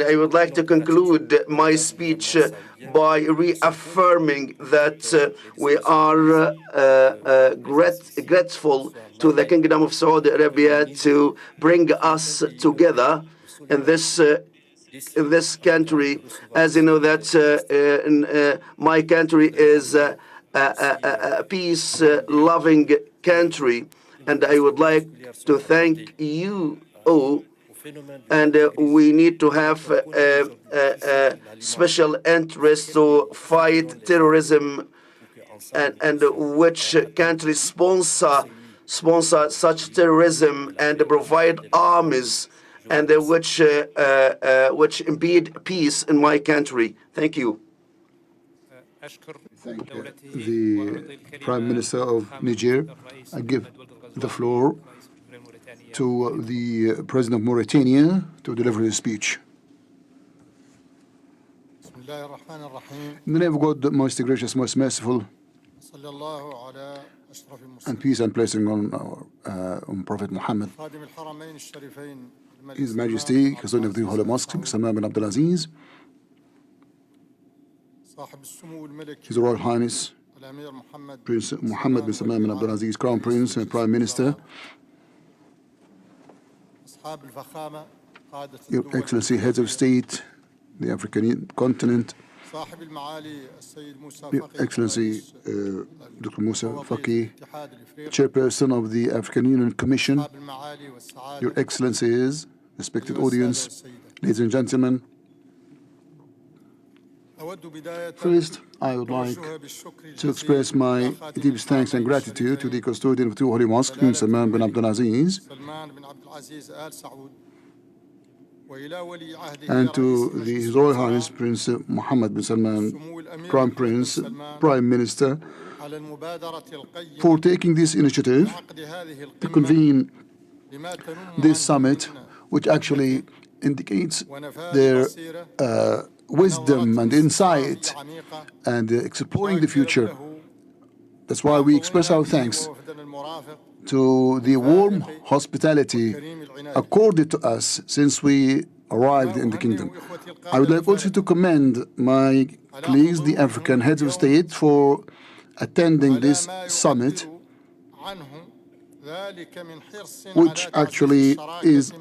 I would like to conclude my speech by reaffirming that we are grateful to the Kingdom of Saudi Arabia to bring us together in this country. As you know, that my country is a peace-loving country, and I would like to thank you all. And we need to have special interest to fight terrorism, and which countries sponsor such terrorism and provide armies, and which impede peace in my country. Thank you. Thank the Prime Minister of Niger. I give the floor to the President of Mauritania to deliver his speech. In the name of God, most gracious, most merciful, and peace and blessing on our Prophet Muhammad, His Majesty, Custodian of the Holy Mosque, Salman bin Abdulaziz, His Royal Highness, Prince Mohammed bin Salman bin Abdulaziz, Crown Prince and Prime Minister, Your Excellency, Heads of State, the African continent, Your Excellency Dr. Moussa Faki, Chairperson of the African Union Commission, Your Excellencies, respected audience, ladies and gentlemen. First, I would like to express my deepest thanks and gratitude to the custodian of two holy mosques, King Salman bin Abdulaziz, and to His Royal Highness Prince Mohammed bin Salman, Crown Prince, Prime Minister, for taking this initiative to convene this summit, which actually indicates their wisdom and insight and exploring the future. That's why we express our thanks. to the warm hospitality accorded to us since we arrived in the kingdom. I would like also to commend my colleagues, the African heads of state, for attending this summit, which actually is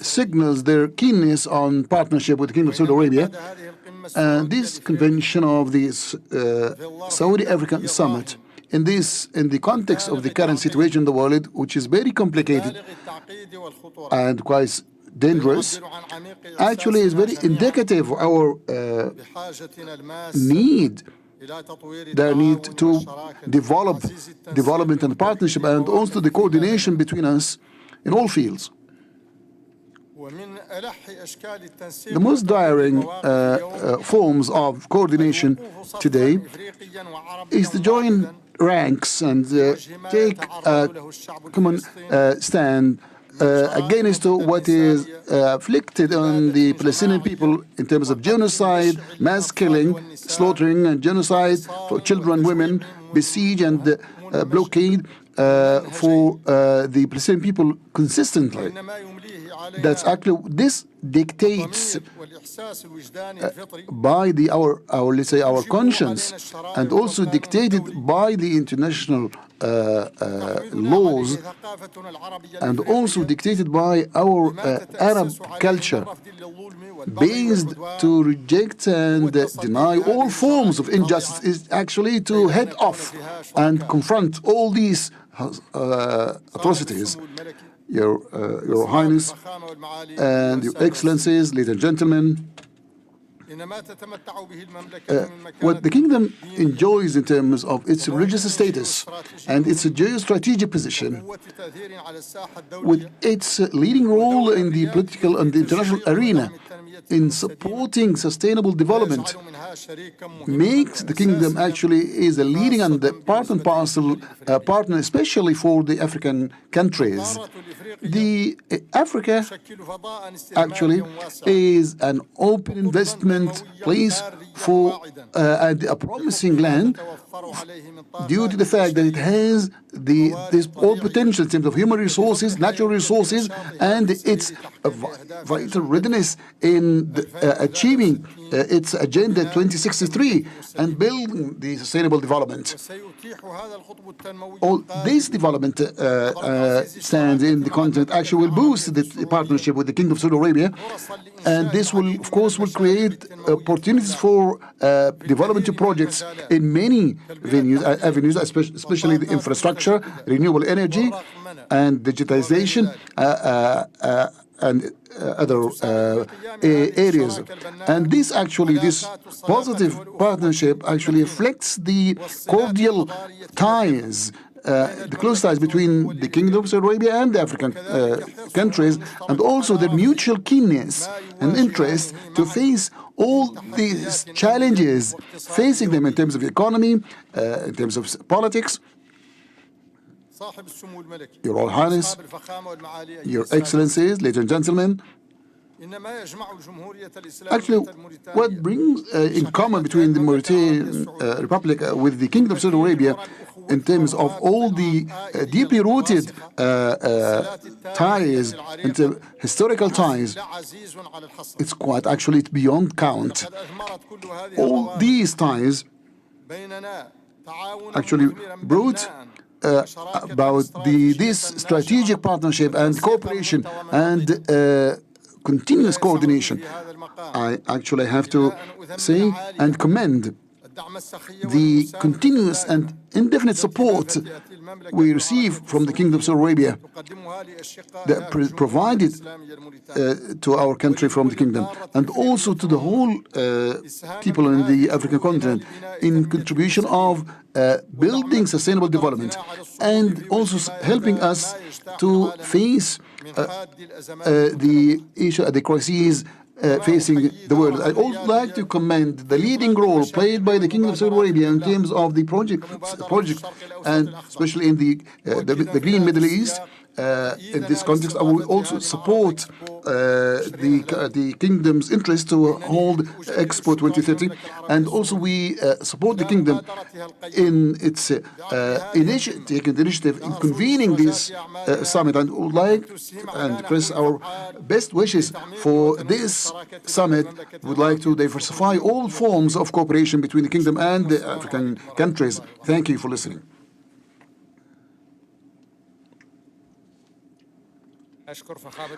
signals their keenness on partnership with the Kingdom of Saudi Arabia. This convention of this Saudi African summit, in the context of the current situation in the world, which is very complicated and quite dangerous, actually is very indicative of our need to development and partnership, and also the coordination between us in all fields. The most daring forms of coordination today is to join ranks and take a common stand against what is afflicted on the Palestinian people in terms of genocide, mass killing, slaughtering and genocide for children, women, besiege and blockade for the Palestinian people consistently. That's actually, this dictates by our conscience, and also dictated by the international laws, and also dictated by our Arab culture, based to reject and deny all forms of injustice, is actually to head off and confront all these atrocities. Your Highness and Your Excellencies, ladies and gentlemen, what the kingdom enjoys in terms of its religious status and its geostrategic position, with its leading role in the political and the international arena in supporting sustainable development, makes the kingdom actually is a leading and part and parcel partner, especially for the African countries. The Africa actually is an open investment place for a promising land, due to the fact that it has this all potential in terms of human resources, natural resources, and its vital readiness in achieving its Agenda 2063 and building the sustainable development. All this development stands in the context actually will boost the partnership with the Kingdom of Saudi Arabia, and this will, of course, will create opportunities for development projects in many avenues, especially the infrastructure, renewable energy, and digitization, and other areas. And this positive partnership actually reflects the cordial ties, the close ties between the Kingdom of Saudi Arabia and the African countries, and also the mutual keenness and interest to face all these challenges facing them in terms of economy, in terms of politics. Your Royal Highness, Your Excellencies, ladies and gentlemen, actually, what brings in common between the Mauritanian Republic with the Kingdom of Saudi Arabia in terms of all the deeply rooted ties, into historical ties, it's quite actually beyond count. All these ties actually brought about this strategic partnership and cooperation and continuous coordination. I actually have to say and commend the continuous and indefinite support we receive from the Kingdom of Saudi Arabia that provided to our country from the Kingdom, and also to the whole people in the African continent in contribution of building sustainable development, and also helping us to face the issue, the crises facing the world. I would like to commend the leading role played by the Kingdom of Saudi Arabia in terms of the project, and especially in the Green Middle East. In this context, I will also support the kingdom's interest to hold Expo 2030, and also we support the kingdom in its taking the initiative in convening this summit, and would like and express our best wishes for this summit. We would like to diversify all forms of cooperation between the kingdom and the African countries. Thank you for listening.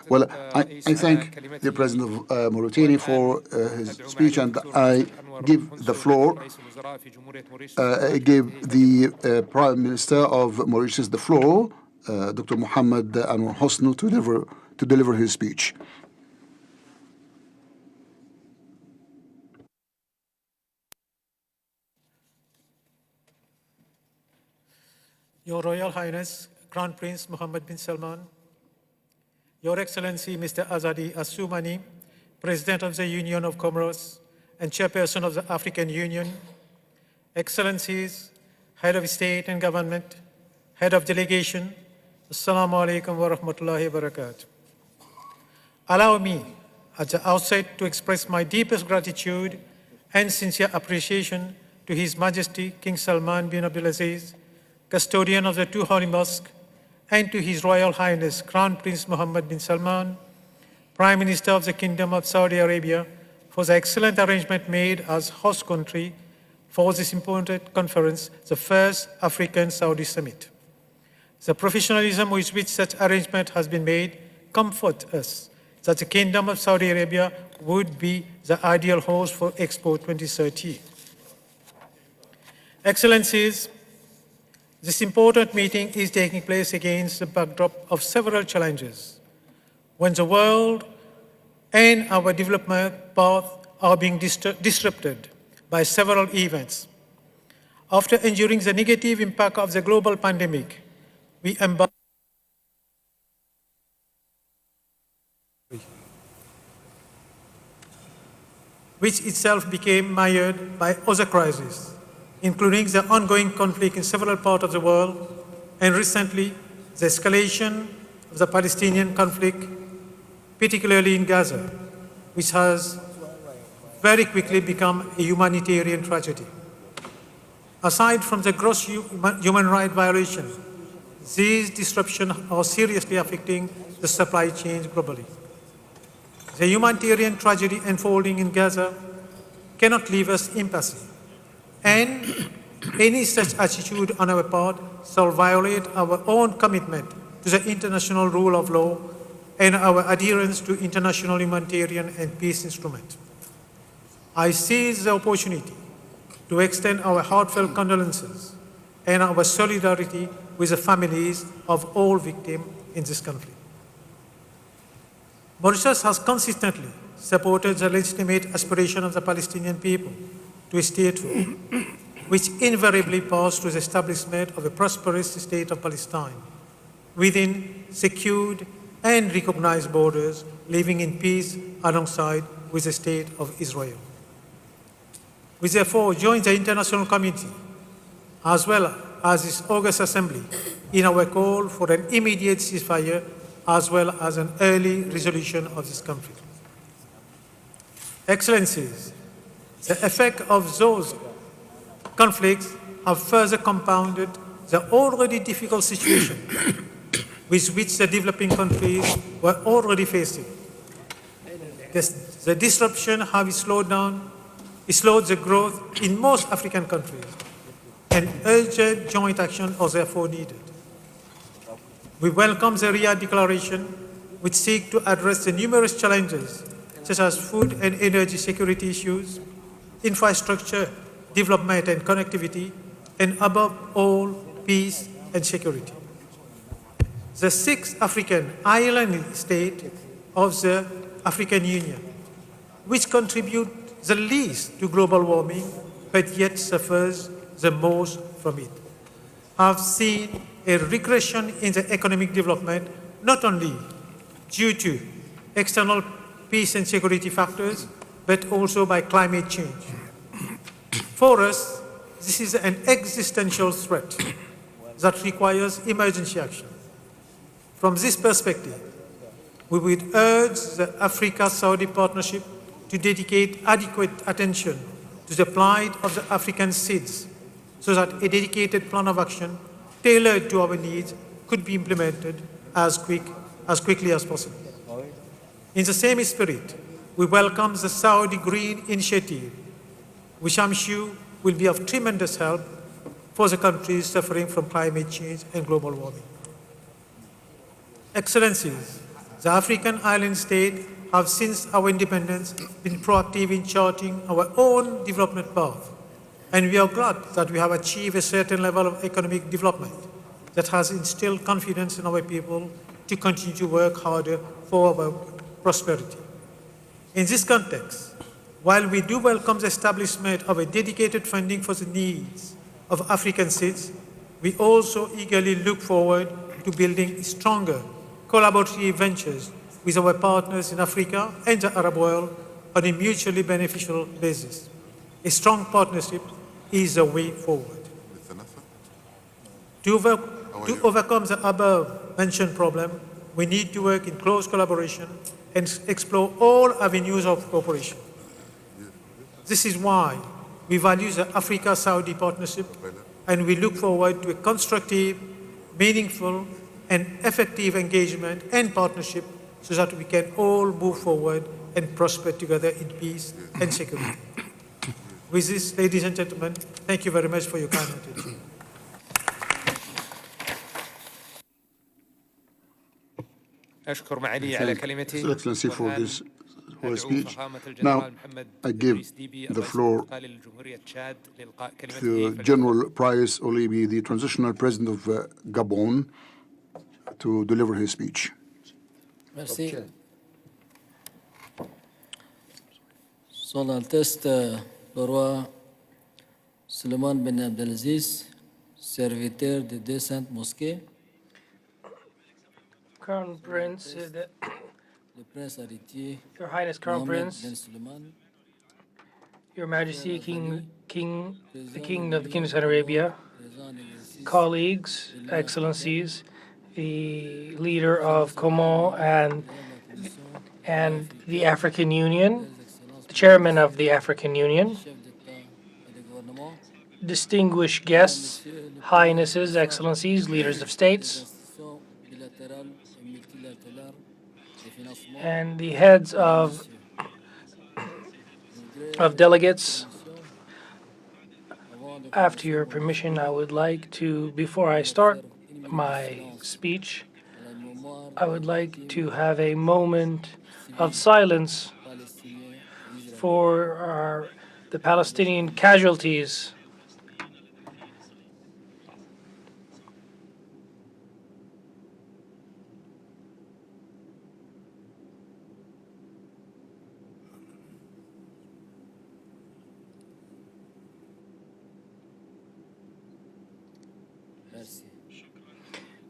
Well, I thank the President of Mauritania for his speech, and I give the floor, give the Prime Minister of Mauritius the floor, Dr. Mohammed Anwar Hosnu, to deliver his speech. Your Royal Highness, Crown Prince Mohammed bin Salman, Your Excellency Mr. Azadi Assoumani, President of the Union of Comoros and Chairperson of the African Union, Excellencies, Head of State and Government, Head of Delegation, Assalamu alaikum wa rahmatullahi wa barakatuh. Allow me at the outset to express my deepest gratitude and sincere appreciation to His Majesty King Salman bin Abdulaziz, custodian of the two holy mosques, and to His Royal Highness Crown Prince Mohammed bin Salman, Prime Minister of the Kingdom of Saudi Arabia, for the excellent arrangement made as host country for this important conference, the first African-Saudi Summit. The professionalism with which such arrangement has been made comforts us that the Kingdom of Saudi Arabia would be the ideal host for Expo 2030. Excellencies, this important meeting is taking place against the backdrop of several challenges, when the world and our development path are being disrupted by several events. After enduring the negative impact of the global pandemic, we embarked which itself became mired by other crises, including the ongoing conflict in several parts of the world, and recently, the escalation of the Palestinian conflict, particularly in Gaza, which has very quickly become a humanitarian tragedy. Aside from the gross human rights violations, these disruptions are seriously affecting the supply chains globally. The humanitarian tragedy unfolding in Gaza cannot leave us impassive, and any such attitude on our part shall violate our own commitment to the international rule of law and our adherence to international humanitarian and peace instruments. I seize the opportunity to extend our heartfelt condolences and our solidarity with the families of all victims in this conflict. Mauritius has consistently supported the legitimate aspiration of the Palestinian people to a statehood, which invariably pass to the establishment of a prosperous state of Palestine within secured and recognized borders, living in peace alongside with the state of Israel. We therefore join the international community as well as its August Assembly in our call for an immediate ceasefire as well as an early resolution of this conflict. Excellencies, the effect of those conflicts have further compounded the already difficult situation with which the developing countries were already facing. The disruption have slowed the growth in most African countries, and urgent joint action is therefore needed. We welcome the Riyadh Declaration, which seeks to address the numerous challenges such as food and energy security issues, infrastructure, development and connectivity, and above all, peace and security. The sixth African island state of the African Union, which contribute the least to global warming, but yet suffers the most from it, have seen a regression in the economic development, not only due to external peace and security factors, but also by climate change. For us, this is an existential threat that requires emergency action. From this perspective, We would urge the Africa-Saudi partnership to dedicate adequate attention to the plight of the African SIDS so that a dedicated plan of action tailored to our needs could be implemented as quickly as possible. In the same spirit, we welcome the Saudi Green Initiative, which I'm sure will be of tremendous help for the countries suffering from climate change and global warming. Excellencies, the African island states have since our independence been proactive in charting our own development path, and we are glad that we have achieved a certain level of economic development that has instilled confidence in our people to continue to work harder for our prosperity. In this context, while we do welcome the establishment of a dedicated funding for the needs of African SIDS, we also eagerly look forward to building stronger collaborative ventures with our partners in Africa and the Arab world on a mutually beneficial basis. A strong partnership is the way forward. To overcome the above-mentioned problem, we need to work in close collaboration and explore all avenues of cooperation. This is why we value the Africa-Saudi partnership, and we look forward to a constructive, meaningful, and effective engagement and partnership so that we can all move forward and prosper together in peace and security. With this, ladies and gentlemen, thank you very much for your kind attention. أشكر معالي على كلمته. His Excellency for his speech. Now, I give the floor to General Price Olibi, the Transitional President of Gabon, to deliver his speech. Merci. Son Altesse le roi Suleiman bin Abdelaziz, serviteur des deux saintes mosquées, Crown Prince, le prince héritier, Your Highness Crown Mohammed Prince, bin Suleiman, Your Majesty, the King of the Kingdom of Saudi Arabia, colleagues, excellencies, the leader of Comoros and the African Union, the chairman of the African Union, distinguished guests, highnesses, excellencies, leaders of states, and the heads of delegates. After your permission, I would like to, before I start my speech, I would like to have a moment of silence for the Palestinian casualties.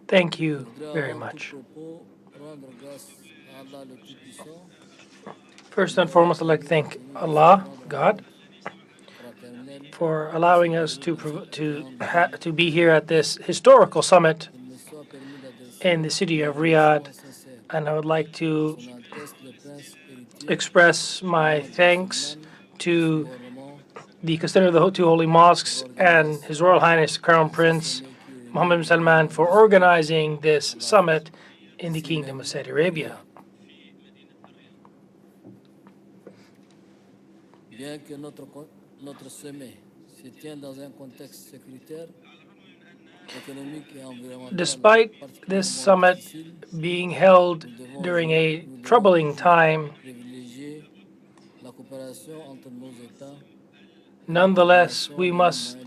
Thank you very much. First and foremost, I'd like to thank Allah, God, for allowing us to be here at this historical summit in the city of Riyadh, and I would like to express my thanks to the custodian of the two holy mosques and His Royal Highness Crown Prince Mohammed bin Salman for organizing this summit in the Kingdom of Saudi Arabia. bien que notre sommet se tient dans un contexte sécuritaire, économique et environnemental. Despite this summit being held during a troubling time, nonetheless, we must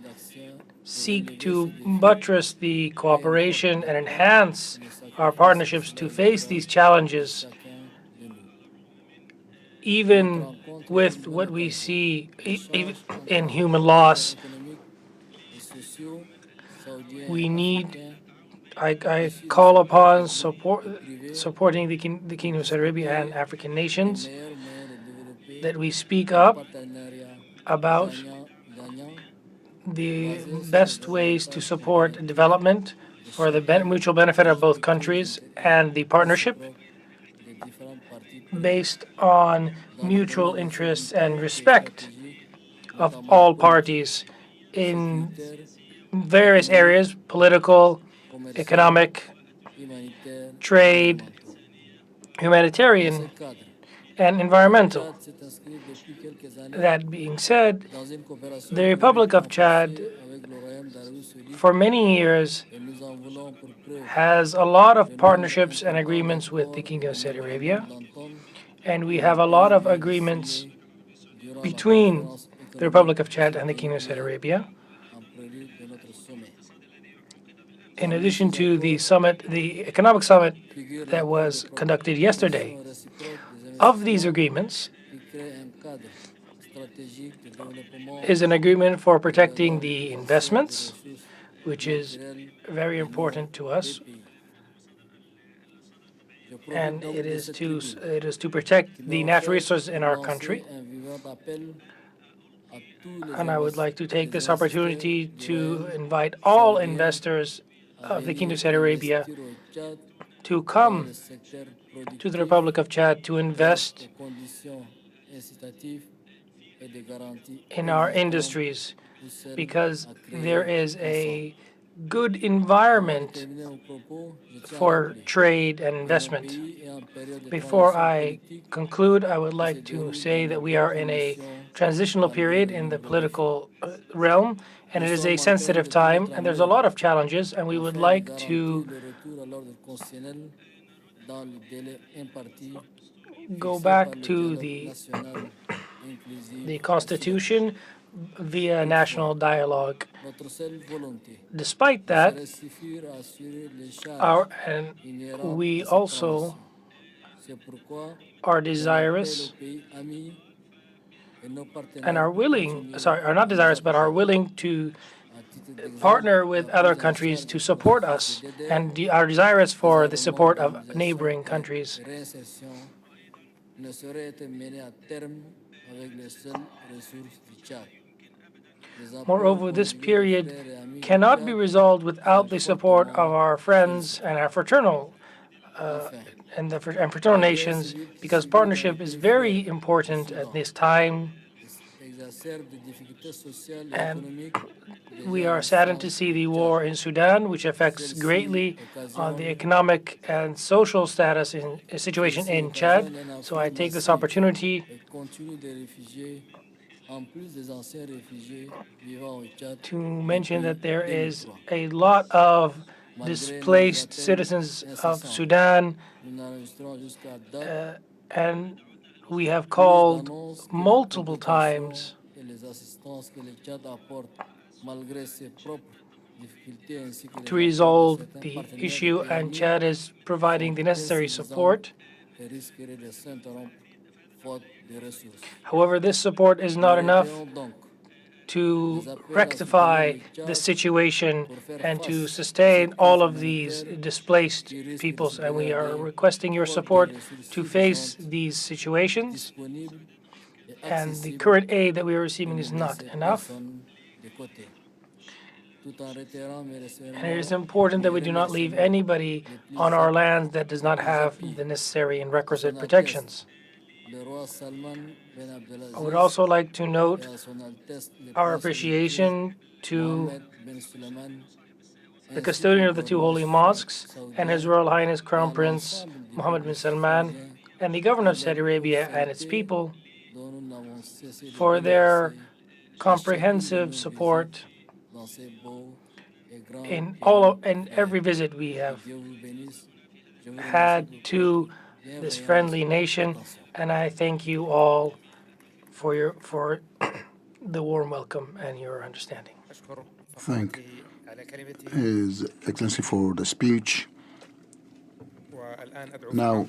seek to buttress the cooperation and enhance our partnerships to face these challenges, even with what we see in human loss. We need, I call upon supporting the Kingdom of Saudi Arabia and African nations, that we speak up about the best ways to support development for the mutual benefit of both countries and the partnership, based on mutual interests and respect of all parties in various areas: political, economic, trade, humanitarian, and environmental. That being said, the Republic of Chad, for many years, has a lot of partnerships and agreements with the Kingdom of Saudi Arabia, and we have a lot of agreements between the Republic of Chad and the Kingdom of Saudi Arabia. In addition to the summit, the economic summit that was conducted yesterday, of these agreements is an agreement for protecting the investments, which is very important to us, and it is to protect the natural resources in our country. And I would like to take this opportunity to invite all investors of the Kingdom of Saudi Arabia to come to the Republic of Chad to invest in our industries, because there is a good environment for trade and investment. Before I conclude, I would like to say that we are in a transitional period in the political realm, and it is a sensitive time, and there's a lot of challenges, and we would like to go back to the Constitution via national dialogue. Despite that, we also are desirous and are willing, are not desirous, but are willing to partner with other countries to support us, and are desirous for the support of neighboring countries. Moreover, this period cannot be resolved without the support of our friends and our fraternal fraternal nations, because partnership is very important at this time. And we are saddened to see the war in Sudan, which affects greatly on the economic and social status and situation in Chad. So I take this opportunity to mention that there is a lot of displaced citizens of Sudan, and we have called multiple times to resolve the issue, and Chad is providing the necessary support. However, this support is not enough to rectify the situation and to sustain all of these displaced peoples, and we are requesting your support to face these situations. And the current aid that we are receiving is not enough. And it is important that we do not leave anybody on our land that does not have the necessary and requisite protections. I would also like to note our appreciation to the custodian of the two holy mosques and His Royal Highness Crown Prince Mohammed bin Salman and the government of Saudi Arabia and its people for their comprehensive support in every visit we have had to this friendly nation, and I thank you all for the warm welcome and your understanding. Thank His Excellency for the speech. Now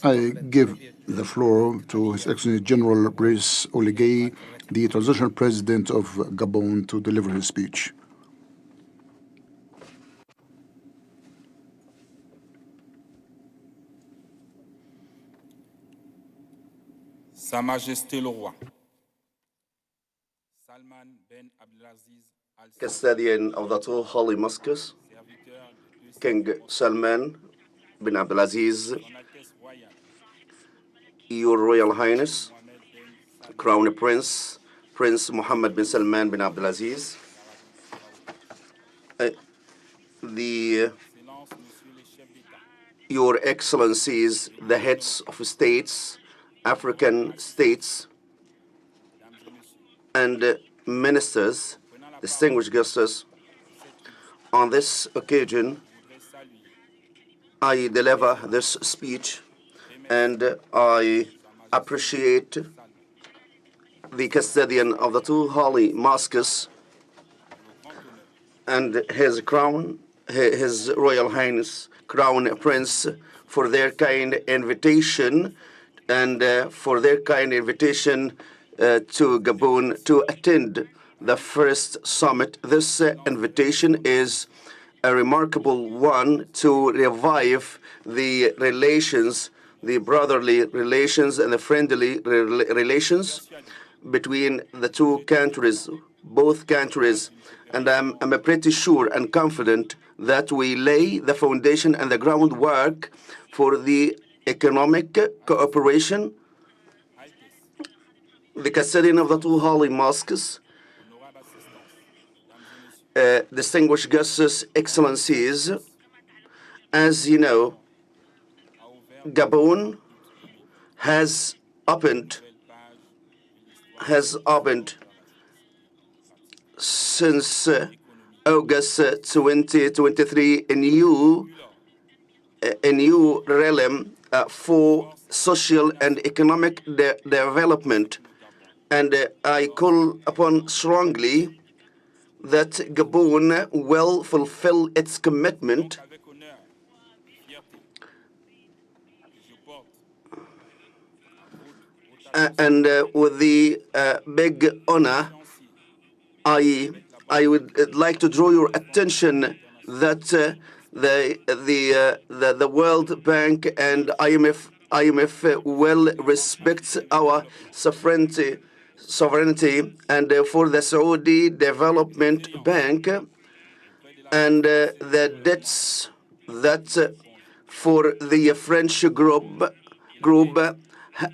I give the floor to His Excellency General Brice Oligui, the Transitional President of Gabon, to deliver his speech. Sa Majesté le Roi, Salman Ben Abdelaziz Custodian of the two holy mosques, King Salman bin Abdulaziz, Your Royal Highness, Crown Prince, Prince Mohammed bin Salman bin Abdulaziz, Your Excellencies, the heads of states, African states, and ministers, distinguished guests, on this occasion, I deliver this speech, and I appreciate the custodian of the two holy mosques and His Royal Highness Crown Prince for their kind invitation to Gabon to attend the first summit. This invitation is a remarkable one to revive the relations, the brotherly relations and the friendly relations between the two countries, both countries. And I'm pretty sure and confident that we lay the foundation and the groundwork for the economic cooperation. The custodian of the two holy mosques, distinguished guests, excellencies, as you know, Gabon has opened since August 2023 a new realm for social and economic development. And I call upon strongly that Gabon will fulfill its commitment and with the big honor, I would like to draw your attention that the World Bank and IMF will respect our sovereignty, and for the Saudi Development Bank and the debts that for the French group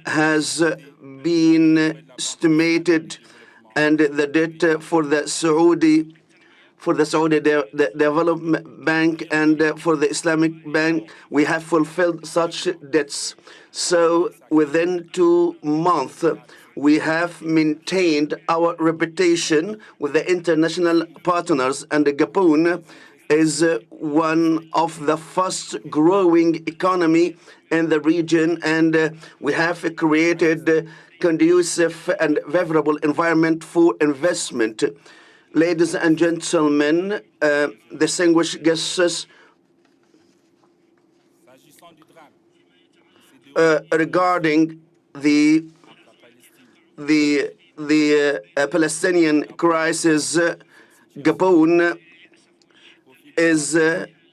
has been estimated, and the debt for the Saudi Development Bank and for the Islamic Bank, we have fulfilled such debts. So within 2 months, we have maintained our reputation with the international partners, and Gabon is one of the fast-growing economy in the region, and we have created conducive and favorable environment for investment. Ladies and gentlemen, distinguished guests, regarding the Palestinian crisis, Gabon is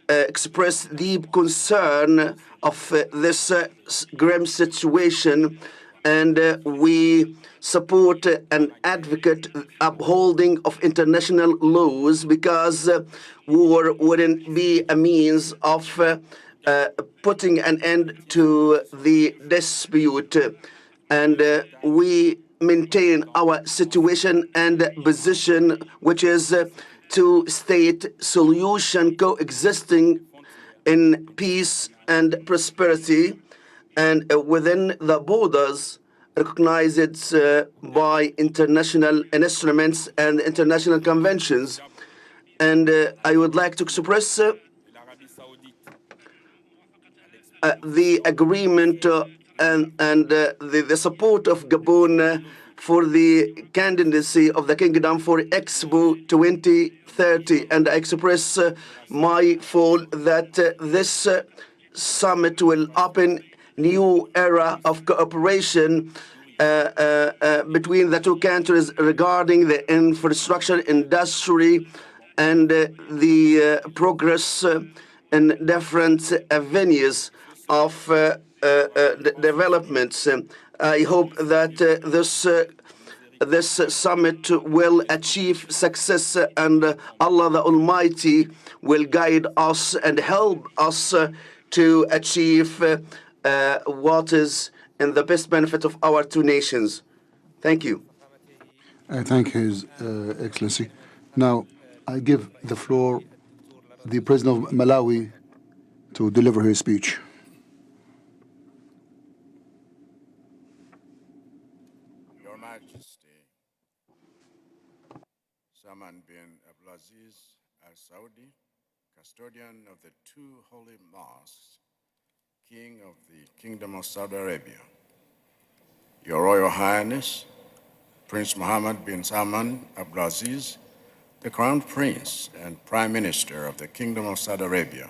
expressed deep concern of this grim situation, and we support and advocate upholding of international laws, because war wouldn't be a means of putting an end to the dispute. And we maintain our situation and position, which is two-state solution coexisting in peace and prosperity, and within the borders recognized by international instruments and international conventions. And I would like to express the agreement and the support of Gabon for the candidacy of the kingdom for Expo 2030. And I express my hope that this summit will open new era of cooperation between the two countries regarding the infrastructure, industry, and the progress in different venues of developments. I hope that this summit will achieve success, and Allah the Almighty will guide us and help us to achieve what is in the best benefit of our two nations. Thank you. I thank His Excellency. Now, I give the floor the President of Malawi to deliver his speech. Your Majesty, Salman bin Abdulaziz Al Saudi, custodian of the two holy mosques, King of the Kingdom of Saudi Arabia, Your Royal Highness, Prince Mohammed bin Salman Abdulaziz, the Crown Prince and Prime Minister of the Kingdom of Saudi Arabia,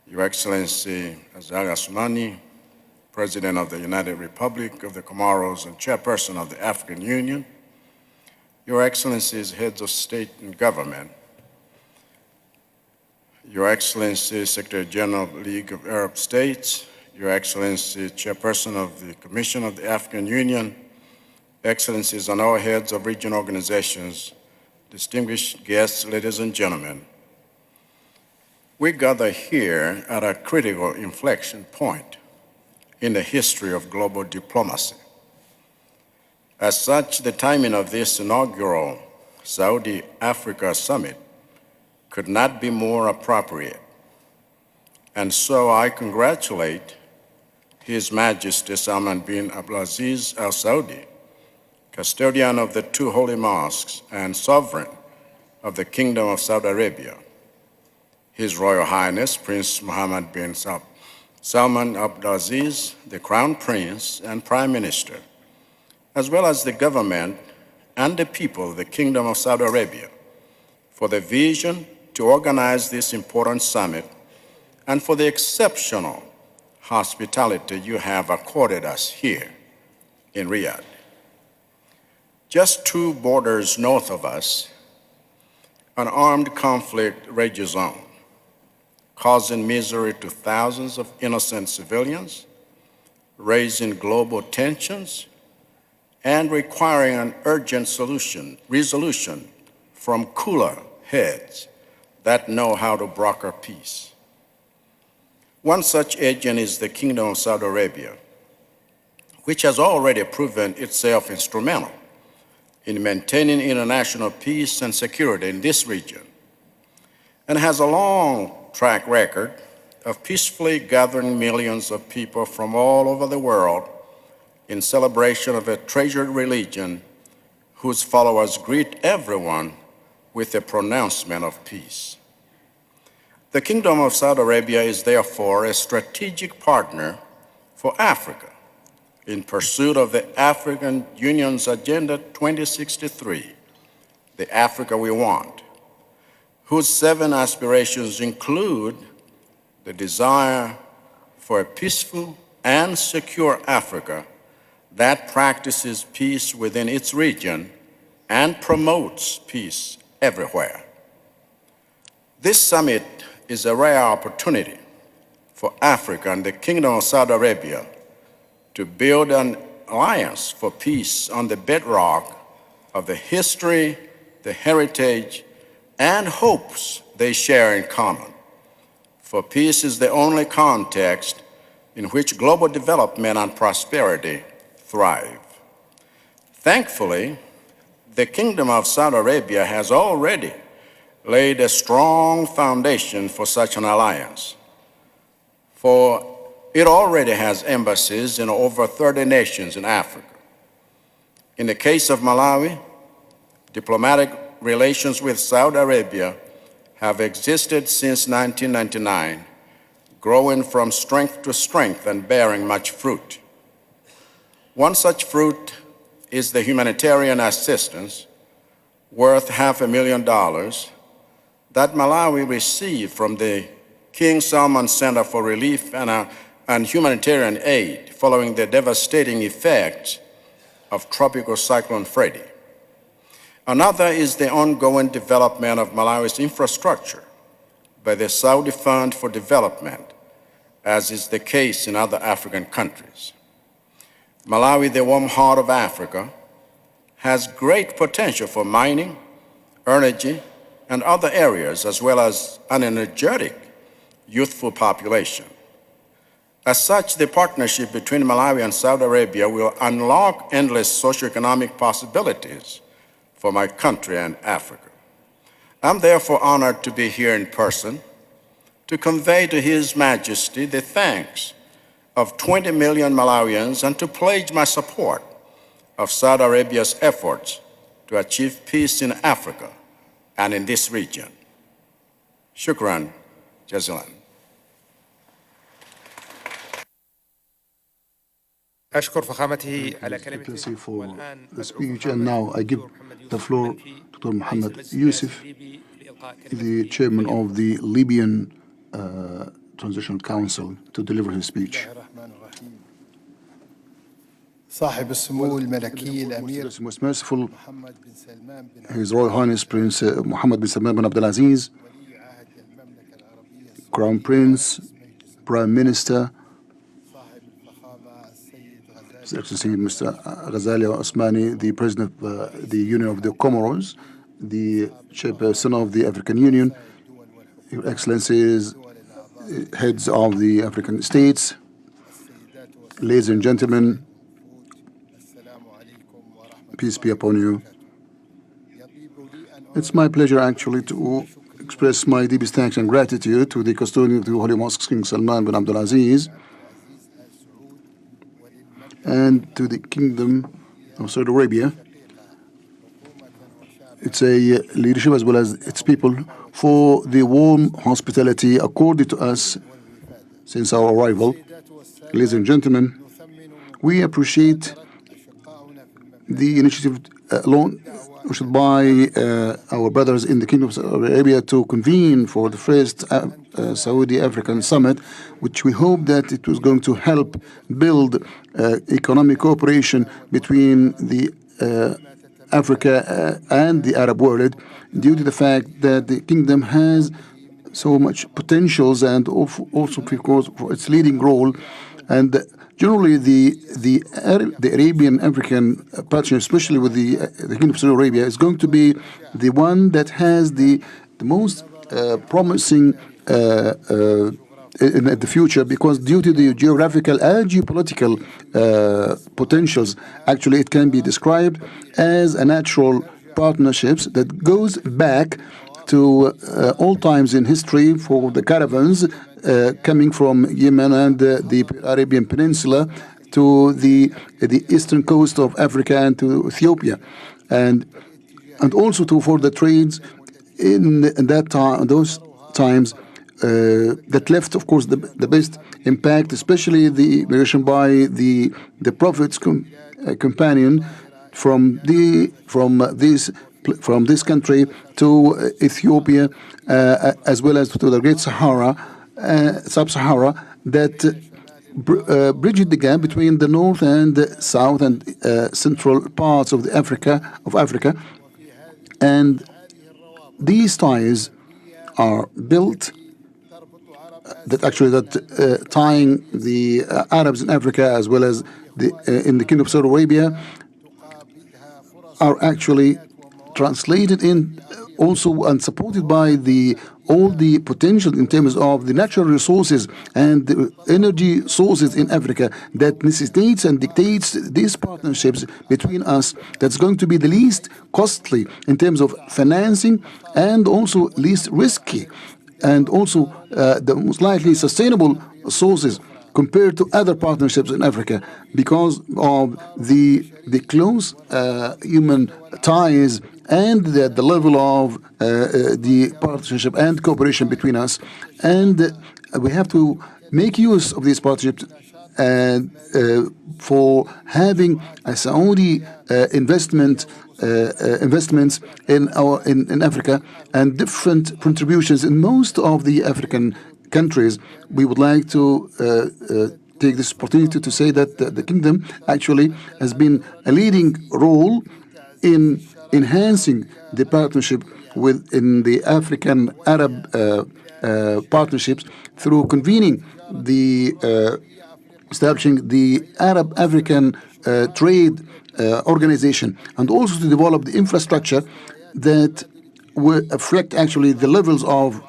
Your Excellency Azali Assoumani, President of the United Republic of the Comoros and Chairperson of the African Union, Your Excellencies, Heads of State and Government, Your Excellency, Secretary General of the League of Arab States, Your Excellency, Chairperson of the Commission of the African Union, Excellencies and all heads of regional organizations, distinguished guests, ladies and gentlemen, we gather here at a critical inflection point in the history of global diplomacy. As such, the timing of this inaugural Saudi-Africa summit could not be more appropriate. And so I congratulate His Majesty Salman bin Abdulaziz Al Saudi, custodian of the two holy mosques and sovereign of the Kingdom of Saudi Arabia, His Royal Highness Prince Mohammed bin Salman Abdulaziz, the Crown Prince and Prime Minister, as well as the government and the people of the Kingdom of Saudi Arabia, for the vision to organize this important summit and for the exceptional hospitality you have accorded us here in Riyadh. Just 2 borders north of us, an armed conflict rages on, causing misery to thousands of innocent civilians, raising global tensions, and requiring an urgent resolution from cooler heads that know how to broker peace. One such agent is the Kingdom of Saudi Arabia, which has already proven itself instrumental in maintaining international peace and security in this region, and has a long track record of peacefully gathering millions of people from all over the world in celebration of a treasured religion whose followers greet everyone with a pronouncement of peace. The Kingdom of Saudi Arabia is therefore a strategic partner for Africa in pursuit of the African Union's Agenda 2063, the Africa we want, whose 7 aspirations include the desire for a peaceful and secure Africa that practices peace within its region and promotes peace everywhere. This summit is a rare opportunity for Africa and the Kingdom of Saudi Arabia to build an alliance for peace on the bedrock of the history, the heritage, and hopes they share in common. For peace is the only context in which global development and prosperity thrive. Thankfully, the Kingdom of Saudi Arabia has already laid a strong foundation for such an alliance, for it already has embassies in over 30 nations in Africa. In the case of Malawi, diplomatic relations with Saudi Arabia have existed since 1999, growing from strength to strength and bearing much fruit. One such fruit is the humanitarian assistance worth $500,000 that Malawi received from the King Salman Center for Relief and Humanitarian Aid following the devastating effects of Tropical Cyclone Freddy. Another is the ongoing development of Malawi's infrastructure by the Saudi Fund for Development, as is the case in other African countries. Malawi, the warm heart of Africa, has great potential for mining, energy, and other areas, as well as an energetic youthful population. As such, the partnership between Malawi and Saudi Arabia will unlock endless socioeconomic possibilities for my country and Africa. I'm therefore honored to be here in person to convey to His Majesty the thanks of 20 million Malawians and to pledge my support of Saudi Arabia's efforts to achieve peace in Africa and in this region. Shukran jazilan. أشكر فخامته على Thank كلمته. you for the speech. And now I give the floor to Dr. Mohammed Yusuf, the chairman of the Libyan Transitional Council, to deliver his speech. صاحب السمو الملكي الأمير The most merciful, His Royal Highness Prince Mohammed bin Salman bin Abdulaziz, Crown Prince, Prime Minister, His Excellency Mr. Ghazali Osmani, the President of the Union of the Comoros, the Chairperson of the African Union, Your Excellencies, heads of the African states, ladies and gentlemen, peace be upon you. It's my pleasure actually to express my deepest thanks and gratitude to the custodian of the Holy Mosque, King Salman bin Abdulaziz, and to the Kingdom of Saudi Arabia, its leadership as well as its people, for the warm hospitality accorded to us since our arrival. Ladies and gentlemen, we appreciate the initiative launched by our brothers in the Kingdom of Saudi Arabia to convene for the first Saudi African Summit, which we hope that it was going to help build economic cooperation between the Africa and the Arab world, due to the fact that the kingdom has so much potentials and also because for its leading role. And generally, the Arabian African partnership, especially with the Kingdom of Saudi Arabia, is going to be the one that has the most promising in the future, because due to the geographical and geopolitical potentials, actually it can be described as a natural partnerships that goes back to all times in history for the caravans coming from Yemen and the Arabian Peninsula to the eastern coast of Africa and to Ethiopia, and also for the trades in that time, those times. That left, of course, the best impact, especially the migration by the Prophet's companion from this country to Ethiopia, as well as to the Great Sahara, Sub-Sahara, that bridged the gap between the north and the south and central parts of Africa, and these ties are built. Tying the Arabs in Africa as well as in the Kingdom of Saudi Arabia are actually translated in also and supported by all the potential in terms of the natural resources and the energy sources in Africa that necessitates and dictates these partnerships between us, that's going to be the least costly in terms of financing and also least risky, and also the most likely sustainable sources compared to other partnerships in Africa, because of the close human ties and the level of the partnership and cooperation between us. And we have to make use of these partnerships for having a Saudi investments in Africa and different contributions in most of the African countries. We would like to take this opportunity to say that the kingdom actually has been a leading role in enhancing the partnership in the African Arab partnerships through convening establishing the Arab African Trade Organization, and also to develop the infrastructure that will reflect actually the levels of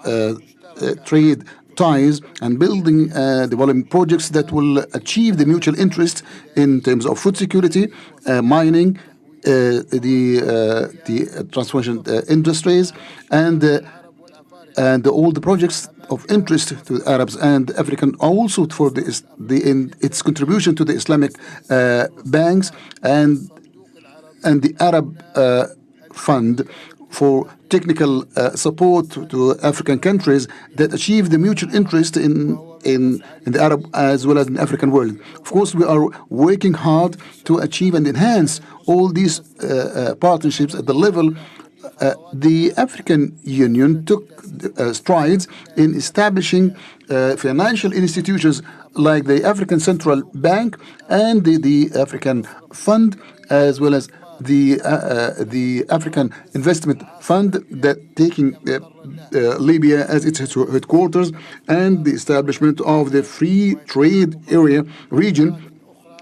trade ties and building development projects that will achieve the mutual interest in terms of food security, mining, the transformation industries, and all the projects of interest to the Arabs and African, also for its contribution to the Islamic banks and the Arab Fund for technical support to African countries that achieve the mutual interest in the Arab as well as in the African world. Of course, we are working hard to achieve and enhance all these partnerships at the level. The African Union took strides in establishing financial institutions like the African Central Bank and the African Fund, as well as the African Investment Fund, that taking Libya as its headquarters, and the establishment of the Free Trade Area region,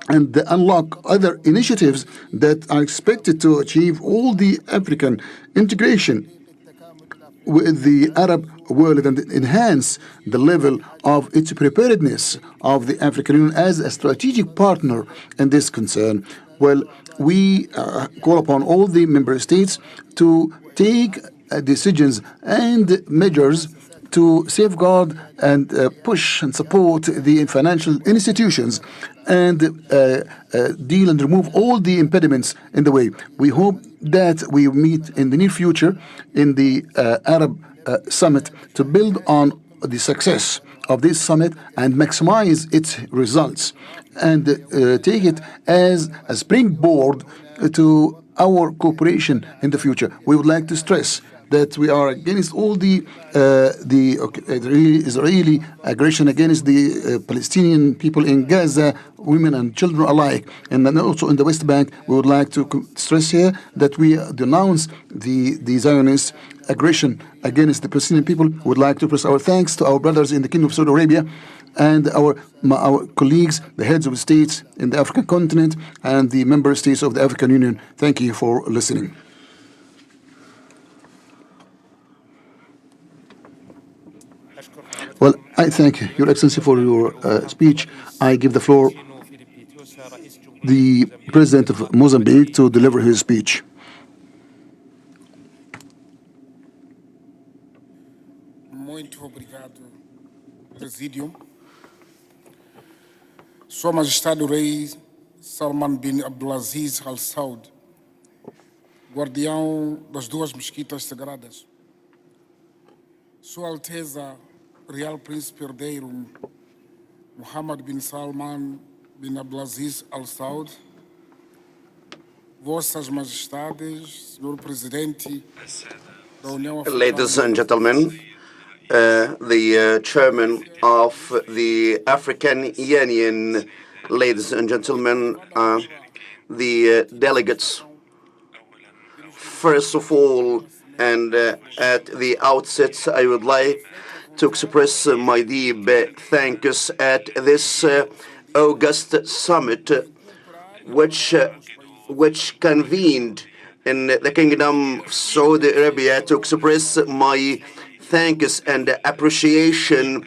and unlock other initiatives that are expected to achieve all the African integration with the Arab world and enhance the level of its preparedness of the African Union as a strategic partner in this concern. Well, we call upon all the member states to take decisions and measures to safeguard and push and support the financial institutions and deal and remove all the impediments in the way. We hope that we meet in the near future in the Arab Summit to build on the success of this summit and maximize its results and take it as a springboard to our cooperation in the future. We would like to stress that we are against all the Israeli aggression against the Palestinian people in Gaza, women and children alike. And then also in the West Bank, we would like to stress here that we denounce the Zionist aggression against the Palestinian people. We would like to express our thanks to our brothers in the Kingdom of Saudi Arabia and our colleagues, the heads of states in the African continent and the member states of the African Union. Thank you for listening. Well, I thank Your Excellency for your speech. I give the floor the President of Mozambique to deliver his speech. Muito obrigado, Presidium. Sua Majestade o Rei Salman bin Abdulaziz Al Saud, guardião das duas mesquitas sagradas. Sua Alteza Real Príncipe Herdeiro Mohammed bin Salman bin Abdulaziz Al Saud, Vossas Majestades, Senhor Presidente da União Africana. Ladies and gentlemen, the chairman of the African Union, ladies and gentlemen, the delegates, first of all, and at the outset, I would like to express my deep thanks at this August summit, which convened in the Kingdom of Saudi Arabia, to express my thanks and appreciation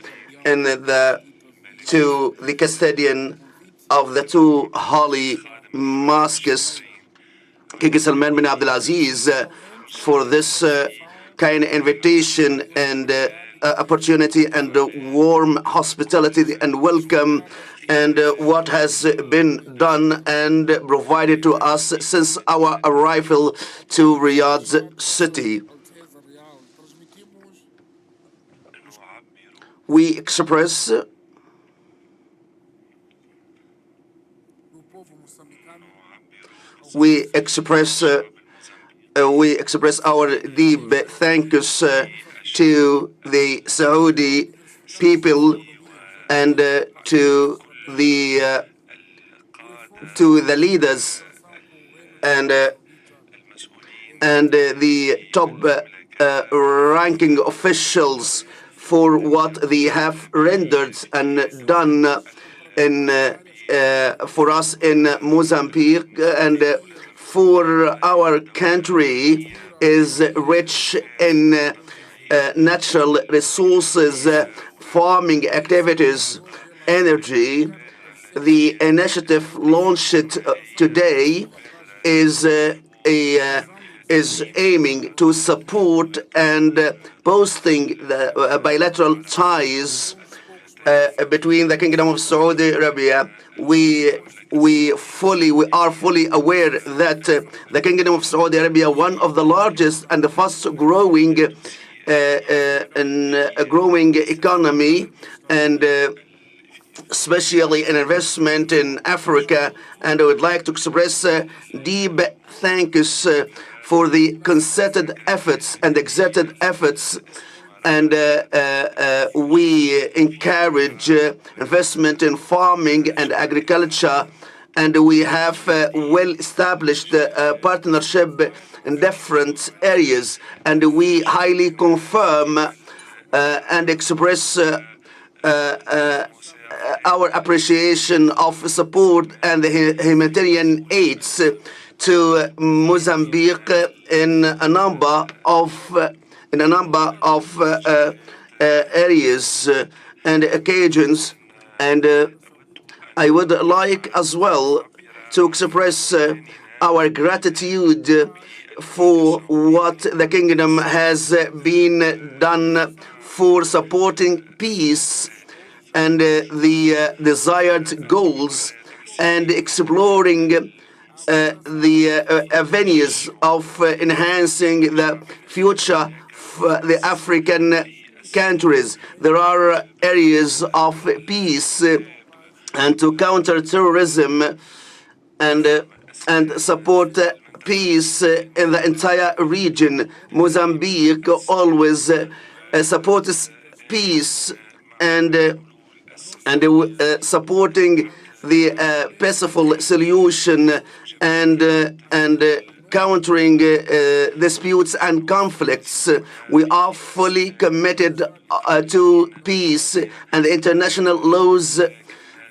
to the custodian of the two holy mosques, King Salman bin Abdulaziz, for this kind invitation and opportunity and warm hospitality and welcome, and what has been done and provided to us since our arrival to Riyadh city. We express our deep thanks to the Saudi people and to the leaders and the top ranking officials for what they have rendered and done for us in Mozambique, and for our country is rich in natural resources farming activities, energy. The initiative launched today is aiming to support and boosting the bilateral ties between the Kingdom of Saudi Arabia. We are fully aware that the Kingdom of Saudi Arabia, one of the largest and the fastest growing growing economy, and especially in investment in Africa. And I would like to express deep thanks for the concerted efforts and exerted efforts. And we encourage investment in farming and agriculture. And we have well-established partnership in different areas. And we highly confirm and express our appreciation of support and humanitarian aids to Mozambique in a number of areas and occasions. And I would like as well to express our gratitude for what the Kingdom has been done for supporting peace and the desired goals, and exploring the avenues of enhancing the future for the African countries. There are areas of peace and to counter terrorism and support peace in the entire region. Mozambique always supports peace and supporting the peaceful solution and countering disputes and conflicts. We are fully committed to peace and international laws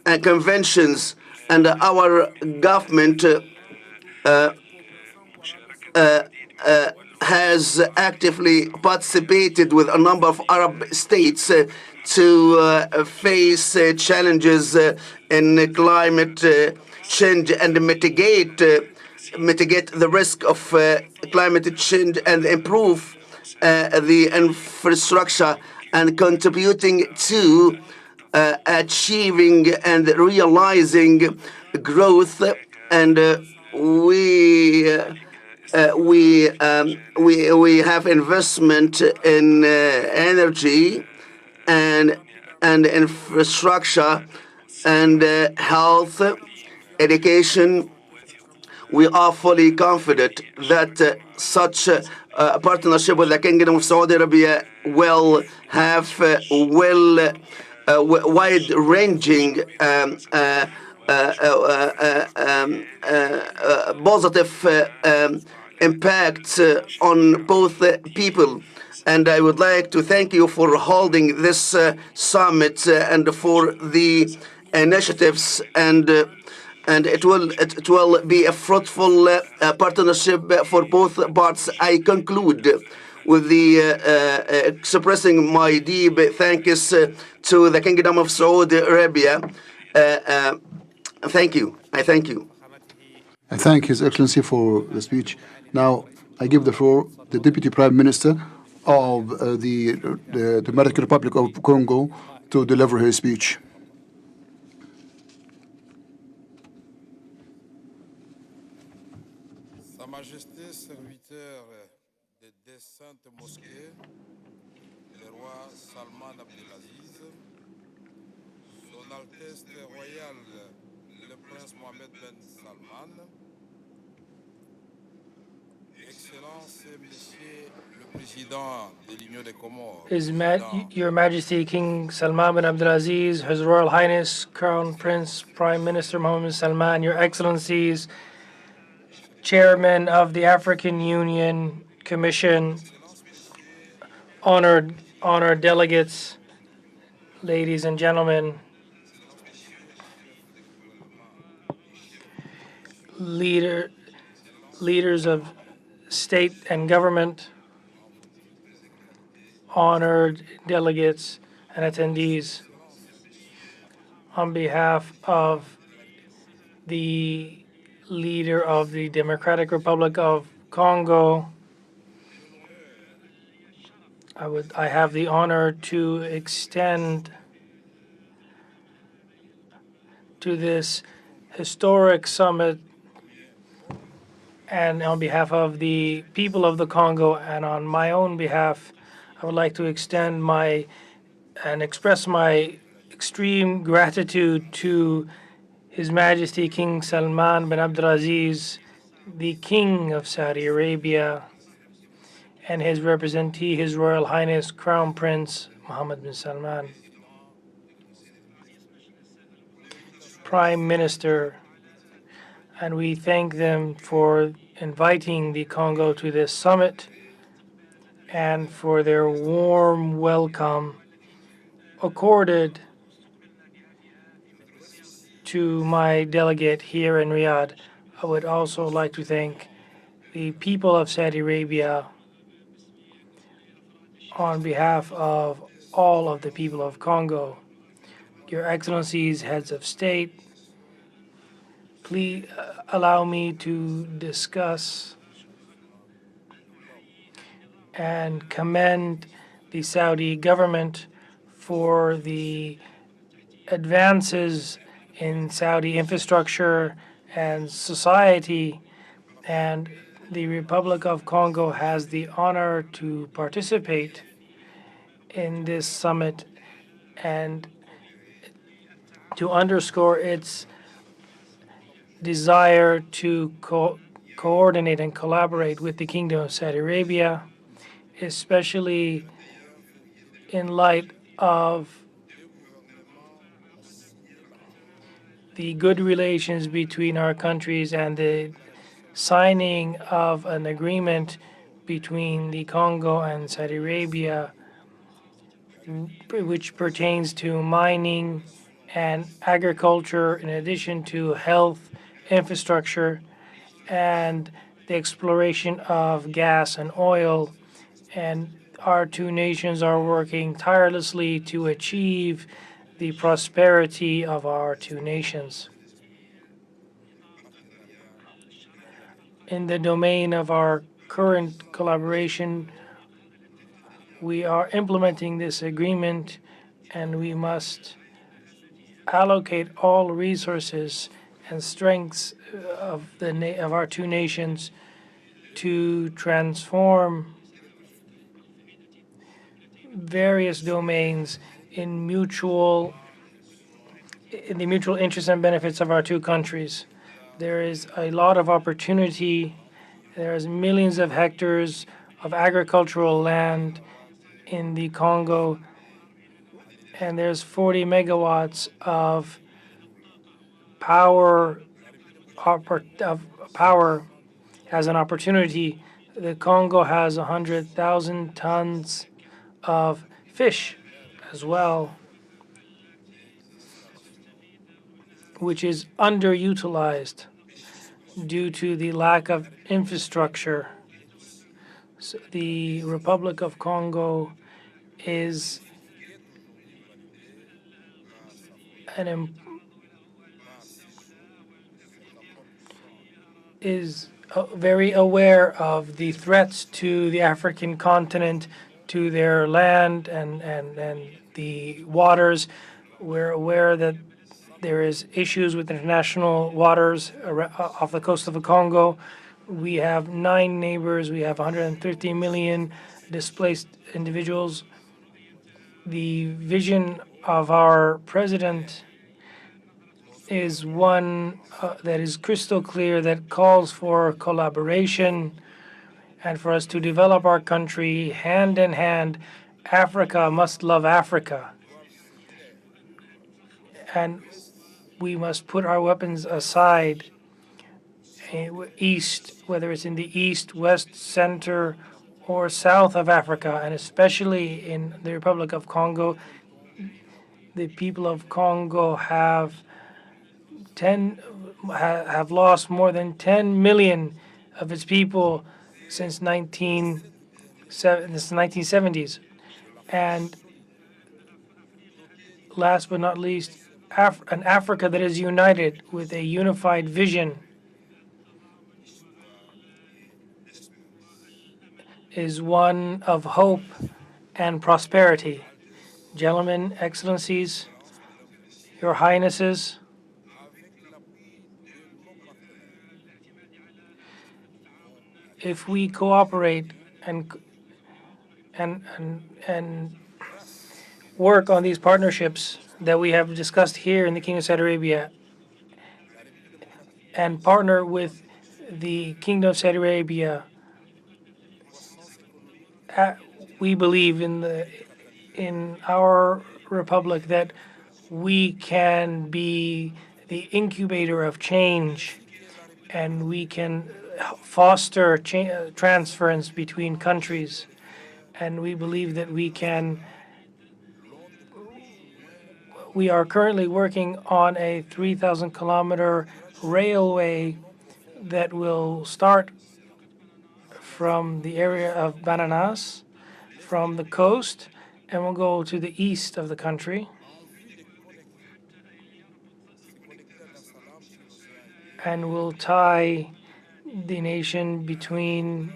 and conventions, and our government has actively participated with a number of Arab states to face challenges in climate change and mitigate the risk of climate change and improve the infrastructure, and contributing to achieving and realizing growth. And we have investment in energy and infrastructure and health, education. We are fully confident that such a partnership with the Kingdom of Saudi Arabia will have wide-ranging positive impact on both people. And I would like to thank you for holding this summit and for the initiatives, and it will be a fruitful partnership for both parts. I conclude with the expressing my deep thanks to the Kingdom of Saudi Arabia. Thank you. I thank you. I thank His Excellency for the speech. Now I give the floor to the Deputy Prime Minister of the Democratic Republic of Congo to deliver his speech. Sa Majesté serviteur des deux saintes mosquées, le roi Salman Abdelaziz, Son Altesse royale le prince Mohammed Ben Salman, Excellence Monsieur le Président de l'Union des Comores, Your Majesty King Salman bin Abdelaziz, His Royal Highness Crown Prince Prime Minister Mohammed bin Salman, Your Excellencies, Chairman of the African Union Commission, honored delegates, ladies and gentlemen, leaders of state and government, honored delegates, and attendees. On behalf of the leader of the Democratic Republic of Congo, I have the honor to extend to this historic summit, and on behalf of the people of the Congo and on my own behalf, I would like to extend and express my extreme gratitude to His Majesty King Salman bin Abdulaziz, the King of Saudi Arabia, and his representee, His Royal Highness Crown Prince Mohammed bin Salman, Prime Minister, and we thank them for inviting the Congo to this summit and for their warm welcome accorded to my delegate here in Riyadh. I would also like to thank the people of Saudi Arabia on behalf of all of the people of Congo. Your Excellencies, heads of state, please allow me to discuss and commend the Saudi government for the advances in Saudi infrastructure and society, and the Republic of Congo has the honor to participate in this summit and to underscore its desire to coordinate and collaborate with the Kingdom of Saudi Arabia, especially in light of the good relations between our countries and the signing of an agreement between the Congo and Saudi Arabia, which pertains to mining and agriculture, in addition to health, infrastructure, and the exploration of gas and oil. And our two nations are working tirelessly to achieve the prosperity of our two nations. In the domain of our current collaboration, we are implementing this agreement, and we must allocate all resources and strengths of our two nations to transform various domains in the mutual interests and benefits of our two countries. There is a lot of opportunity. There's millions of hectares of agricultural land in the Congo, and there's 40 megawatts of power as an opportunity. The Congo has 100,000 tons of fish as well, which is underutilized due to the lack of infrastructure. So the Republic of Congo is very aware of the threats to the African continent, to their land and the waters. We're aware that there is issues with international waters off the coast of the Congo. We have 9 neighbors. We have 130 million displaced individuals. The vision of our president is one that is crystal clear, that calls for collaboration and for us to develop our country hand in hand. Africa must love Africa, and we must put our weapons aside. East, whether it's in the east, west, center, or south of Africa, and especially in the Republic of Congo, the people of Congo have lost more than 10 million of its people since the 1970s, and last but not least, an Africa that is united with a unified vision is one of hope and prosperity. Gentlemen, Excellencies, Your Highnesses, if we cooperate and work on these partnerships that we have discussed here in the Kingdom of Saudi Arabia and partner with the Kingdom of Saudi Arabia, we believe in our republic that we can be the incubator of change, and we can foster transference between countries, and we believe that we are currently working on a 3,000-kilometer railway that will start from the area of Bananas, from the coast, and will go to the east of the country. And will tie the nation between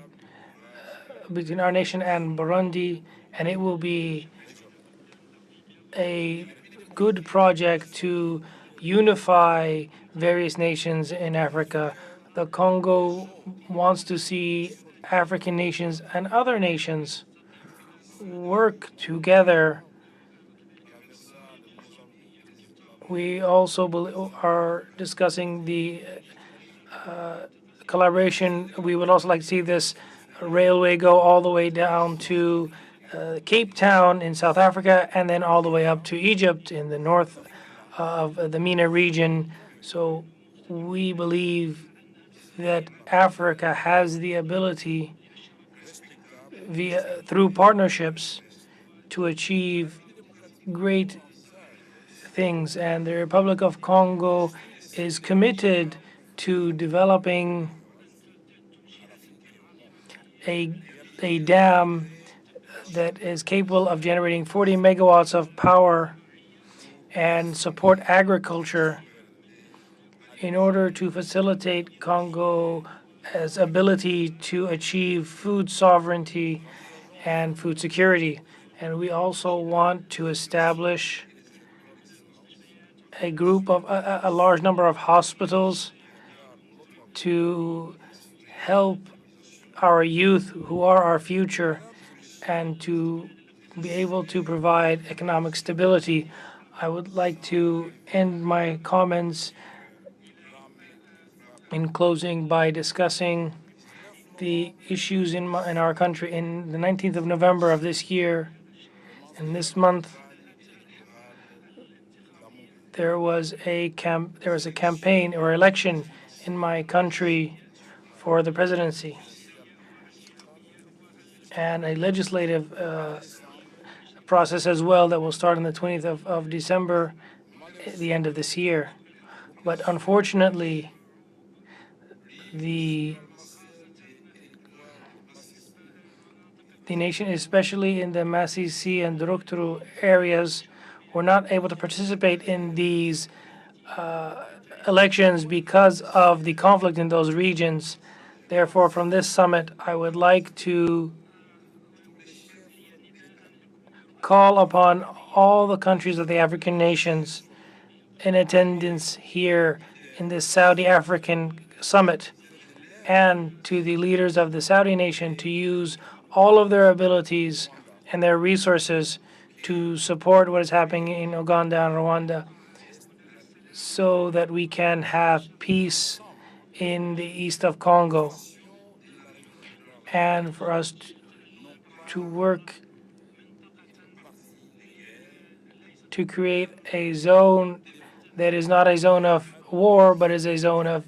our nation and Burundi, and it will be a good project to unify various nations in Africa. The Congo wants to see African nations and other nations work together. We also are discussing the collaboration. We would also like to see this railway go all the way down to Cape Town in South Africa, and then all the way up to Egypt in the north of the MENA region. So we believe that Africa has the ability, through partnerships, to achieve great things. And the Republic of Congo is committed to developing a dam that is capable of generating 40 megawatts of power and support agriculture in order to facilitate Congo's ability to achieve food sovereignty and food security. And we also want to establish a group of a large number of hospitals to help our youth, who are our future, and to be able to provide economic stability. I would like to end my comments in closing by discussing the issues in our country. In the 19th of November of this year, in this month, there was a campaign or election in my country for the presidency, and a legislative process as well that will start on the 20th of December, at the end of this year. But unfortunately, the nation, especially in the Masisi and Durukturu areas, were not able to participate in these elections because of the conflict in those regions. Therefore, from this summit, I would like to call upon all the countries of the African nations in attendance here in this Saudi African summit, and to the leaders of the Saudi nation to use all of their abilities and their resources to support what is happening in Uganda and Rwanda, so that we can have peace in the east of Congo, and for us to work to create a zone that is not a zone of war, but is a zone of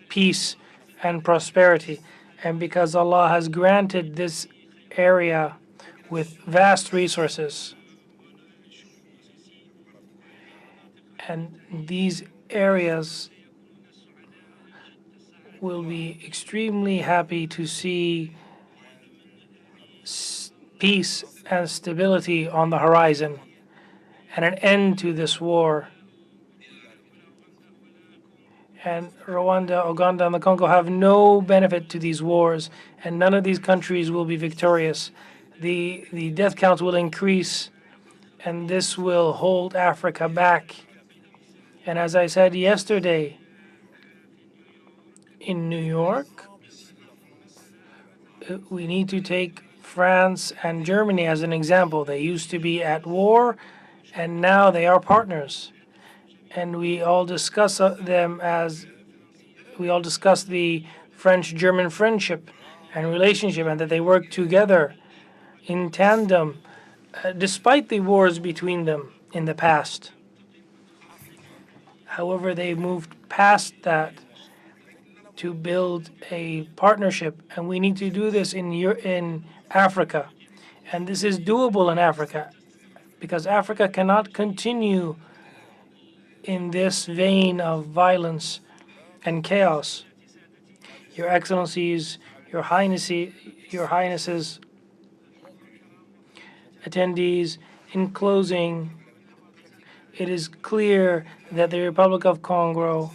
peace and prosperity. And because Allah has granted this area with vast resources, and these areas will be extremely happy to see peace and stability on the horizon. and an end to this war. And Rwanda, Uganda, and the Congo have no benefit to these wars, and none of these countries will be victorious. The death count will increase, and this will hold Africa back. And as I said yesterday in New York, we need to take France and Germany as an example. They used to be at war, and now they are partners. And we all discuss the French-German friendship and relationship, and that they work together in tandem, despite the wars between them in the past. However, they moved past that to build a partnership, and we need to do this in Africa. And this is doable in Africa, because Africa cannot continue in this vein of violence and chaos. Your Excellencies, Your Highnesses, attendees, in closing, it is clear that the Republic of Congo,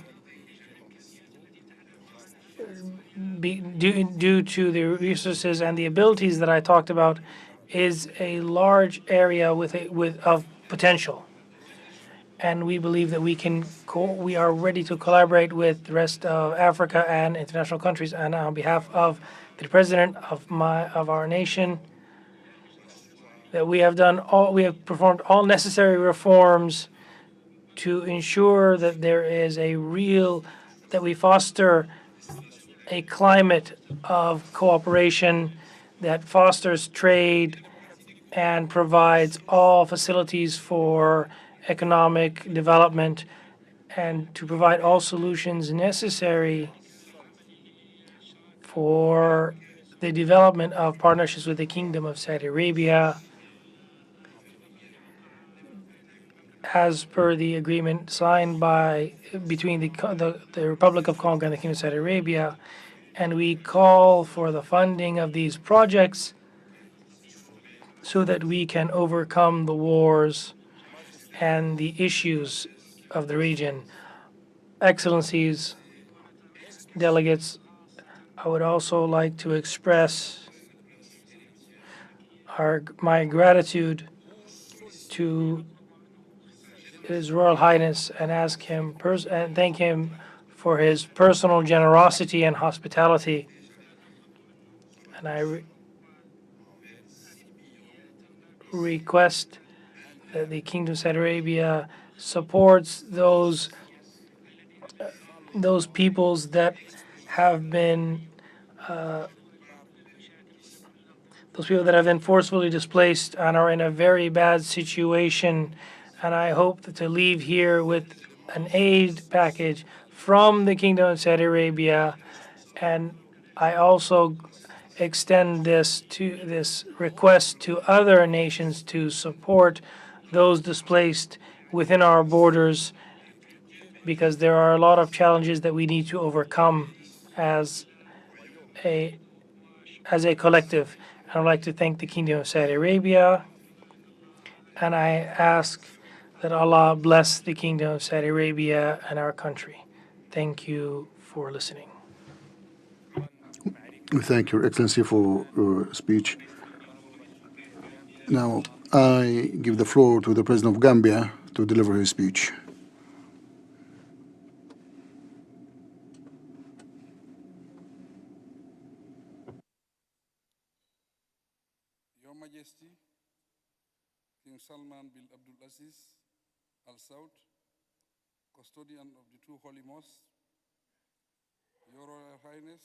due to the resources and the abilities that I talked about, is a large area of potential. And we believe that we are ready to collaborate with the rest of Africa and international countries. And on behalf of the President of our nation, that we have performed all necessary reforms to ensure that that we foster a climate of cooperation that fosters trade and provides all facilities for economic development, and to provide all solutions necessary for the development of partnerships with the Kingdom of Saudi Arabia, as per the agreement signed between the Republic of Congo and the Kingdom of Saudi Arabia. And we call for the funding of these projects so that we can overcome the wars and the issues of the region. Excellencies, delegates, I would also like to express my gratitude to His Royal Highness and thank him for his personal generosity and hospitality. And I request that the Kingdom of Saudi Arabia supports those peoples that have been forcefully displaced and are in a very bad situation. And I hope to leave here with an aid package from the Kingdom of Saudi Arabia. And I also extend this request to other nations to support those displaced within our borders, because there are a lot of challenges that we need to overcome as a collective. I'd like to thank the Kingdom of Saudi Arabia, and I ask that Allah bless the Kingdom of Saudi Arabia and our country. Thank you for listening. Thank you, Your Excellency, for your speech. Now, I give the floor to the President of Gambia to deliver his speech. Your Majesty, King Salman bin Abdulaziz Al Saud, custodian of the two holy mosques, Your Royal Highness,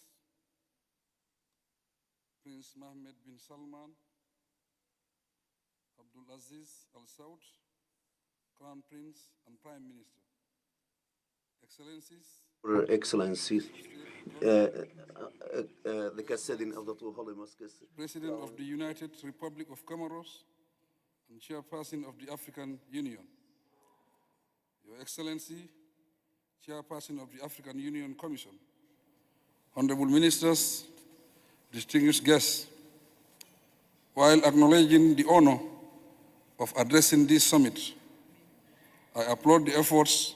Prince Mohammed bin Salman Abdulaziz Al Saud, Crown Prince and Prime Minister, Excellencies, Your Excellency, the custodian of the two holy mosques, President of the United Republic of Comoros and Chairperson of the African Union, Your Excellency, Chairperson of the African Union Commission, Honorable Ministers, distinguished guests, while acknowledging the honor of addressing this summit, I applaud the efforts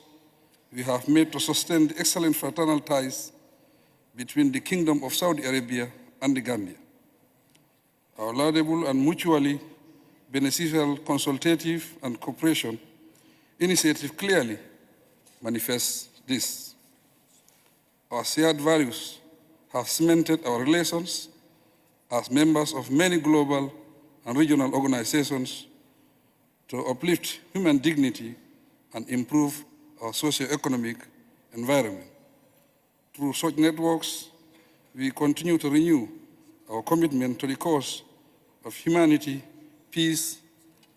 we have made to sustain the excellent fraternal ties between the Kingdom of Saudi Arabia and the Gambia. Our laudable and mutually beneficial consultative and cooperation initiative clearly manifests this. Our shared values have cemented our relations as members of many global and regional organizations to uplift human dignity and improve our socio-economic environment. Through such networks, we continue to renew our commitment to the cause of humanity, peace,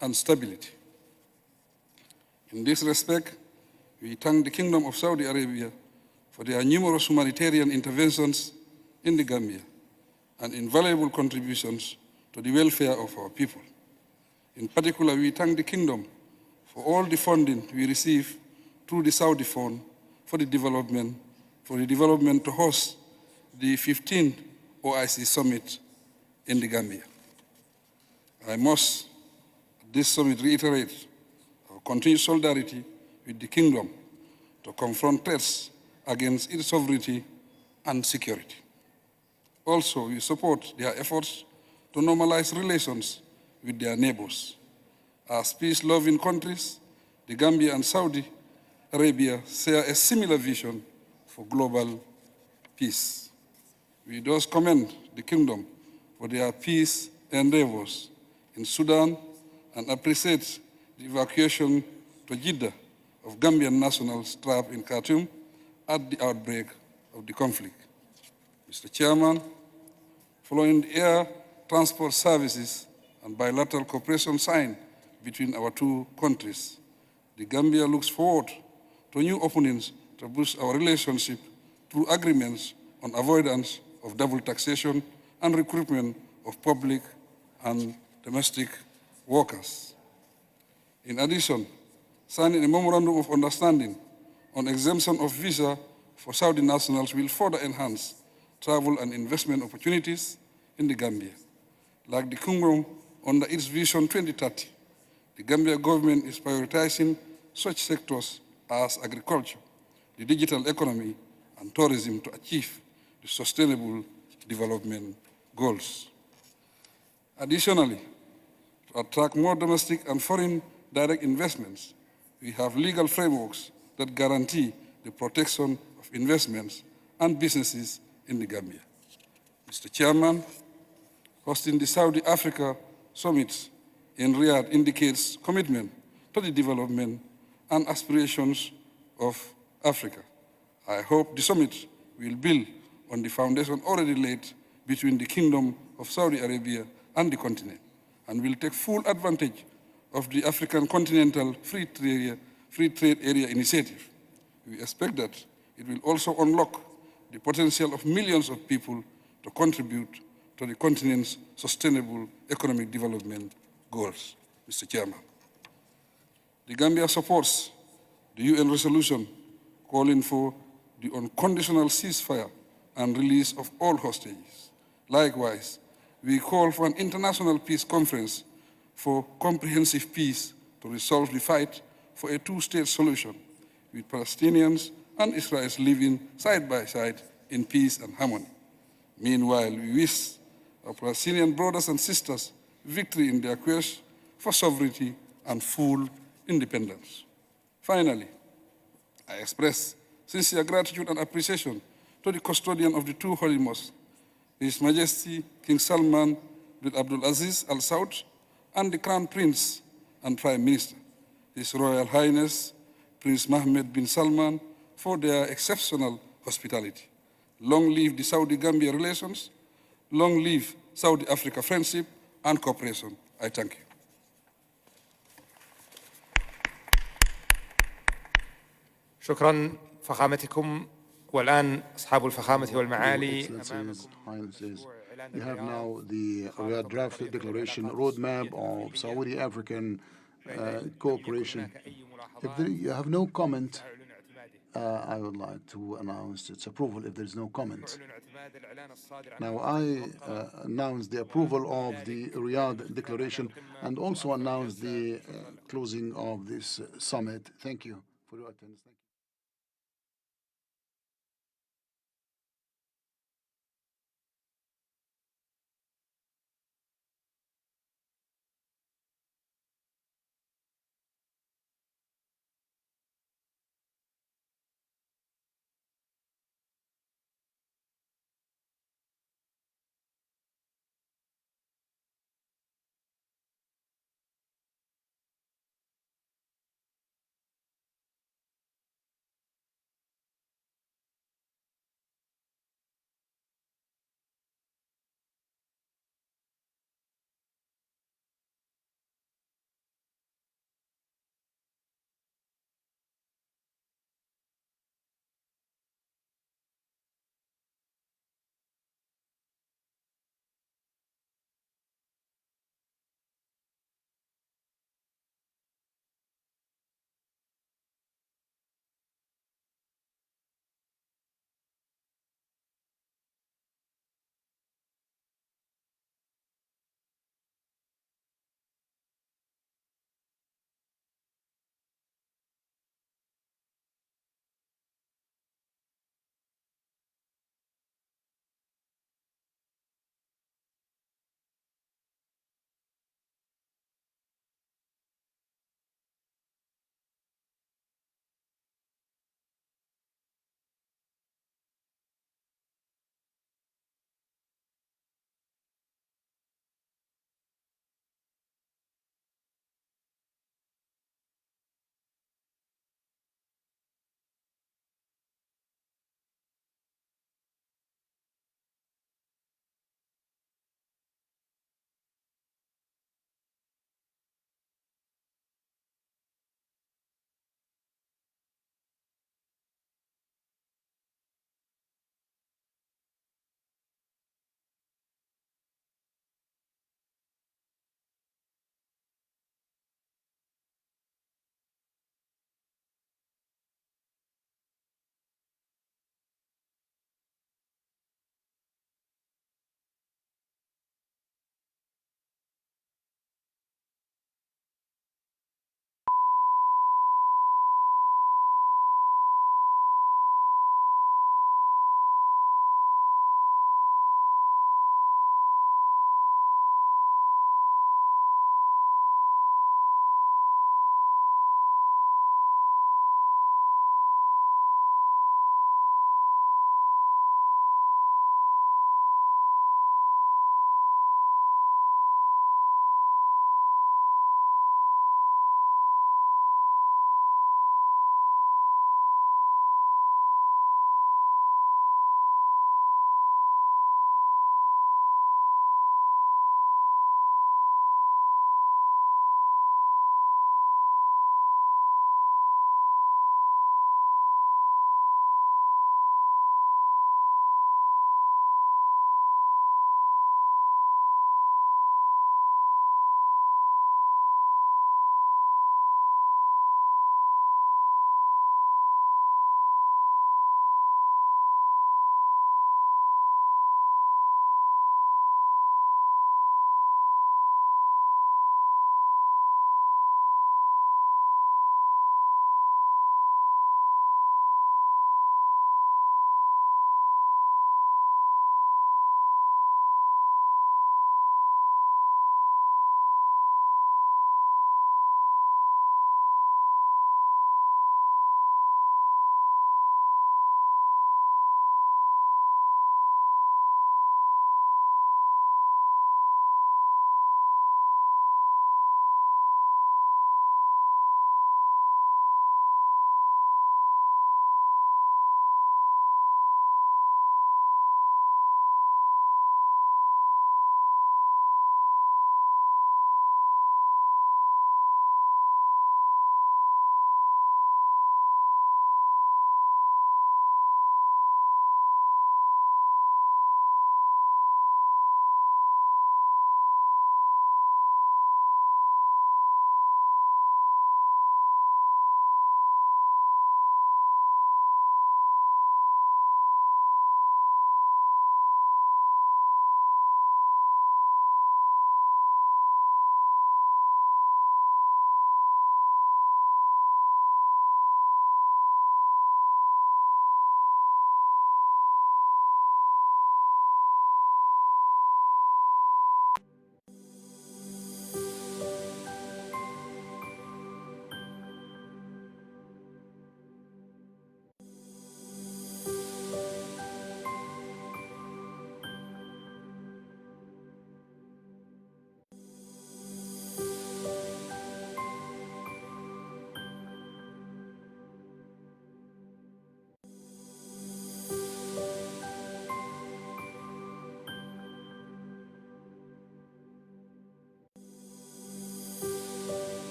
and stability. In this respect, we thank the Kingdom of Saudi Arabia for their numerous humanitarian interventions in the Gambia and invaluable contributions to the welfare of our people. In particular, we thank the Kingdom for all the funding we receive through the Saudi Fund for the development to host the 15th OIC Summit in the Gambia. I must at this summit reiterate our continued solidarity with the Kingdom to confront threats against its sovereignty and security. Also, we support their efforts to normalize relations with their neighbors. As peace-loving countries, the Gambia and Saudi Arabia share a similar vision for global peace. We thus commend the Kingdom for their peace endeavors in Sudan and appreciate the evacuation to Jeddah of Gambian nationals trapped in Khartoum at the outbreak of the conflict. Mr. Chairman, following the air transport services and bilateral cooperation signed between our two countries, the Gambia looks forward to new openings to boost our relationship through agreements on avoidance of double taxation and recruitment of public and domestic workers. In addition, signing a memorandum of understanding on exemption of visa for Saudi nationals will further enhance travel and investment opportunities in the Gambia. Like the Kingdom under its Vision 2030, the Gambia government is prioritizing such sectors as agriculture, the digital economy, and tourism to achieve the sustainable development goals. Additionally, to attract more domestic and foreign direct investments, we have legal frameworks that guarantee the protection of investments and businesses in the Gambia. Mr. Chairman, hosting the Saudi Africa Summit in Riyadh indicates commitment to the development and aspirations of Africa. I hope the summit will build on the foundation already laid between the Kingdom of Saudi Arabia and the continent, and will take full advantage of the African Continental Free Trade Area Initiative. We expect that it will also unlock the potential of millions of people to contribute to the continent's sustainable economic development goals. Mr. Chairman, the Gambia supports the UN resolution calling for the unconditional ceasefire and release of all hostages. Likewise, we call for an international peace conference for comprehensive peace to resolve the fight for a two-state solution, with Palestinians and Israelis living side by side in peace and harmony. Meanwhile, we wish our Palestinian brothers and sisters victory in their quest for sovereignty and full independence. Finally, I express sincere gratitude and appreciation to the custodian of the two holy mosques, His Majesty King Salman bin Abdulaziz Al Saud, and the Crown Prince and Prime Minister, His Royal Highness Prince Mohammed bin Salman, for their exceptional hospitality. Long live the Saudi-Gambia relations, long live Saudi-Africa friendship and cooperation. I thank you. شكرا فخامتكم. والآن أصحاب الفخامة والمعالي We have now the draft declaration roadmap of Saudi-African cooperation. If you have no comment I would like to announce its approval if there is no comment. Now, I announce the approval of the Riyadh Declaration and also announce the closing of this summit. Thank you for your attendance.